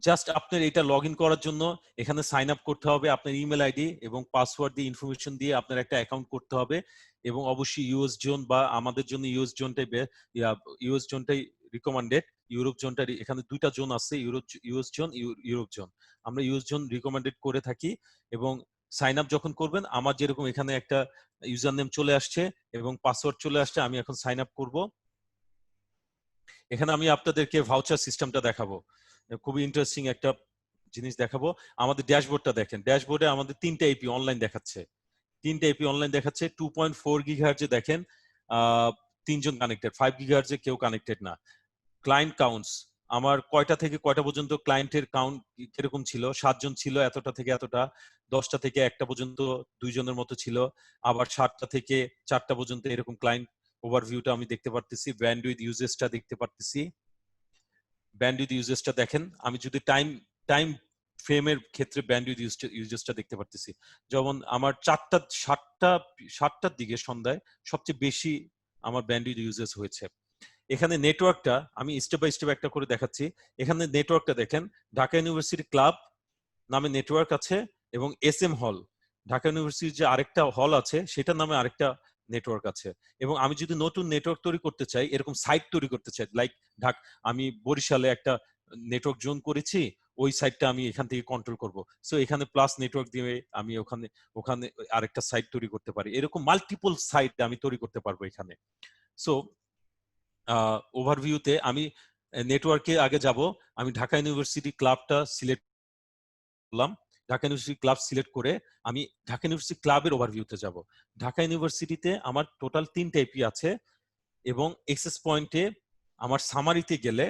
জাস্ট আপনার এটা লগ ইন করার জন্য এখানে সাইন আপ করতে হবে, আপনার ইমেল আইডি এবং পাসওয়ার্ড দিয়ে ইনফরমেশন দিয়ে আপনার একটা অ্যাকাউন্ট করতে হবে, এবং অবশ্যই ইউএস জোন, বা আমাদের জন্য ইউএস জোনটাই রিকমেন্ডেড। ইউরোপ জোনটা, এখানে 2টা জোন আছে, ইউএস জোন, ইউরোপ জোন। আমরা ইউএস জোন রিকমেন্ডেড করে থাকি। এবং সাইন আপ যখন করবেন, আমার যেরকম এখানে একটা ইউজার নেম চলে আসছে এবং পাসওয়ার্ড চলে আসছে, আমি এখন সাইন আপ করব। এখানে আমি আপনাদেরকে ভাউচার সিস্টেমটা দেখাবো, খুবই ইন্টারেস্টিং একটা জিনিস দেখাবো। আমাদের ড্যাশবোর্ডটা দেখেন, ড্যাশবোর্ডে আমাদের 3টা এপি অনলাইন দেখাচ্ছে। 3টা এপি অনলাইন দেখাচ্ছে। 2.4 গিগাহার্জে দেখেন 3জন কানেক্টেড, 5 গিগাহার্জে কেউ কানেক্টেড না। ক্লায়েন্ট কাউন্টস, আমার কয়টা থেকে কয়টা পর্যন্ত ক্লায়েন্টের কাউন্ট কিরকম ছিল? 7জন ছিল, এতটা থেকে এতটা। 10টা থেকে 1টা পর্যন্ত 2জনের মতো ছিল। আবার 7টা থেকে 4টা পর্যন্ত এরকম ক্লায়েন্ট ওভারভিউটা আমি দেখতে পারতেছি। ব্যান্ডউইথ ইউজেসটা দেখতে পারতেছি। ব্যান্ডউইথ ইউজেসটা দেখেন, আমি যদি টাইম ফ্রেমের ক্ষেত্রে ব্যান্ডউইথ ইউজেসটা দেখতে পারতেছি। যেমন আমার 7টার দিকে সন্ধ্যায় সবচেয়ে বেশি আমার ব্যান্ডউইথ ইউজেস হয়েছে। এখানে নেটওয়ার্কটা আমি স্টেপ বাই স্টেপ একটা করে দেখাচ্ছি। এখানে নেটওয়ার্কটা দেখেন, ঢাকা ইউনিভার্সিটি ক্লাব নামে নেটওয়ার্ক আছে, এবং SM হল, ঢাকা ইউনিভার্সিটির যে আরেকটা হল আছে সেটার নামে আরেকটা নেটওয়ার্ক আছে। এবং আমি যদি নতুন নেটওয়ার্ক তৈরি করতে চাই, এরকম সাইট তৈরি করতে চাই, লাইক আমি বরিশালে একটা নেটওয়ার্ক জোন করেছি, ওই সাইটটা আমি এখান থেকে কন্ট্রোল করব। সো এখানে প্লাস নেটওয়ার্ক দিয়ে আমি ওখানে আরেকটা সাইট তৈরি করতে পারি। এরকম মাল্টিপল সাইট আমি তৈরি করতে পারবো এখানে। সো ওভারভিউতে আমি নেটওয়ার্কে আগে যাব। আমি ঢাকা ইউনিভার্সিটি ক্লাবটা সিলেক্ট করলাম। ঢাকা ইউনিভার্সিটি ক্লাব সিলেক্ট করে আমি ঢাকা ইউনিভার্সিটি ক্লাবের ওভারভিউতে যাব। ঢাকা ইউনিভার্সিটিতে আমার টোটাল 3টা এপি আছে, এবং এক্সেস পয়েন্টে আমার সামারিতে গেলে,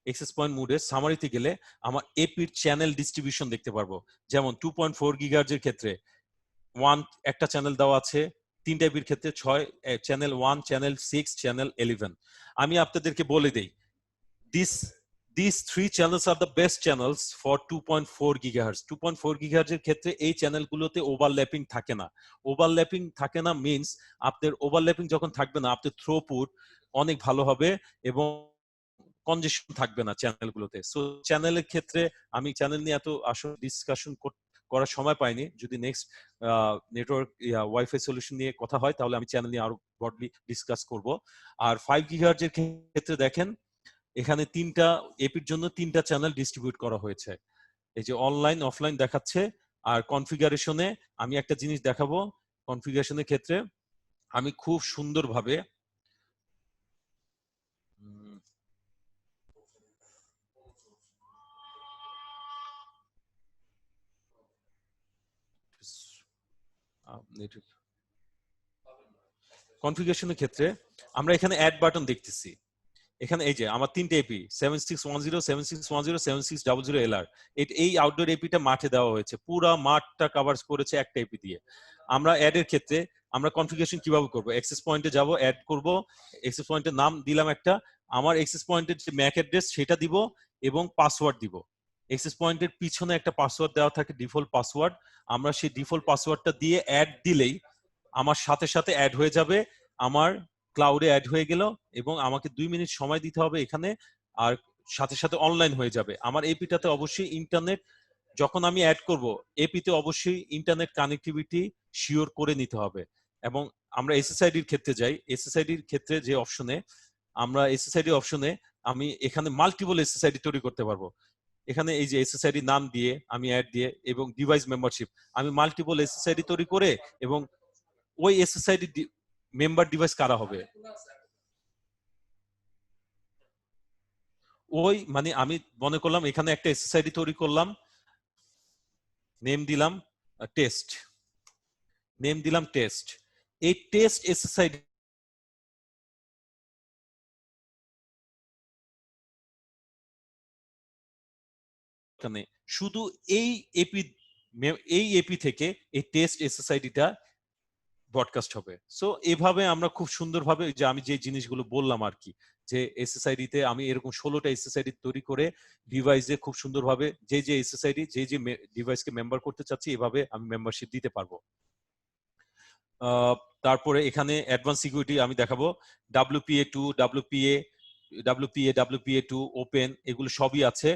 এক্সেস পয়েন্ট মোডে সামারিতে গেলে আমার এপির চ্যানেল ডিস্ট্রিবিউশন দেখতে পারবো। যেমন 2.4 গিগাহার্জের ক্ষেত্রে একটা চ্যানেল দেওয়া আছে, 3টা এপির ক্ষেত্রে 6 চ্যানেল 1, চ্যানেল 6, চ্যানেল 11। আমি আপনাদেরকে বলে দেই, these 3 channels are the best channels for 2.4 gigahertz. 2.4 gigahertz এর ক্ষেত্রে এই চ্যানেলগুলোতে ওভারল্যাপিং থাকে না। ওভারল্যাপিং থাকে না মিন্স আপনার ওভারল্যাপিং যখন থাকবে না, আপনার থ্রুপুট অনেক ভালো হবে এবং কনজেশন থাকবে না চ্যানেলগুলোতে। সো চ্যানেলের ক্ষেত্রে আমি চ্যানেল নিয়ে এত আসলে ডিসকাশন করার সময় পাইনি। যদি নেক্সট নেটওয়ার্ক ওয়াইফাই সলিউশন নিয়ে কথা হয়, তাহলে আমি চ্যানেল নিয়ে আরো ব্রডলি ডিসকাস করব। আর 5 গিগাহার্টজ এর ক্ষেত্রে দেখেন এখানে তিনটা এপির জন্য তিনটা চ্যানেল ডিস্ট্রিবিউট করা হয়েছে। এই যে অনলাইন অফলাইন দেখাচ্ছে। আর কনফিগারেশনে আমি একটা জিনিস দেখাবো। কনফিগারেশনের ক্ষেত্রে আমি খুব সুন্দরভাবে কনফিগারেশনের ক্ষেত্রে আমরা এখানে অ্যাড বাটন দেখতেছি। এখানে এই যে আমার তিনটে এপি 7610, 7610, 7600 এলআর, এই আউটডোর এপিটা মাঠে দেওয়া হয়েছে। পুরা মাঠটা কভার করেছে একটা এপি দিয়ে। আমরা অ্যাড এর ক্ষেত্রে আমরা কনফিগারেশন কিভাবে করব? অ্যাক্সেস পয়েন্টে যাব, অ্যাড করব, অ্যাক্সেস পয়েন্টের নাম দিলাম একটা, আমার অ্যাক্সেস পয়েন্টের যে ম্যাক অ্যাড্রেস সেটা দিব এবং পাসওয়ার্ড দিব। অ্যাক্সেস পয়েন্টের পিছনে একটা পাসওয়ার্ড দেওয়া থাকে, ডিফল্ট পাসওয়ার্ড। আমরা সেই ডিফল্ট পাসওয়ার্ডটা দিয়ে অ্যাড দিলেই আমার সাথে সাথে অ্যাড হয়ে যাবে, আমার ক্লাউডে অ্যাড হয়ে গেল এবং আমাকে 2 মিনিট সময় দিতে হবে এখানে, আর সাথে সাথে অনলাইন হয়ে যাবে। আমার এপিটাতে অবশ্যই ইন্টারনেট, যখন আমি অ্যাড করব এপিতে অবশ্যই ইন্টারনেট কানেক্টিভিটি শিওর করে নিতে হবে। এবং আমরা এসএসআইডির ক্ষেত্রে যাই। এসএসআইডির ক্ষেত্রে যে অপশনে, আমরা এসএসআইডি অপশনে আমি এখানে মাল্টিপল এসএসআইডি তৈরি করতে পারবো। এখানে এই যে এসএসআইডি নাম দিয়ে আমি অ্যাড দিয়ে এবং ডিভাইস মেম্বারশিপ, আমি মাল্টিপল এসএসআইডি তৈরি করে এবং ওই এসএসআইডি মেম্বার ডিভাইস কারা হবে, ওই মানে আমি মনে করলাম এখানে একটা এসএসআইডি তৈরি করলাম, নেম দিলাম টেস্ট, নেম দিলাম টেস্ট। এই টেস্ট এসএসআইডি এখানে শুধু এই এপি, এই এপি থেকে এই টেস্ট এসএসআইডিটা ব্রডকাস্ট হবে। সো এভাবে আমরা খুব সুন্দরভাবে, যে আমি যে জিনিসগুলো বললাম আর কি, যে এসএসআইডি তে আমি এরকম 16টা এসএসআইডি তৈরি করে ডিভাইসে খুব সুন্দরভাবে যে যে এসএসআইডি যে যে ডিভাইসকে মেম্বার করতে চাচ্ছি এভাবে আমি মেম্বারশিপ দিতে পারবো। তারপরে এখানে অ্যাডভান্স সিকিউরিটি আমি দেখাবো, WPA2, WPA2 ওপেন, এগুলো সবই আছে।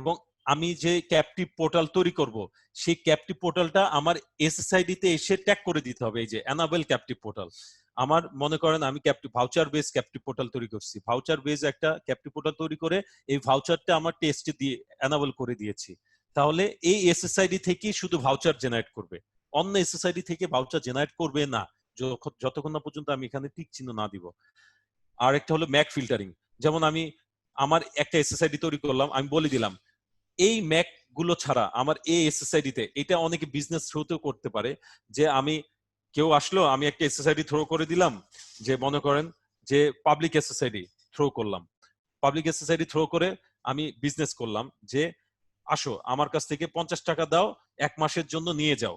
এবং আমি যে ক্যাপটিভ পোর্টাল তৈরি করব সেই ক্যাপটিভ পোর্টালটা আমার এসএসআইডি তে এসে ট্যাগ করে দিতে হবে। এই যে এনাবেল ক্যাপটিভ পোর্টাল, আমার মনে করেন আমি captive voucher base captive portal তৈরি করছি, ভাউচার বেস একটা ক্যাপটিভ পোর্টাল তৈরি করে এই ভাউচারটা আমার টেস্টে দিয়ে এনাবেল করে দিয়েছি। তাহলে এই এসএসআইডি থেকেই শুধু ভাউচার জেনারেট করবে, অন্য এসএসআইডি থেকে ভাউচার জেনারেট করবে না যতক্ষণ না পর্যন্ত আমি এখানে টিক চিহ্ন না দিব। আর একটা হলো ম্যাক ফিল্টারিং। যেমন আমি আমার একটা এসএসআইডি তৈরি করলাম, আমি বলে দিলাম এই ম্যাক গুলো ছাড়া আমার এই এসএসআইডি তে, এটা অনেকে বিজনেস থ্রুতেও করতে পারে, যে আমি কেউ আসলো আমি একটা এসএসআইডি থ্রো করে দিলাম, যে মনে করেন যে পাবলিক এসএসআইডি থ্রো করলাম, পাবলিক এসএসআইডি থ্রো করে আমি বিজনেস করলাম যে আসো আমার কাছ থেকে 50 টাকা দাও, 1 মাসের জন্য নিয়ে যাও,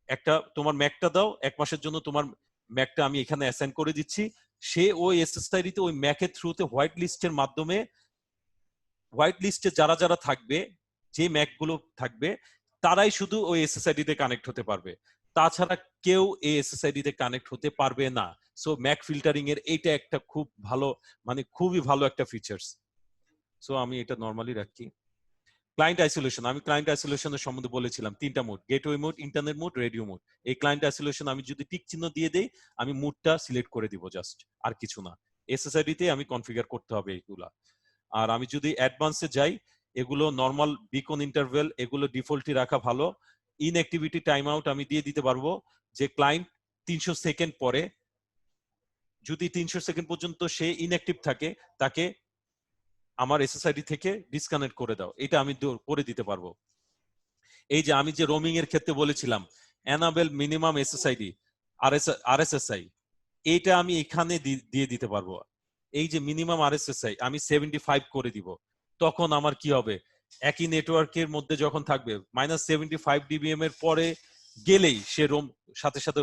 একটা তোমার ম্যাকটা দাও, 1 মাসের জন্য তোমার ম্যাকটা আমি এখানে অ্যাসাইন করে দিচ্ছি। সে ওই এসএসআইডি তে ওই ম্যাকের থ্রুতে হোয়াইট লিস্টের মাধ্যমে, হোয়াইট লিস্টে যারা যারা থাকবে, যে ম্যাক গুলো থাকবে তারাই শুধু ওই এসএসআইডি তে কানেক্ট হতে পারবে, তাছাড়া কেউ এই এসএসআইডি তে কানেক্ট হতে পারবে না। সো ম্যাক ফিল্টারিং এর এইটা একটা খুব ভালো, মানে খুবই ভালো একটা ফিচার্স। সো আমি এটা নরমালি রাখি। ক্লায়েন্ট আইসোলেশন, আমি ক্লায়েন্ট আইসোলেশনের সম্বন্ধে বলেছিলাম 3টা mode, gateway mode, internet mode, radio mode. এই ক্লায়েন্ট আইসোলেশন আমি যদি টিক চিহ্ন দিয়ে দেই, আমি মোডটা সিলেক্ট করে দিব জাস্ট, আর কিছু না। এসএসআইডি তে আমি কনফিগার করতে হবে এইগুলা। আর আমি যদি অ্যাডভান্সে যাই, এগুলো নরমাল বিকন ইন্টারভেল, এগুলো ডিফল্টই রাখা ভালো। ইনঅ্যাক্টিভিটি টাইম আউট আমি দিয়ে দিতে পারবো, যে ক্লায়েন্ট 300 সেকেন্ড পরে যদি 300 সেকেন্ড পর্যন্ত সে ইনঅ্যাক্টিভ থাকে, তাকে আমার এসএসআইডি থেকে ডিসকানেক্ট করে দাও, এটা আমি করে দিতে পারবো। এই যে আমি যে রোমিং এর ক্ষেত্রে বলেছিলাম এনাবেল মিনিমাম এসএসআইডি আরএসএসআই, এইটা আমি এখানে দিয়ে দিতে পারবো। এই যে মিনিমাম আরএসএসআই আমি 75 করে দিব, তখন আমার কি হবে, একই নেটওয়ার্কের মধ্যে যখন থাকবে -75 ডিবিএম এর পরে গেলেই সে রোম সাথে সাথে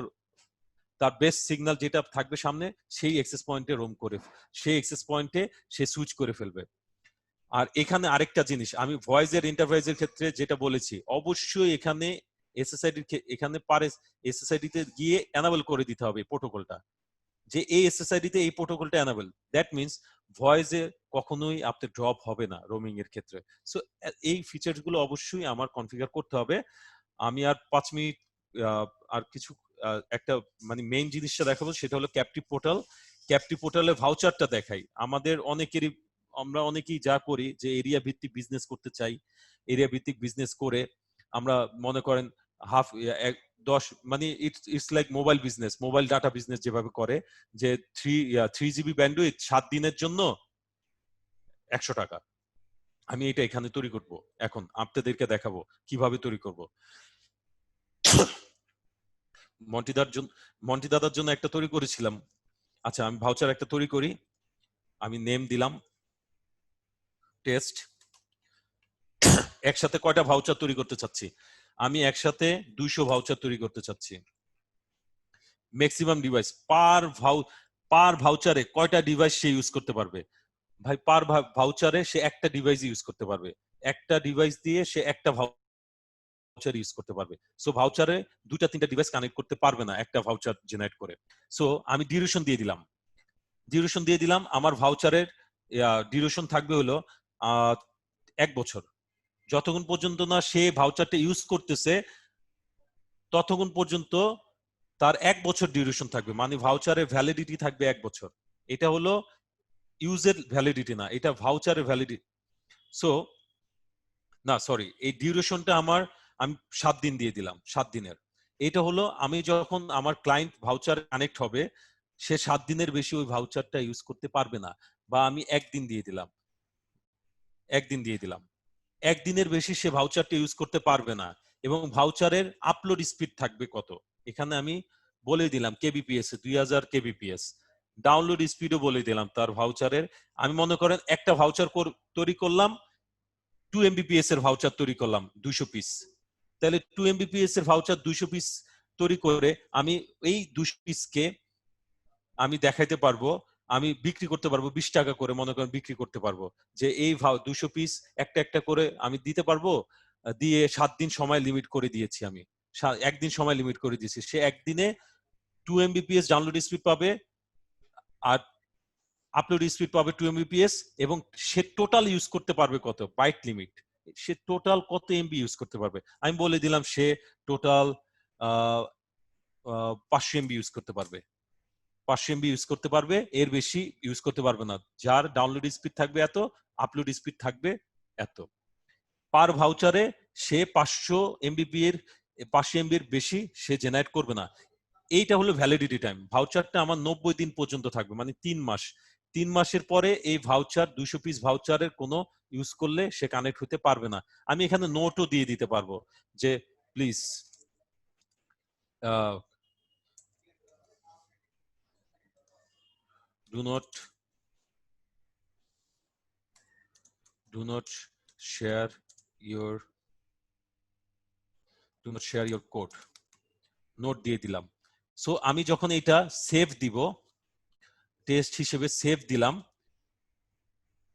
তার বেস্ট সিগন্যাল যেটা থাকবে সামনে, সেই অ্যাক্সেস পয়েন্টে রোম করে, সেই অ্যাক্সেস পয়েন্টে সে সুইচ করে ফেলবে। আর এখানে আরেকটা জিনিস আমি ভয়েসের ইন্টারফেসের ক্ষেত্রে যেটা বলেছি, অবশ্যই এখানে এসএসআইডি এখানে পারে এসএসআইডি তে গিয়ে এনাবল করে দিতে হবে প্রোটোকলটা, যে এই এসএসআইডি তে এই প্রোটোকলটা এনাবল। দ্যাট মিন্স ভয়েসে কখনোই আপনার ড্রপ হবে না রোমিং এর ক্ষেত্রে। সো এই ফিচারস গুলো অবশ্যই আমার কনফিগার করতে হবে। আমি আর 5 মিনিট আর কিছু একটা মানে মেইন জিনিসটা দেখাবো, সেটা হলো ক্যাপটিভ পোর্টাল। ক্যাপটিভ পোর্টালে ভাউচারটা দেখাই। আমাদের অনেকেরই আমরা অনেকেই যা করি যে এরিয়া ভিত্তিক বিজনেস করতে চাই, এরিয়া ভিত্তিক বিজনেস করে আমরা মনে করেন হাফ 10 মানে it's like mobile business, mobile data business যেভাবে করে যে 3 GB ব্যান্ডউইথ 7 দিনের জন্য 100 টাকা। আমি এটা এখানে তৈরি করব, এখন আপনাদেরকে দেখাবো কিভাবে তৈরি করব। মন্টি দাদার জন্য একটা তৈরি করেছিলাম। আচ্ছা, আমি ভাউচার একটা তৈরি করি, আমি নেম দিলাম টেস্ট। একসাথে কয়টা ভাউচার তৈরি করতে চাচ্ছি? আমি একসাথে 200 ভাউচার তৈরি করতে চাচ্ছি। ম্যাক্সিমাম ডিভাইস পার ভাউচারে কয়টা ডিভাইস সে ইউজ করতে পারবে? ভাই পার ভাউচারে সে একটা ডিভাইস ইউজ করতে পারবে, একটা ডিভাইস দিয়ে সে একটা ভাউচার ইউজ করতে পারবে। সো ভাউচারে 2-3টা ডিভাইস কানেক্ট করতে পারবে না একটা ভাউচার জেনারেট করে। সো আমি ডিউরেশন দিয়ে দিলাম, আমার ভাউচারের ডিউরেশন থাকবে হলো 1 বছর। যতক্ষণ পর্যন্ত না সে ভাউচারটা ইউজ করতেছে ততক্ষণ পর্যন্ত তার 1 বছর ডিউরেশন থাকবে, মানে ভাউচারের ভ্যালিডিটি থাকবে 1 বছর। এটা হলো ইউজের ভ্যালিডিটি না, এটা ভাউচারের ভ্যালিডিটি। সো না সরি, এই ডিউরেশনটা আমি 7 দিন দিয়ে দিলাম, 7 দিনের। এটা হলো আমি যখন আমার ক্লায়েন্ট ভাউচার কানেক্ট হবে সে 7 দিনের বেশি ওই ভাউচারটা ইউজ করতে পারবে না। বা আমি 1 দিন দিয়ে দিলাম, 1 দিনের বেশি সে ভাউচারটা ইউজ করতে পারবে না। এবং ভাউচারের আপলোড স্পিড থাকবে কত, এখানে আমি বলে দিলাম কেবিপিএস 2000 কেবিপিএস। ডাউনলোড স্পিডও বলে দিলাম তার ভাউচারের। আমি মনে করেন একটা ভাউচার তৈরি করলাম, 2 MBPS এর ভাউচার তৈরি করলাম 200 পিস, তাহলে 2 MBPS এর ভাউচার 200 পিস তৈরি করে আমি এই 200 পিসকে আমি দেখাইতে পারবো, আমি বিক্রি করতে পারবো 20 টাকা করে, মনে করেন বিক্রি করতে পারবো যে এই 200 পিস একটা একটা করে আমি দিতে পারবো। দিয়ে 7 দিন সময় লিমিট করে দিয়েছি, আমি 1 দিন সময় লিমিট করে দিয়েছি। সে একদিনে 2 MBPS ডাউনলোড স্পিড পাবে আর আপলোড স্পিড পাবে 2 MBPS, এবং সে টোটাল ইউজ করতে পারবে কত বাইট লিমিট, সে টোটাল কত এমবি ইউজ করতে পারবে আমি বলে দিলাম। সে টোটাল 500 এমবি ইউজ করতে পারবে, 500 এমবি ইউজ করতে পারবে, এর বেশি ইউজ করতে পারবে না। যার ডাউনলোড স্পিড থাকবে এত, আপলোড স্পিড থাকবে এত। পার ভাউচারে সে 500 এমবির বেশি সে জেনারেট করবে না। এইটা হলো ভ্যালিডিটি টাইম। ভাউচারটা আমার 90 দিন পর্যন্ত থাকবে, মানে 3 মাস। 3 মাসের পরে এই ভাউচার 200 পিস ভাউচারের কোনো ইউজ করলে সে কানেক্ট হতে পারবে না। আমি এখানে নোটও দিয়ে দিতে পারবো যে please do not share your code, note দিয়ে দিলাম। সো আমি যখন এটা সেভ দিব, টেস্ট হিসেবে সেভ দিলাম,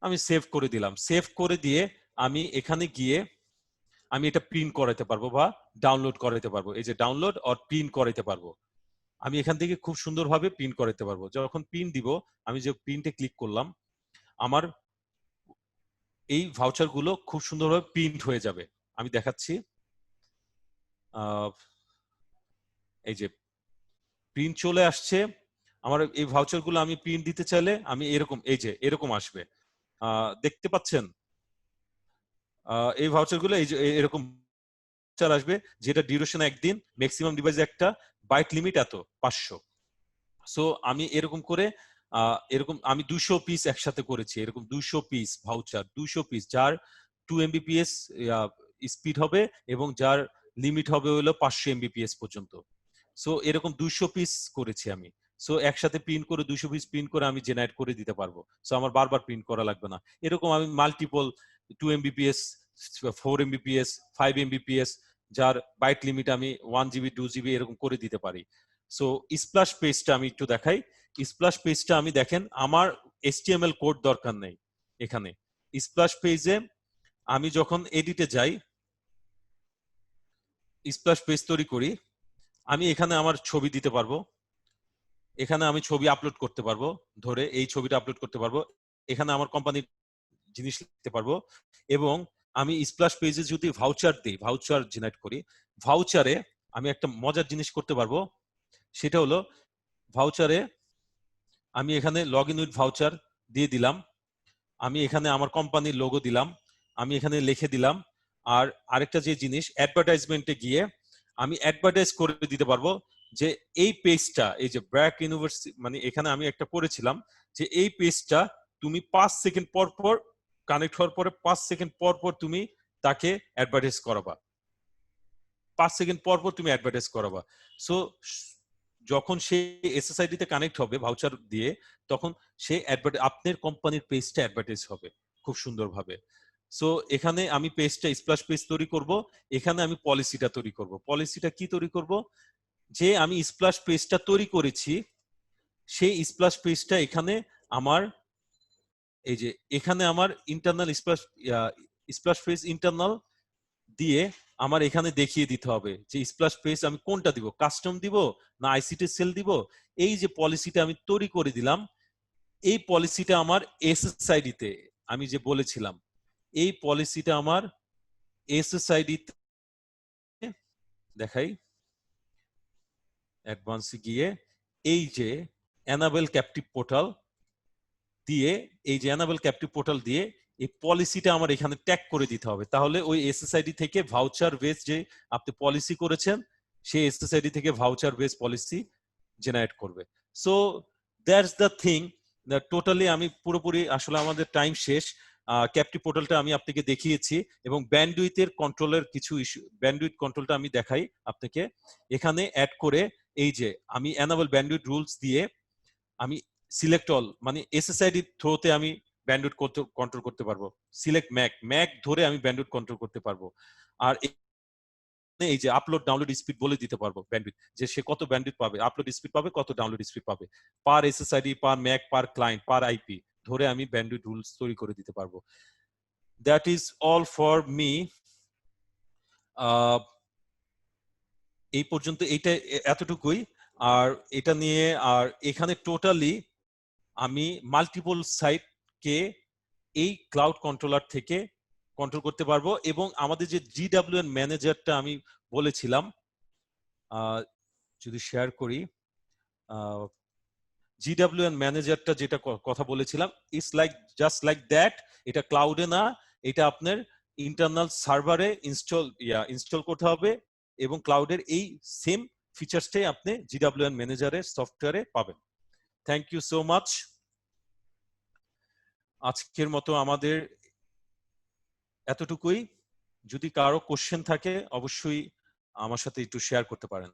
আমি সেভ করে দিলাম। সেভ করে দিয়ে আমি এখানে গিয়ে আমি এটা প্রিন্ট করাতে পারবো বা ডাউনলোড করাতে পারবো। এই যে ডাউনলোড আর প্রিন্ট করাতে পারবো, আমি এখান থেকে খুব সুন্দরভাবে প্রিন্ট করাতে পারবো। যখন প্রিন্ট দিব, আমি যে প্রিন্টে ক্লিক করলাম, আমার এই ভাউচার গুলো খুব সুন্দরভাবে প্রিন্ট হয়ে যাবে। আমি দেখাচ্ছি, এই যে প্রিন্ট চলে আসছে আমার। এই ভাউচার গুলো আমি প্রিন্ট দিতে চাইলে আমি এরকম, এই যে এরকম আসবে, দেখতে পাচ্ছেন এই ভাউচার গুলো এই যে এরকম আসবে, যেটা ডিউরেশন 1 দিন, ম্যাক্সিমাম ডিভাইসে একটা বাইট লিমিট এত 500। সো আমি এরকম করে এরকম আমি 200 পিস একসাথে করেছি, এরকম 200 পিস ভাউচার, 200 পিস যার 2 MBPS স্পিড হবে এবং যার লিমিট হবে হলো 500 MBPS পর্যন্ত। সো এরকম 200 পিস করেছি আমি। সো একসাথে প্রিন্ট করে 200 পিস প্রিন্ট করে আমি জেনারেট করে দিতে পারবো। সো আমার বারবার প্রিন্ট করা লাগবে না। এরকম আমি মাল্টিপল 2 MBPS, 4 MBPS, 5 MBPS যার বাইট লিমিট আমি 1 GB 2 GB এরকম করে দিতে পারি। সো স্প্ল্যাশ পেজটা আমি একটু দেখাই। স্প্ল্যাশ পেজটা আমি দেখেন আমার HTML কোড দরকার নেই এখানে। স্প্ল্যাশ পেজে আমি যখন এডিটে যাই, স্প্ল্যাশ পেজ তৈরি করি, আমি এখানে আমার ছবি দিতে পারবো, এখানে আমি ছবি আপলোড করতে পারবো, ধরে এই ছবিটা আপলোড করতে পারবো, এখানে আমার কোম্পানির জিনিস লিখতে পারবো। এবং আমি স্প্ল্যাশ পেজে যদি ভাউচার দিই, ভাউচার জেনারেট করি, ভাউচারে আমি একটা মজার জিনিস করতে পারবো। সেটা হলো ভাউচারে আমি এখানে লগ ইন উইথ ভাউচার দিয়ে দিলাম। আমি এখানে আমার কোম্পানির লোগো দিলাম, আমি এখানে লিখে দিলাম। আর আরেকটা যে জিনিস, অ্যাডভার্টাইজমেন্টে গিয়ে আমি অ্যাডভার্টাইজ করে দিতে পারবো যে এই পেজটা, এই যে ব্র্যাক ইউনিভার্সিটি, মানে এখানে আমি একটা করেছিলাম যে এই পেজটা তুমি 5 সেকেন্ড পর পর কানেক্ট হওয়ার পরে 5 সেকেন্ড পর পর তুমি তাকে অ্যাডভার্টাইজ করাবা, 5 সেকেন্ড পর পর তুমি অ্যাডভার্টাইজ করাবা। সো যখন সে এসএসআইডি তে কানেক্ট হবে ভাউচার দিয়ে, তখন সে আপনার কোম্পানির পেজটা অ্যাডভার্টাইজ হবে খুব সুন্দরভাবে। সো এখানে আমি পেজটা স্প্ল্যাশ পেজ তৈরি করব, এখানে আমি পলিসিটা তৈরি করব। পলিসিটা কি তৈরি করব, যে আমি স্প্ল্যাশ পেজটা তৈরি করেছি সেই স্প্ল্যাশ পেজটা এখানে আমার, এই যে এখানে আমার ইন্টারনাল স্প্ল্যাশ পেজ ইন্টারনাল দিয়ে আমার এখানে দেখিয়ে দিতে হবে যে স্প্ল্যাশ পেজ আমি কোনটা দিব, কাস্টম দিব না আইসিটি সেল দিব। এই যে পলিসিটা আমি তৈরি করে দিলাম, এই পলিসিটা আমার এসএসআইডি তে, আমি যে বলেছিলাম এই পলিসিটা আমার এসএসআইডি তে দেখাই, অ্যাডভান্সে গিয়ে এই যে এনাবেল ক্যাপটিভ পোর্টাল দিয়ে, এই যে এনাবেল ক্যাপটিভ পোর্টাল দিয়ে এই পলিসিটা আমার এখানে ট্যাগ করে দিতে হবে। তাহলে ওই এসএসআইডি থেকে ভাউচার বেস যে আপনি পলিসি করেছেন সেই এসএসআইডি থেকে ভাউচার বেস পলিসি জেনারেট করবে। So that's the thing. Totally আমি পুরোপুরি, আসলে আমাদের টাইম শেষ। ক্যাপটিভ পোর্টালটা আমি আপনাকে দেখিয়েছি এবং ব্যান্ডউইথের কন্ট্রোলের কিছু ইস্যু, ব্যান্ডউইথ কন্ট্রোলটা আমি দেখাই আপনাকে। এখানে অ্যাড করে এই যে আমি এনাবেল ব্যান্ডউইথ রুলস দিয়ে আমি সিলেক্ট অল, মানে এসএসআইডি থ্রোতে আমি ব্যান্ডউইথ কন্ট্রোল করতে পারবো। সিলেক্ট ম্যাক ধরে আমি ব্যান্ডউইথ কন্ট্রোল করতে পারবো। আর এই যে আপলোড ডাউনলোড স্পিড বলে দিতে পারবো ব্যান্ডউইথ, যে সে কত ব্যান্ডউইথ পাবে, আপলোড স্পিড পাবে, কত ডাউনলোড স্পিড পাবে, পার এসএসআইডি, পার ম্যাক, পার ক্লায়েন্ট, পার আইপি ধরে আমি ব্যান্ডউইথ রুলস তৈরি করে দিতে পারবো। That is all for me. এই পর্যন্ত এইটা এতটুকুই। আর এটা নিয়ে, আর এখানে টোটালি আমি মাল্টিপল সাইটকে এই ক্লাউড কন্ট্রোলার থেকে কন্ট্রোল করতে পারবো। এবং আমাদের যে জিডব্লিউএন ম্যানেজারটা আমি বলেছিলাম, যদি শেয়ার করি, জিডব্লিউএন ম্যানেজারটা যেটা কথা বলেছিলাম, it's like just like that. এটা ক্লাউডে না, এটা আপনার ইন্টারনাল সার্ভারে ইনস্টল করতে হবে এবং ক্লাউডের এই সেম ফিচার্সটাই আপনি জিডব্লিউএন ম্যানেজারের সফটওয়্যারে পাবেন। Thank you so much. আজকের মতো আমাদের এতটুকুই। যদি কারো কোশ্চেন থাকে অবশ্যই আমার সাথে একটু শেয়ার করতে পারেন।